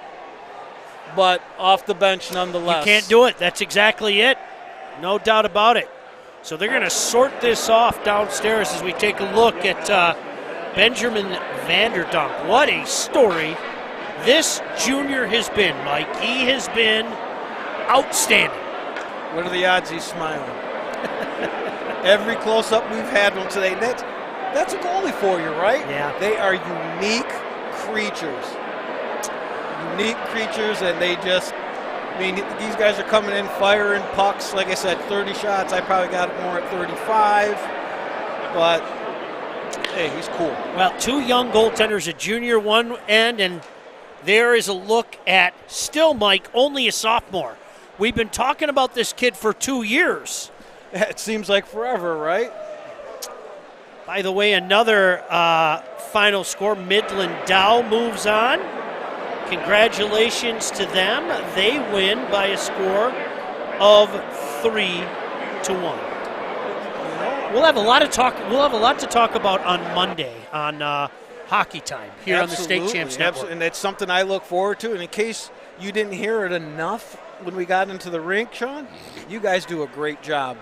but off the bench nonetheless. You can't do it. That's exactly it. No doubt about it. So they're going to sort this off downstairs as we take a look at Benjamin Vanderdonk. What a story this junior has been, Mike. He has been outstanding. What are the odds he's smiling? Every close-up we've had on today, that's a goalie for you, right? Yeah. They are unique creatures. And they just, these guys are coming in firing pucks. Like I said, 30 shots. I probably got more at 35. But, hey, he's cool. Well, 2 young goaltenders, a junior one end, and there is a look at, still, Mike, only a sophomore. We've been talking about this kid for 2 years. It seems like forever, right? By the way, another final score, Midland Dow moves on. Congratulations to them. They win by a score of 3-1. We'll have a lot to talk about on Monday on Hockey Time here on the State Champs Network. And it's something I look forward to. And in case you didn't hear it enough when we got into the rink, Sean, you guys do a great job.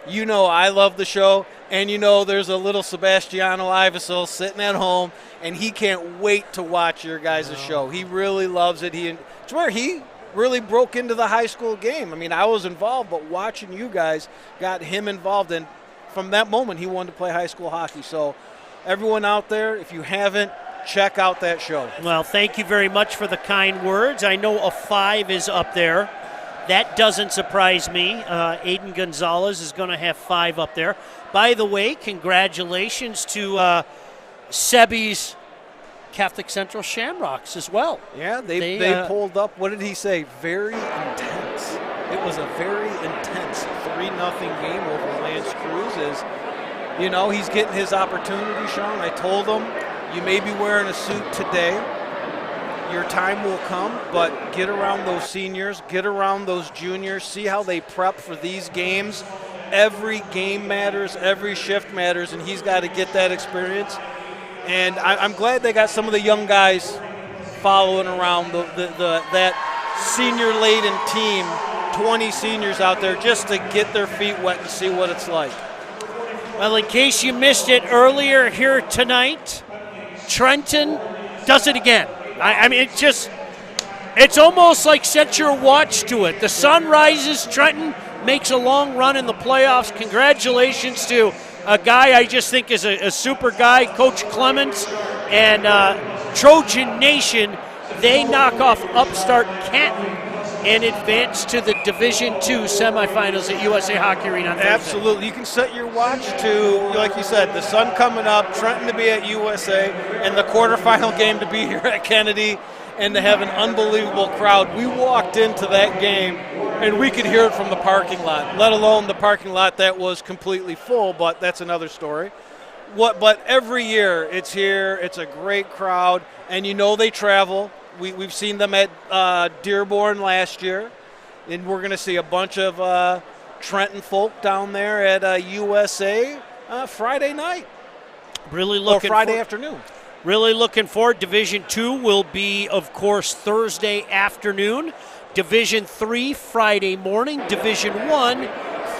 You know I love the show, and you know there's a little Sebastiano Ivasil sitting at home, and he can't wait to watch your guys' show. He really loves it. It's where he really broke into the high school game. I mean, I was involved, but watching you guys got him involved, and from that moment he wanted to play high school hockey. So everyone out there, if you haven't, check out that show. Well, thank you very much for the kind words. I know a 5 is up there. That doesn't surprise me. Aiden Gonzalez is going to have 5 up there. By the way, congratulations to Sebi's Catholic Central Shamrocks as well. Yeah, they pulled up. What did he say? Very intense. It was a very intense 3-0 game over Lance Cruz. He's getting his opportunity, Sean. I told him, you may be wearing a suit today. Your time will come, but get around those seniors, get around those juniors, see how they prep for these games. Every game matters, every shift matters, and he's got to get that experience. And I'm glad they got some of the young guys following around that senior-laden team, 20 seniors out there, just to get their feet wet and see what it's like. Well, in case you missed it earlier here tonight, Trenton does it again. I mean, it's almost like set your watch to it. The sun rises, Trenton makes a long run in the playoffs. Congratulations to a guy I just think is a super guy, Coach Clements, and Trojan Nation. They knock off upstart Canton and advance to the Division II semifinals at USA Hockey Arena on Thursday. Absolutely. You can set your watch to, like you said, the sun coming up, Trenton to be at USA, and the quarterfinal game to be here at Kennedy, and to have an unbelievable crowd. We walked into that game, and we could hear it from the parking lot, let alone the parking lot that was completely full, but that's another story. But every year it's here, it's a great crowd, and you know they travel. We've seen them at Dearborn last year, and we're going to see a bunch of Trenton folk down there at USA Friday night. Really looking Friday afternoon. Really looking forward. Division II will be, of course, Thursday afternoon. Division III Friday morning. Division I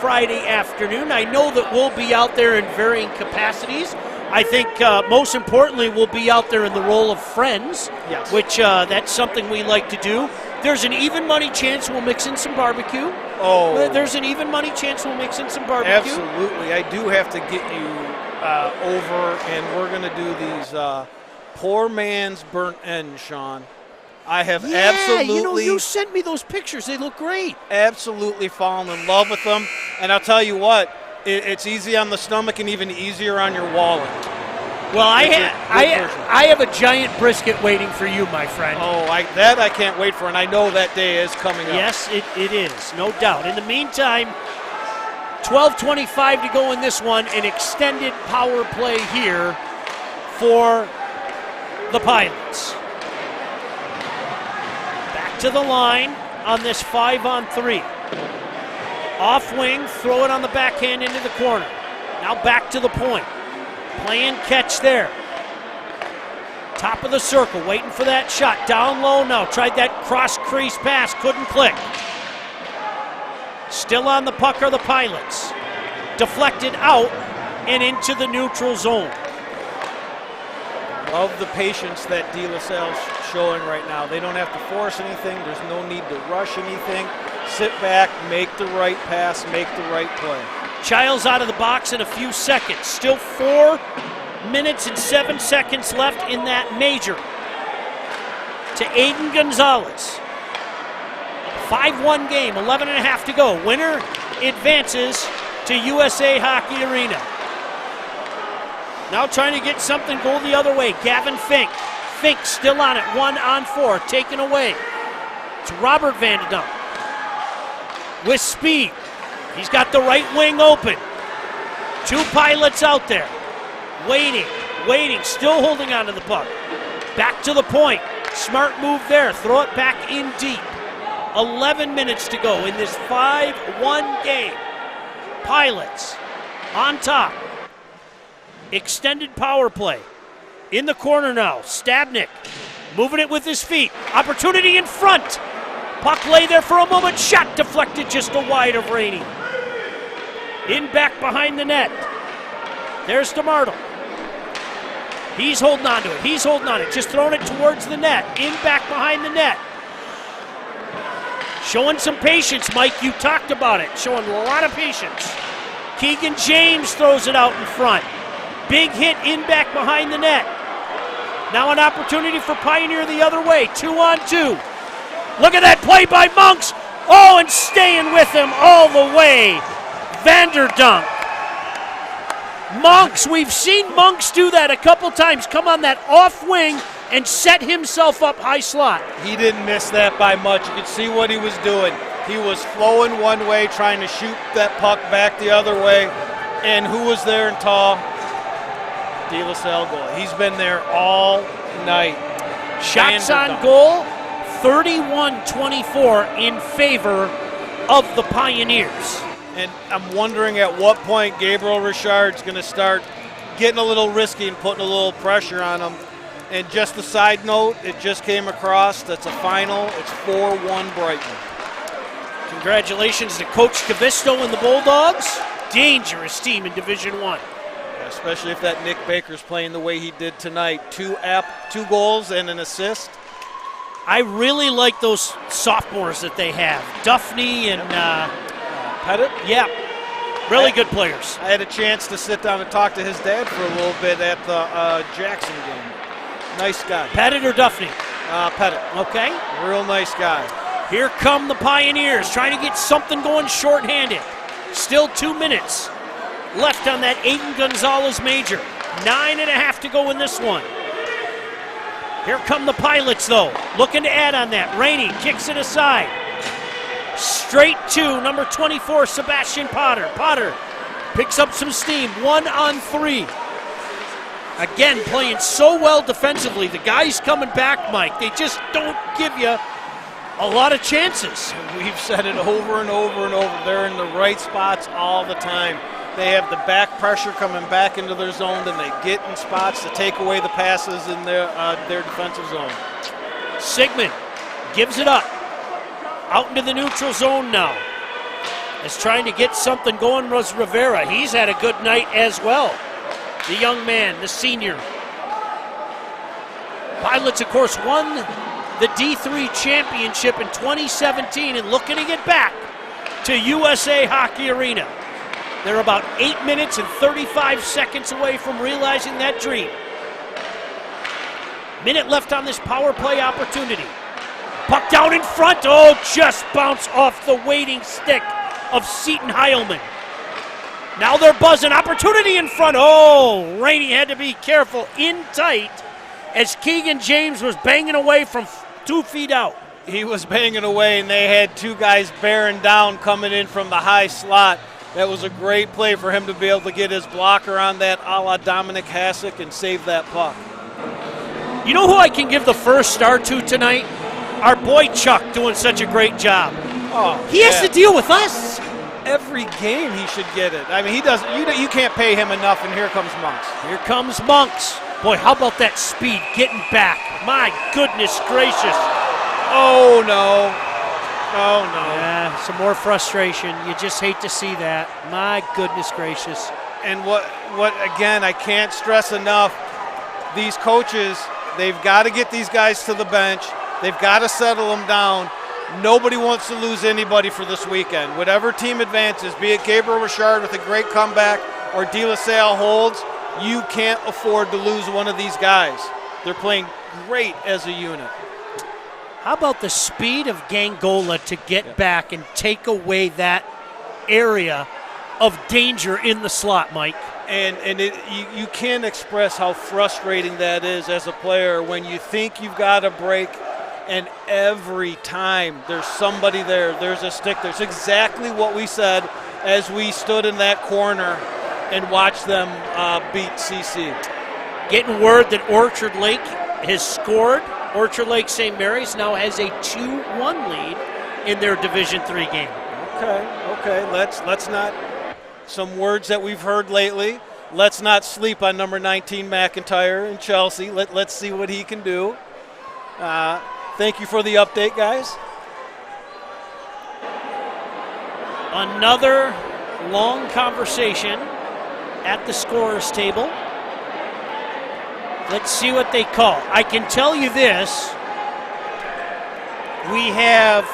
Friday afternoon. I know that we'll be out there in varying capacities. I think most importantly, we'll be out there in the role of friends, yes, which that's something we like to do. There's an even money chance we'll mix in some barbecue. Oh. There's an even money chance we'll mix in some barbecue. Absolutely. I do have to get you over, and we're going to do these poor man's burnt ends, Sean. I have absolutely... you sent me those pictures. They look great. Absolutely fallen in love with them. And I'll tell you what, it's easy on the stomach and even easier on your wallet. Well, I have a giant brisket waiting for you, my friend. Oh, that I can't wait for, and I know that day is coming up. Yes, it is, no doubt. In the meantime, 12:25 to go in this one, an extended power play here for the Pilots. Back to the line on this 5-on-3. Off wing, throw it on the backhand into the corner. Now back to the point. Playing catch there. Top of the circle, waiting for that shot. Down low now, tried that cross crease pass, couldn't click. Still on the puck are the Pilots. Deflected out and into the neutral zone. Love the patience that De La Salle's showing right now. They don't have to force anything. There's no need to rush anything. Sit back, make the right pass, make the right play. Childs out of the box in a few seconds. Still 4 minutes and 7 seconds left in that major. To Aiden Gonzalez. 5-1 game, 11.5 to go. Winner advances to USA Hockey Arena. Now trying to get something go the other way. Gavin Fink. Fink still on it. 1-on-4. Taken away. It's Robert Vandendam. With speed. He's got the right wing open. 2 Pilots out there. Waiting. Still holding on to the puck. Back to the point. Smart move there. Throw it back in deep. 11 minutes to go in this 5-1 game. Pilots on top. Extended power play. In the corner now. Stabnik moving it with his feet. Opportunity in front. Puck lay there for a moment. Shot deflected just a wide of Rainey. In back behind the net. There's DeMartle. He's holding on to it. Just throwing it towards the net. In back behind the net. Showing some patience, Mike. You talked about it. Showing a lot of patience. Keegan James throws it out in front. Big hit in back behind the net. Now an opportunity for Pioneer the other way. 2-on-2. Look at that play by Monks. Oh, and staying with him all the way. Vanderdunk. Monks, we've seen Monks do that a couple times. Come on that off wing and set himself up high slot. He didn't miss that by much. You could see what he was doing. He was flowing one way, trying to shoot that puck back the other way. And who was there in tall? De La Salle goal. He's been there all night. Shots on goal, 31-24 in favor of the Pioneers. And I'm wondering at what point Gabriel Richard's going to start getting a little risky and putting a little pressure on him. And just a side note, it just came across, that's a final. It's 4-1 Brighton. Congratulations to Coach Cavisto and the Bulldogs. Dangerous team in Division I. Especially if that Nick Baker's playing the way he did tonight. 2 goals and an assist. I really like those sophomores that they have. Duffney and Pettit? Yeah, really good players. I had a chance to sit down and talk to his dad for a little bit at the Jackson game. Nice guy. Pettit or Duffney? Pettit. Okay. Real nice guy. Here come the Pioneers trying to get something going shorthanded. Still 2 minutes left on that Aiden Gonzalez major. 9.5 to go in this one. Here come the Pilots, though, looking to add on that. Rainey kicks it aside. Straight to number 24, Sebastian Potter. Potter picks up some steam. 1-on-3. Again, playing so well defensively. The guys coming back, Mike, they just don't give you a lot of chances. We've said it over and over and over. They're in the right spots all the time. They have the back pressure coming back into their zone, and they get in spots to take away the passes in their defensive zone. Sigmund gives it up. Out into the neutral zone now. Is trying to get something going was Rivera. He's had a good night as well. The young man, the senior. Pilots, of course, won the D3 championship in 2017 and looking to get back to USA Hockey Arena. They're about 8 minutes and 35 seconds away from realizing that dream. Minute left on this power play opportunity. Puck down in front. Oh, just bounced off the waiting stick of Seton Heilman. Now they're buzzing. Opportunity in front. Oh, Rainey had to be careful. In tight as Keegan James was banging away from 2 feet out. He was banging away, and they had 2 guys bearing down coming in from the high slot. That was a great play for him to be able to get his blocker on that a la Dominic Hasek and save that puck. You know who I can give the first star to tonight? Our boy Chuck doing such a great job. Oh, he has to deal with us. Every game he should get it. I mean, he doesn't. You can't pay him enough, and here comes Monks. Here comes Monks. Boy, how about that speed getting back? My goodness gracious. Oh, no. Oh, no. Yeah, some more frustration. You just hate to see that. My goodness gracious. And what again, I can't stress enough, these coaches, they've got to get these guys to the bench. They've got to settle them down. Nobody wants to lose anybody for this weekend. Whatever team advances, be it Gabriel Richard with a great comeback or De La Salle holds, you can't afford to lose one of these guys. They're playing great as a unit. How about the speed of Gangola to get back and take away that area of danger in the slot, Mike? And you can't express how frustrating that is as a player when you think you've got a break, and every time there's somebody there, there's a stick there. It's exactly what we said as we stood in that corner and watched them beat CC. Getting word that Orchard Lake has scored. Orchard Lake St. Mary's now has a 2-1 lead in their Division III game. Okay. Let's not. Some words that we've heard lately. Let's not sleep on number 19 McIntyre in Chelsea. Let's see what he can do. Thank you for the update, guys. Another long conversation at the scorer's table. Let's see what they call. I can tell you this. We have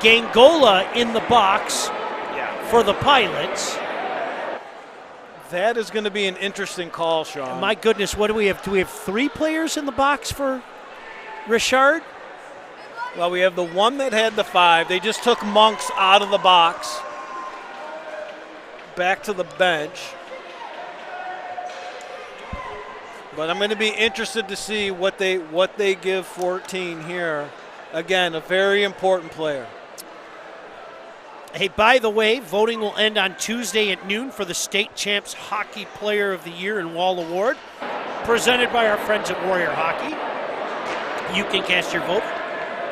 Gangola in the box for the Pilots. That is going to be an interesting call, Sean. My goodness, what do we have? Do we have 3 players in the box for Richard? Well, we have the one that had the 5. They just took Monks out of the box. Back to the bench. But I'm going to be interested to see what they give 14 here. Again, a very important player. Hey, by the way, voting will end on Tuesday at noon for the State Champs Hockey Player of the Year and Wall Award, presented by our friends at Warrior Hockey. You can cast your vote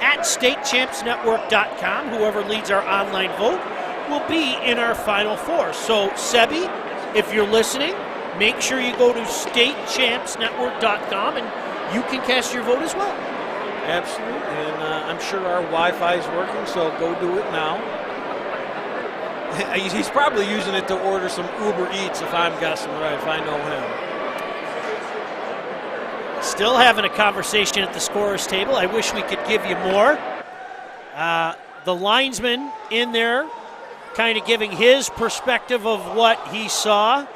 at statechampsnetwork.com. Whoever leads our online vote will be in our Final Four. So, Sebi, if you're listening, make sure you go to statechampsnetwork.com and you can cast your vote as well. Absolutely, and I'm sure our Wi-Fi is working, so go do it now. He's probably using it to order some Uber Eats, if I'm guessing right, if I know him. Still having a conversation at the scorer's table. I wish we could give you more. The linesman in there kind of giving his perspective of what he saw.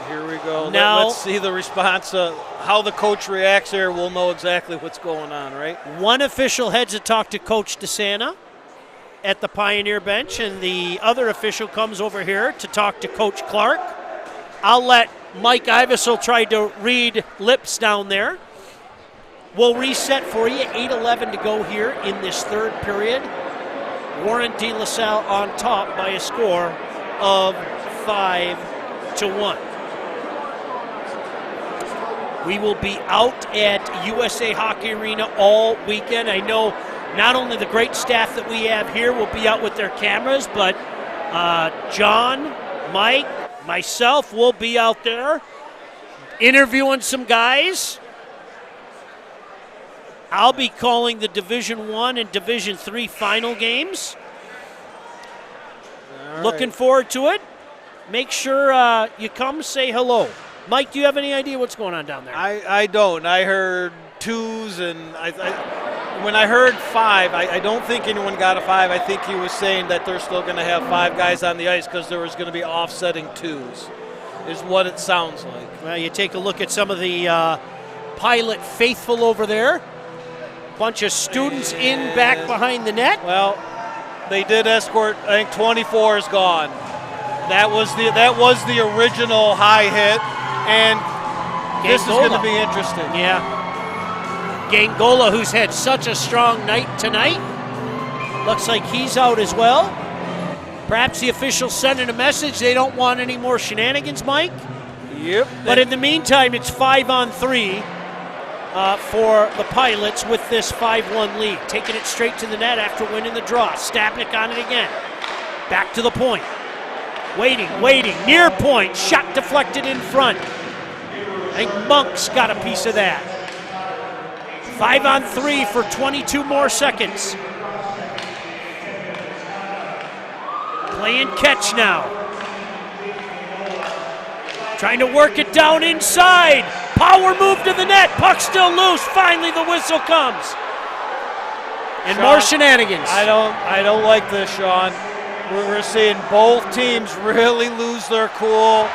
Here we go. Now, let's see the response. How the coach reacts there, we'll know exactly what's going on, right? One official heads to talk to Coach DeSanta at the Pioneer bench, and the other official comes over here to talk to Coach Clark. I'll let Mike Ivesel try to read lips down there. We'll reset for you. 8:11 to go here in this third period. Warren De La Salle on top by a score of 5-1. We will be out at USA Hockey Arena all weekend. I know not only the great staff that we have here will be out with their cameras, but John, Mike, myself will be out there interviewing some guys. I'll be calling the Division I and Division III final games. Looking forward to it. Make sure you come say hello. Mike, do you have any idea what's going on down there? I don't. I heard 2s, and when I heard 5, I don't think anyone got a 5. I think he was saying that they're still going to have 5 guys on the ice because there was going to be offsetting 2s, is what it sounds like. Well, you take a look at some of the Pilot faithful over there. Bunch of students in back behind the net. Well, they did escort. I think 24 is gone. That was the original high hit, and this is going to be interesting. Yeah. Gangola, who's had such a strong night tonight, looks like he's out as well. Perhaps the officials sending a message they don't want any more shenanigans, Mike. Yep. But in the meantime, it's 5-on-3 for the Pilots with this 5-1 lead. Taking it straight to the net after winning the draw. Stapnick on it again. Back to the point. Waiting, near point, shot deflected in front. I think Monk's got a piece of that. 5-on-3 for 22 more seconds. Playing catch now. Trying to work it down inside. Power move to the net, puck still loose. Finally the whistle comes. And Sean, more shenanigans. I don't like this, Sean. We're seeing both teams really lose their cool,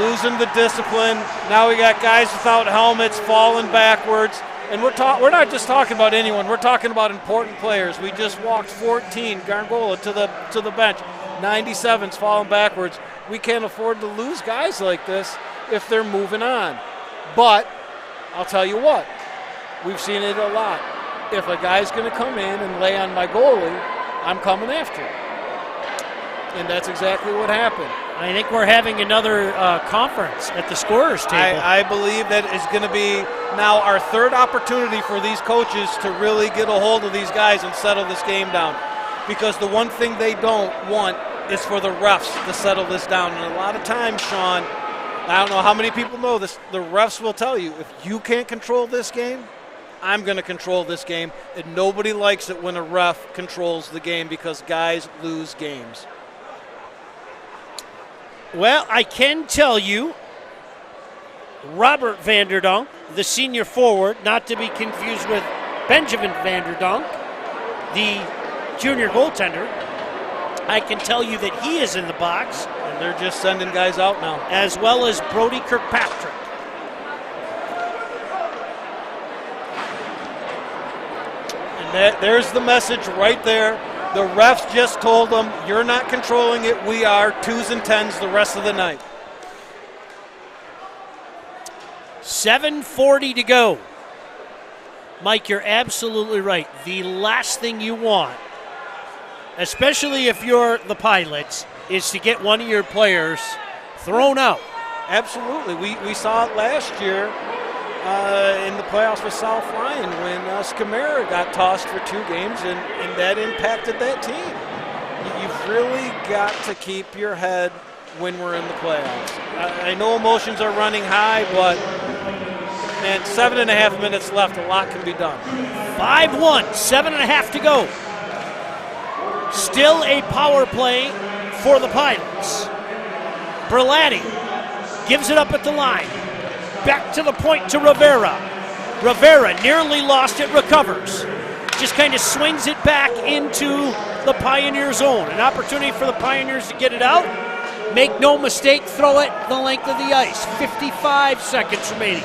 losing the discipline. Now we got guys without helmets falling backwards. And we're not just talking about anyone. We're talking about important players. We just walked 14, Gargola to the bench. 97's falling backwards. We can't afford to lose guys like this if they're moving on. But I'll tell you what, we've seen it a lot. If a guy's going to come in and lay on my goalie, I'm coming after him. And that's exactly what happened. I think we're having another conference at the scorer's table. I believe that is going to be now our third opportunity for these coaches to really get a hold of these guys and settle this game down. Because the one thing they don't want is for the refs to settle this down. And a lot of times, Sean, I don't know how many people know this, the refs will tell you, if you can't control this game, I'm going to control this game. And nobody likes it when a ref controls the game because guys lose games. Well, I can tell you, Robert Vanderdonk, the senior forward, not to be confused with Benjamin Vanderdonk, the junior goaltender, I can tell you that he is in the box. And they're just sending guys out now. As well as Brody Kirkpatrick. And there's the message right there. The refs just told them, you're not controlling it. We are 2s and 10s the rest of the night. 7:40 to go. Mike, you're absolutely right. The last thing you want, especially if you're the Pilots, is to get one of your players thrown out. Absolutely. We saw it last year in the playoffs with South Lyon when Scamera got tossed for 2 games, and that impacted that team. You've really got to keep your head when we're in the playoffs. I know emotions are running high, but and 7.5 minutes left. A lot can be done. 5-1, 7.5 to go. Still a power play for the Pilots. Berlatti gives it up at the line. Back to the point to Rivera. Rivera nearly lost it, recovers. Just kind of swings it back into the Pioneer zone. An opportunity for the Pioneers to get it out. Make no mistake, throw it the length of the ice. 55 seconds remaining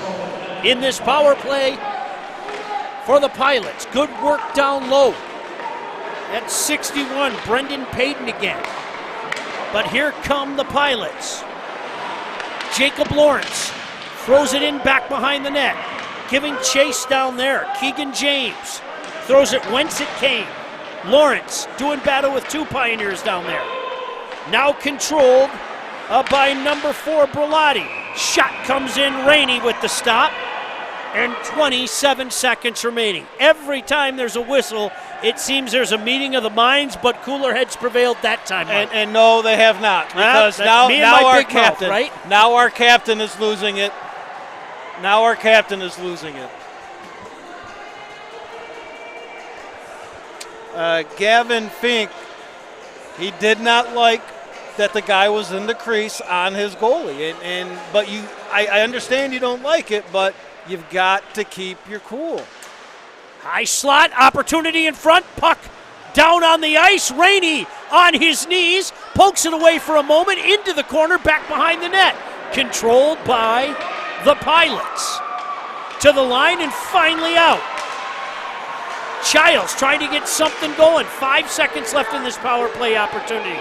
in this power play for the Pilots. Good work down low. That's 61, Brendan Payton again. But here come the Pilots. Jacob Lawrence throws it in back behind the net. Giving chase down there. Keegan James throws it whence it came. Lawrence doing battle with 2 Pioneers down there. Now controlled by number 4, Berlatti. Shot comes in, Rainey with the stop. And 27 seconds remaining. Every time there's a whistle, it seems there's a meeting of the minds, but cooler heads prevailed that time. And no, they have not. Because now our captain, right? Now our captain is losing it. Now our captain is losing it. Gavin Fink, he did not like that the guy was in the crease on his goalie. But I understand you don't like it, but you've got to keep your cool. High slot, opportunity in front, puck down on the ice. Rainey on his knees, pokes it away for a moment, into the corner, back behind the net. Controlled by the Pilots. To the line and finally out. Childs trying to get something going. 5 seconds left in this power play opportunity.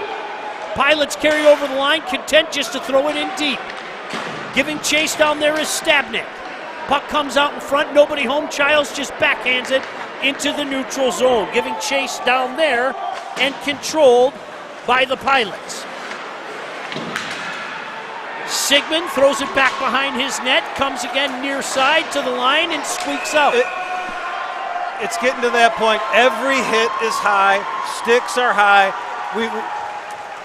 Pilots carry over the line, content just to throw it in deep. Giving chase down there is Stabnik. Puck comes out in front, nobody home. Childs just backhands it into the neutral zone. Giving chase down there and controlled by the Pilots. Sigmund throws it back behind his net, comes again near side to the line and squeaks out. It's getting to that point. Every hit is high, sticks are high.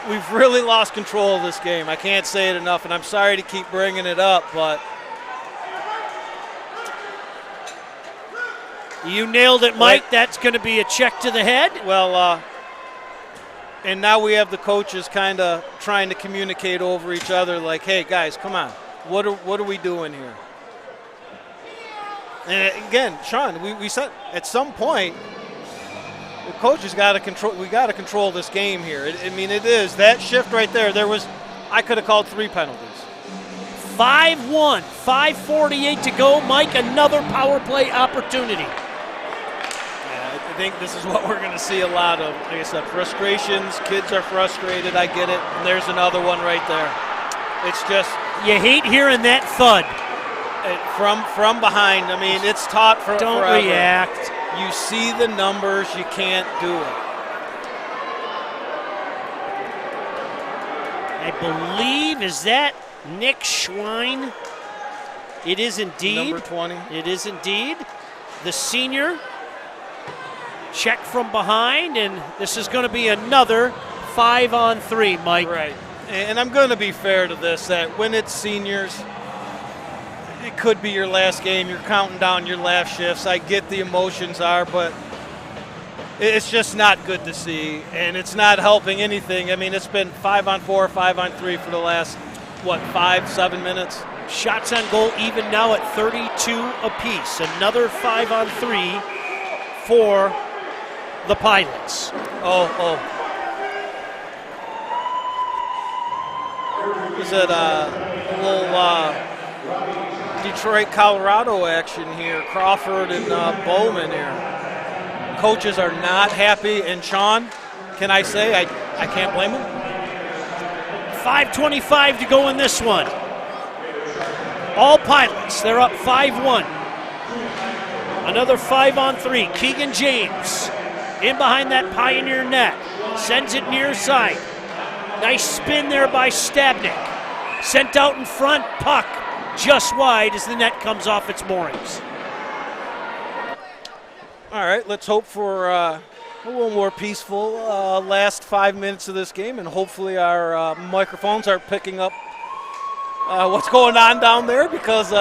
We've really lost control of this game. I can't say it enough, and I'm sorry to keep bringing it up, but you nailed it, Mike. Right. That's going to be a check to the head. Well, and now we have the coaches kind of trying to communicate over each other like, hey, guys, come on. What are we doing here? And again, Sean, we said at some point the coaches got to control. We got to control this game here. It is that shift right there. I could have called 3 penalties. 5-1, 5:48 to go. Mike, another power play opportunity. I think this is what we're going to see a lot of. Like I said, frustrations. Kids are frustrated. I get it. And there's another one right there. It's just you hate hearing that thud from behind. It's taught for Don't forever. React. You see the numbers. You can't do it. I believe, is that Nick Schwein? It is indeed. Number 20. It is indeed. The senior. Check from behind, and this is going to be another 5-on-3, Mike. Right. And I'm going to be fair to this, that when it's seniors, it could be your last game. You're counting down your last shifts. I get the emotions are, but it's just not good to see, and it's not helping anything. It's been 5-on-4, 5-on-3 for the last, 5-7 minutes? Shots on goal even now at 32 apiece. Another 5-on-3 for the Pilots. Is it a little Detroit, Colorado action here? Crawford and Bowman here. Coaches are not happy, and Sean, can I say I can't blame them? 5:25 to go in this one. All Pilots, they're up 5-1. Another 5-on-3. Keegan James in behind that Pioneer net. Sends it near side. Nice spin there by Stabnik. Sent out in front. Puck just wide as the net comes off its moorings. All right, let's hope for a little more peaceful last 5 minutes of this game, and hopefully our microphones are picking up what's going on down there, because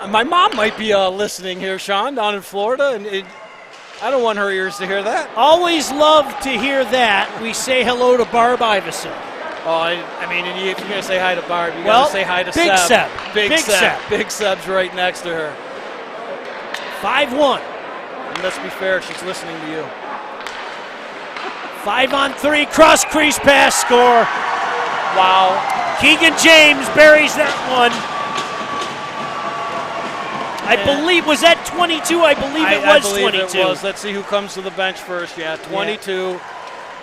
My mom might be listening here, Sean, down in Florida, and I don't want her ears to hear that. Always love to hear that. We say hello to Barb Iverson. Oh, I mean, if you're going to say hi to Barb, you well, got to say hi to Big Seb. Big Seb. Big Seb's right next to her. 5-1. And let's be fair, she's listening to you. 5-on-3, cross crease pass, score. Wow. Keegan James buries that one. I believe, was that 22? I believe it was 22. It was. Let's see who comes to the bench first. Yeah, 22. Yeah.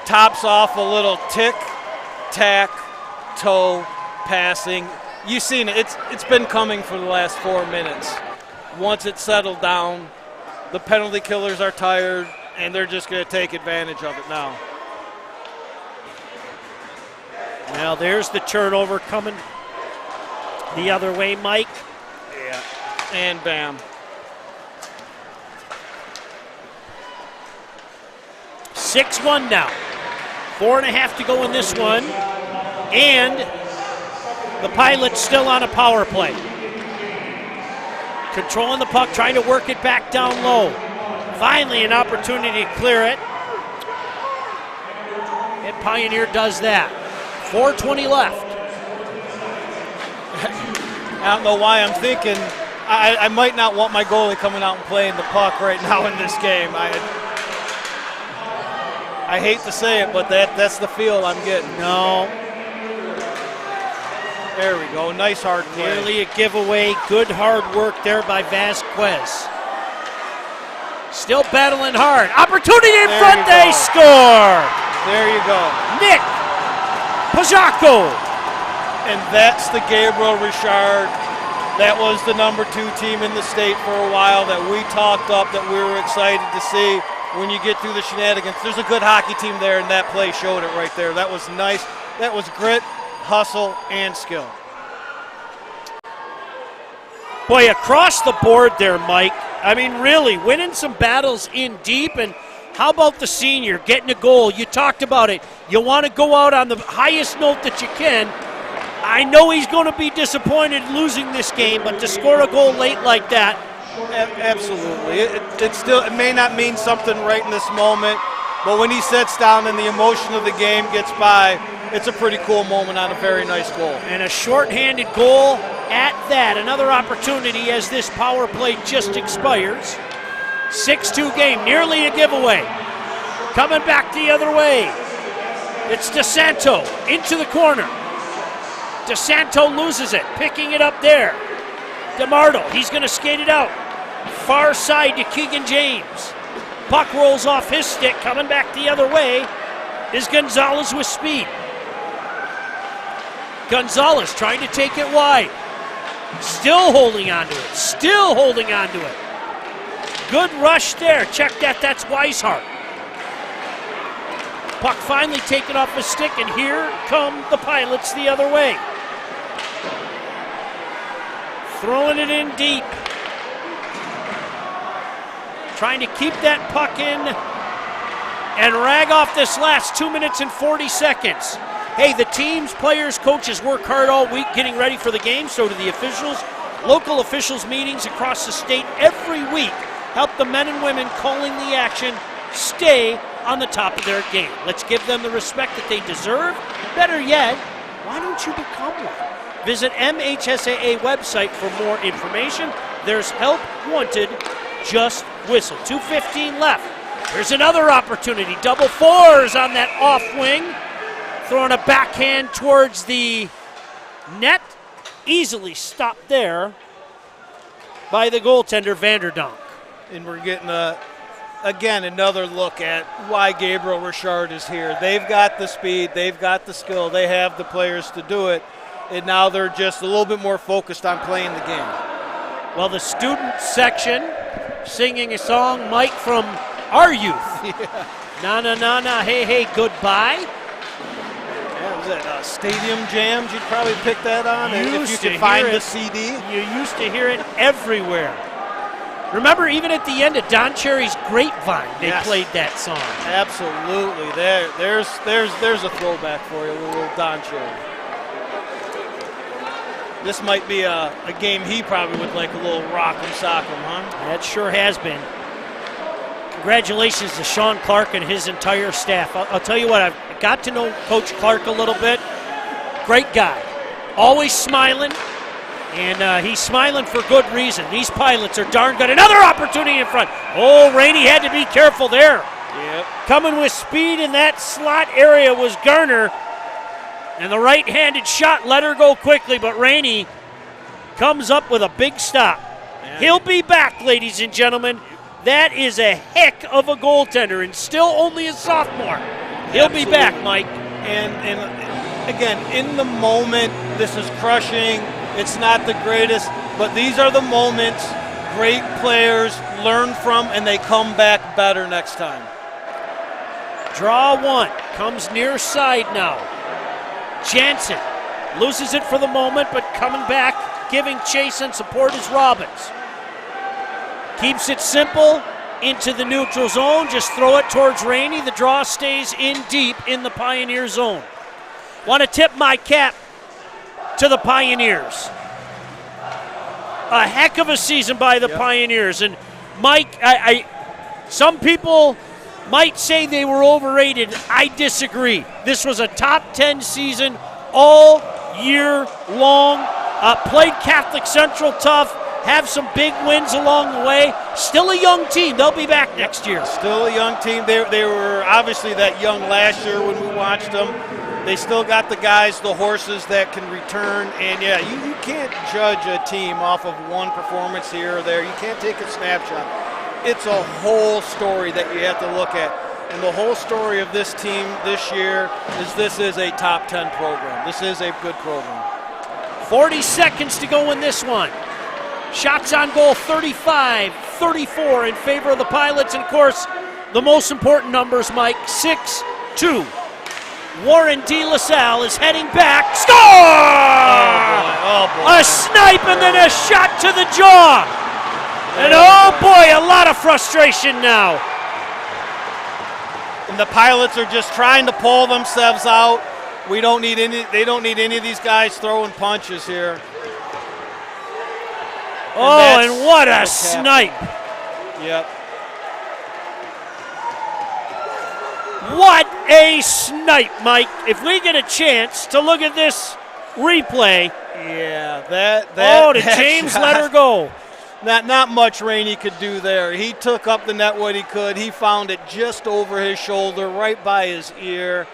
Tops off a little tic-tac-toe passing. You've seen it. It's been coming for the last 4 minutes. Once it settled down, the penalty killers are tired, and they're just going to take advantage of it now. Now there's the turnover coming the other way, Mike. Yeah. And bam. 6-1 now. 4.5 to go in this one. And the Pilots still on a power play. Controlling the puck, trying to work it back down low. Finally an opportunity to clear it. And Pioneer does that. 4:20 left. I don't know why I'm thinking I might not want my goalie coming out and playing the puck right now in this game. I hate to say it, but that's the feel I'm getting. No. There we go. Nice hard play. Nearly a giveaway. Good hard work there by Vasquez. Still battling hard. Opportunity in front. They score. There you go. Nick Pajaco. And that's the Gabriel Richard. That was the number 2 team in the state for a while that we talked up, that we were excited to see when you get through the shenanigans. There's a good hockey team there, and that play showed it right there. That was nice. That was grit, hustle, and skill. Boy, across the board there, Mike. I mean, really, winning some battles in deep, and how about the senior getting a goal? You talked about it. You want to go out on the highest note that you can. I know he's going to be disappointed losing this game, but to score a goal late like that. Absolutely. It may not mean something right in this moment, but when he sits down and the emotion of the game gets by, it's a pretty cool moment on a very nice goal. And a shorthanded goal at that. Another opportunity as this power play just expires. 6-2 game, nearly a giveaway. Coming back the other way. It's DeSanto into the corner. DeSanto loses it, picking it up there. DeMarto, he's going to skate it out. Far side to Keegan James. Puck rolls off his stick, coming back the other way is Gonzalez with speed. Gonzalez trying to take it wide. Still holding on to it, still holding on to it. Good rush there, check that, that's Weishart. Puck finally taken off his stick, and here come the Pilots the other way. Throwing it in deep. Trying to keep that puck in and rag off this last 2 minutes and 40 seconds. Hey, the teams, players, coaches work hard all week getting ready for the game. So do the officials. Local officials meetings across the state every week help the men and women calling the action stay on the top of their game. Let's give them the respect that they deserve. Better yet, why don't you become one? Visit MHSAA website for more information. There's help wanted. Just whistle. 2:15 left. There's another opportunity. Double fours on that off wing. Throwing a backhand towards the net. Easily stopped there by the goaltender, Vanderdonk. And we're getting, again, another look at why Gabriel Richard is here. They've got the speed. They've got the skill. They have the players to do it. And now they're just a little bit more focused on playing the game. Well, the student section singing a song, Mike, from our youth. Yeah. Na na na na, hey hey, goodbye. Yeah, was that Stadium Jams? You'd probably pick that on if you could find the CD. You used to hear it everywhere. Remember, even at the end of Don Cherry's Grapevine, they played that song. Absolutely. There's a throwback for you, a little Don Cherry. This might be a game he probably would like a little rock'em sock'em, huh? That sure has been. Congratulations to Sean Clark and his entire staff. I'll tell you what, I've got to know Coach Clark a little bit. Great guy. Always smiling, and he's smiling for good reason. These pilots are darn good. Another opportunity in front. Oh, Rainey had to be careful there. Yep. Coming with speed in that slot area was Garner. And the right-handed shot let her go quickly, but Rainey comes up with a big stop. Yeah. He'll be back, ladies and gentlemen. That is a heck of a goaltender, and still only a sophomore. He'll be back, Mike. And again, in the moment, this is crushing. It's not the greatest, but these are the moments great players learn from, and they come back better next time. Draw one. Comes near side now. Jansen loses it for the moment, but coming back, giving chase and support is Robbins. Keeps it simple into the neutral zone. Just throw it towards Rainey. The draw stays in deep in the Pioneer zone. Want to tip my cap to the Pioneers. A heck of a season by the Pioneers. And Mike, some people might say they were overrated. I disagree. This was a top 10 season all year long. Played Catholic Central tough. Have some big wins along the way. Still a young team. They'll be back next year. Still a young team. They were obviously that young last year when we watched them. They still got the guys, the horses that can return. And, yeah, you can't judge a team off of one performance here or there. You can't take a snapshot. It's a whole story that you have to look at. And the whole story of this team this year is this is a top 10 program. This is a good program. 40 seconds to go in this one. Shots on goal 35-34 in favor of the Pilots. And, of course, the most important numbers, Mike, 6-2. Warren De La Salle is heading back. Score! Oh boy. A snipe and then a shot to the jaw. And oh boy, a lot of frustration now. And the Pilots are just trying to pull themselves out. They don't need any of these guys throwing punches here. And what a snipe. Yep. What a snipe, Mike. If we get a chance to look at this replay. Yeah, did James let her go? Not much Rainey could do there. He took up the net what he could. He found it just over his shoulder, right by his ear,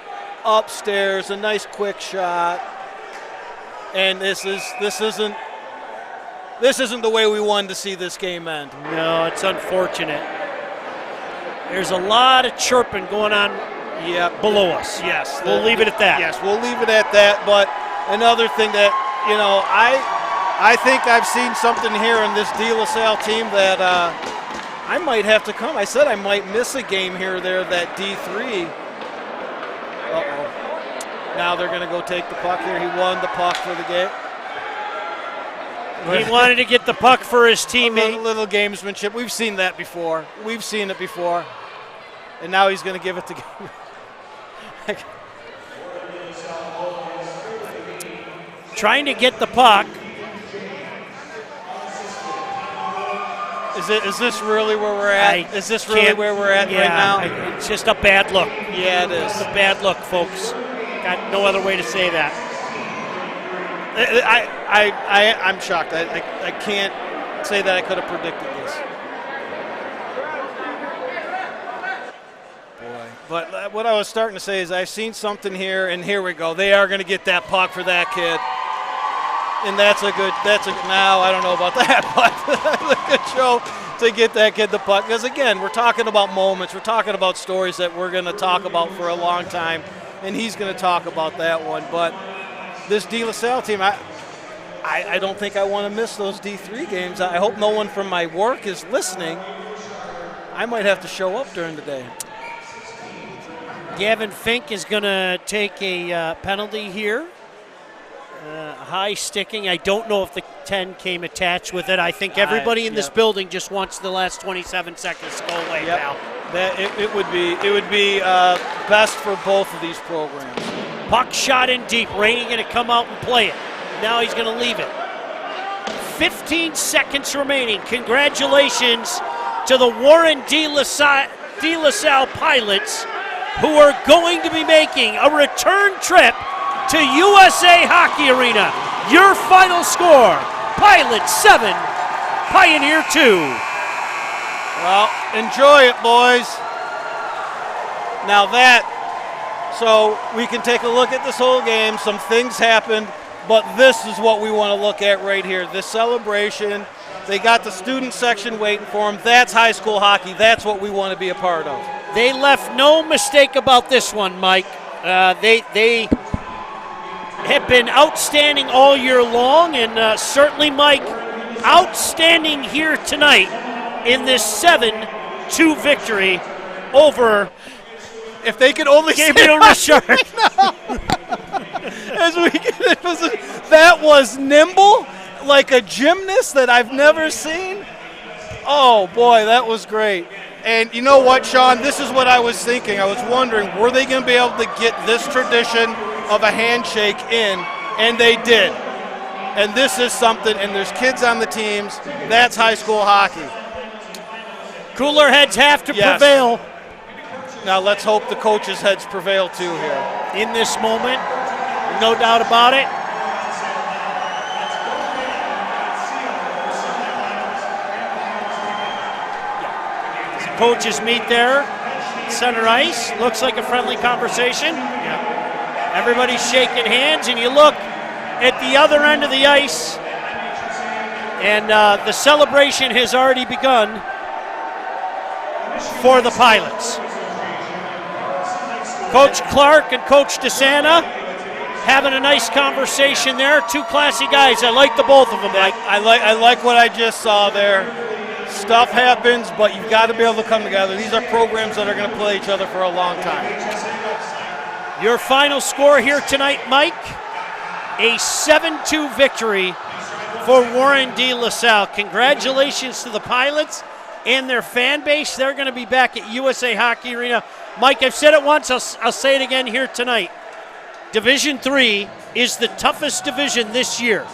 upstairs, a nice quick shot. And this isn't the way we wanted to see this game end. No, it's unfortunate. There's a lot of chirping going on below us. Yes. We'll leave it at that. Yes, we'll leave it at that. But another thing that, I think I've seen something here in this De La Salle team that I might have to come. I said I might miss a game here or there, that D3. Uh-oh. Now they're going to go take the puck here. He won the puck for the game. He wanted to get the puck for his teammate. A little gamesmanship. We've seen that before. We've seen it before. And now he's going to give it to Gabriel. Trying to get the puck. Is this really where we're at? Is this really where we're at right now? It's just a bad look. Yeah, it is. It's a bad look, folks. Got no other way to say that. I'm shocked. I can't say that I could have predicted this. Boy. But what I was starting to say is I've seen something here, and here we go. They are going to get that puck for that kid. And now I don't know about that, but that's a good show to get that kid the puck. Because again, we're talking about moments. We're talking about stories that we're going to talk about for a long time. And he's going to talk about that one. But this De La Salle team, I don't think I want to miss those D3 games. I hope no one from my work is listening. I might have to show up during the day. Gavin Fink is going to take a penalty here. High sticking. I don't know if the 10 came attached with it. I think everybody in this building just wants the last 27 seconds to go away now. It would be best for both of these programs. Puck shot in deep. Rainey going to come out and play it. Now he's going to leave it. 15 seconds remaining. Congratulations to the Warren De La Salle Pilots, who are going to be making a return trip to USA Hockey Arena. Your final score, Pilots 7, Pioneer 2. Well, enjoy it, boys. Now so we can take a look at this whole game. Some things happened, but this is what we want to look at right here. This celebration, they got the student section waiting for them. That's high school hockey. That's what we want to be a part of. They left no mistake about this one, Mike. They have been outstanding all year long, and certainly, Mike, outstanding here tonight in this 7-2 victory over, if they could only Gabriel Richard. That was nimble, like a gymnast that I've never seen. Oh, boy, that was great. And you know what, Sean? This is what I was thinking. I was wondering, were they going to be able to get this tradition of a handshake in? And they did. And this is something, and there's kids on the teams. That's high school hockey. Cooler heads have to prevail. Now let's hope the coaches' heads prevail too here. In this moment, no doubt about it. Coaches meet there, center ice. Looks like a friendly conversation. Everybody's shaking hands, and you look at the other end of the ice, and the celebration has already begun for the Pilots. Coach Clark and Coach DeSanta having a nice conversation there. Two classy guys. I like the both of them, Mike. I like what I just saw there. Stuff happens, but you've got to be able to come together. These are programs that are going to play each other for a long time. Your final score here tonight, Mike, a 7-2 victory for Warren De La Salle. Congratulations to the Pilots and their fan base. They're going to be back at USA Hockey Arena. Mike, I've said it once, I'll say it again here tonight. Division III is the toughest division this year.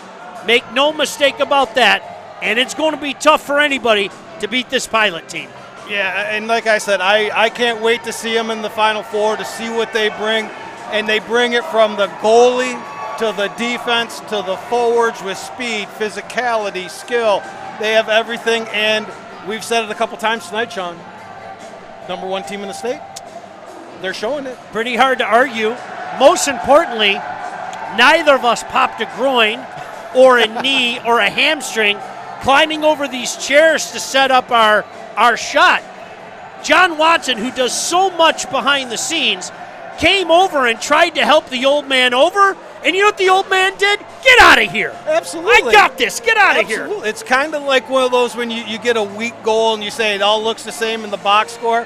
Make no mistake about that. And it's going to be tough for anybody to beat this Pilot team. Yeah, and like I said, I can't wait to see them in the Final Four, to see what they bring. And they bring it from the goalie to the defense to the forwards with speed, physicality, skill. They have everything, and we've said it a couple times tonight, Sean. Number one team in the state. They're showing it. Pretty hard to argue. Most importantly, neither of us popped a groin or a knee or a hamstring climbing over these chairs to set up our shot. John Watson, who does so much behind the scenes, came over and tried to help the old man over, and you know what the old man did? Get out of here. Absolutely. I got this. Get out of here. It's kind of like one of those when you get a weak goal and you say it all looks the same in the box score.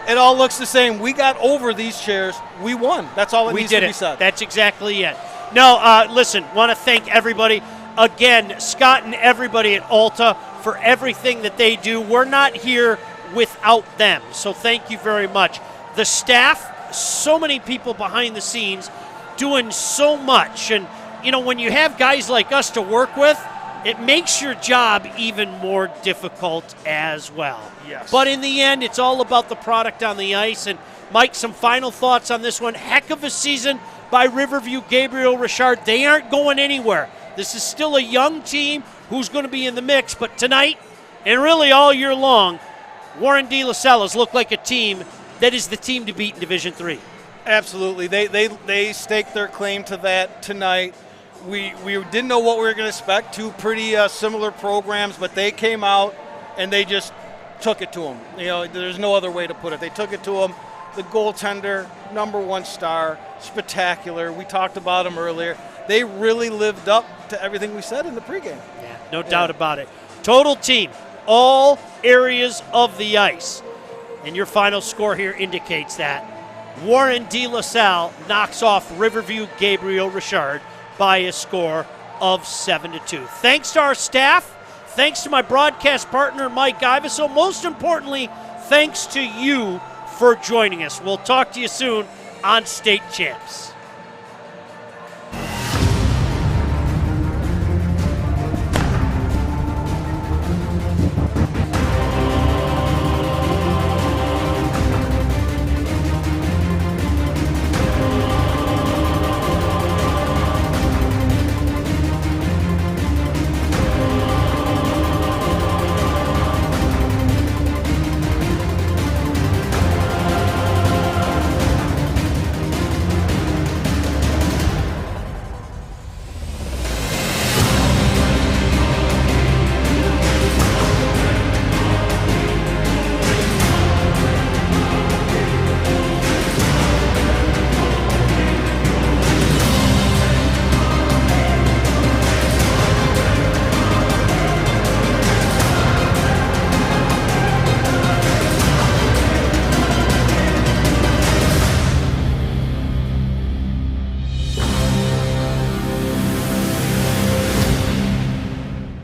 It all looks the same. We got over these chairs. We won. That's all that needs to be said. That's exactly it. No, listen, want to thank everybody. Again, Scott and everybody at Alta for everything that they do. We're not here without them, so thank you very much. The staff, so many people behind the scenes doing so much. And, you know, when you have guys like us to work with, it makes your job even more difficult as well. Yes. But in the end, it's all about the product on the ice. And, Mike, some final thoughts on this one. Heck of a season by Riverview, Gabriel Richard. They aren't going anywhere. This is still a young team who's going to be in the mix. But tonight, and really all year long, Warren De La Salle has looked like a team that is the team to beat in Division III. Absolutely. They staked their claim to that tonight. We didn't know what we were going to expect. Two pretty similar programs, but they came out and they just took it to them. You know, there's no other way to put it. They took it to them. The goaltender, #1 star, spectacular. We talked about him earlier. They really lived up to everything we said in the pregame. Yeah, no doubt about it. Total team, all areas of the ice. And your final score here indicates that. Warren De La Salle knocks off Riverview Gabriel Richard by a score of 7-2. Thanks to our staff. Thanks to my broadcast partner, Mike Iveso. Most importantly, thanks to you for joining us. We'll talk to you soon on State Champs.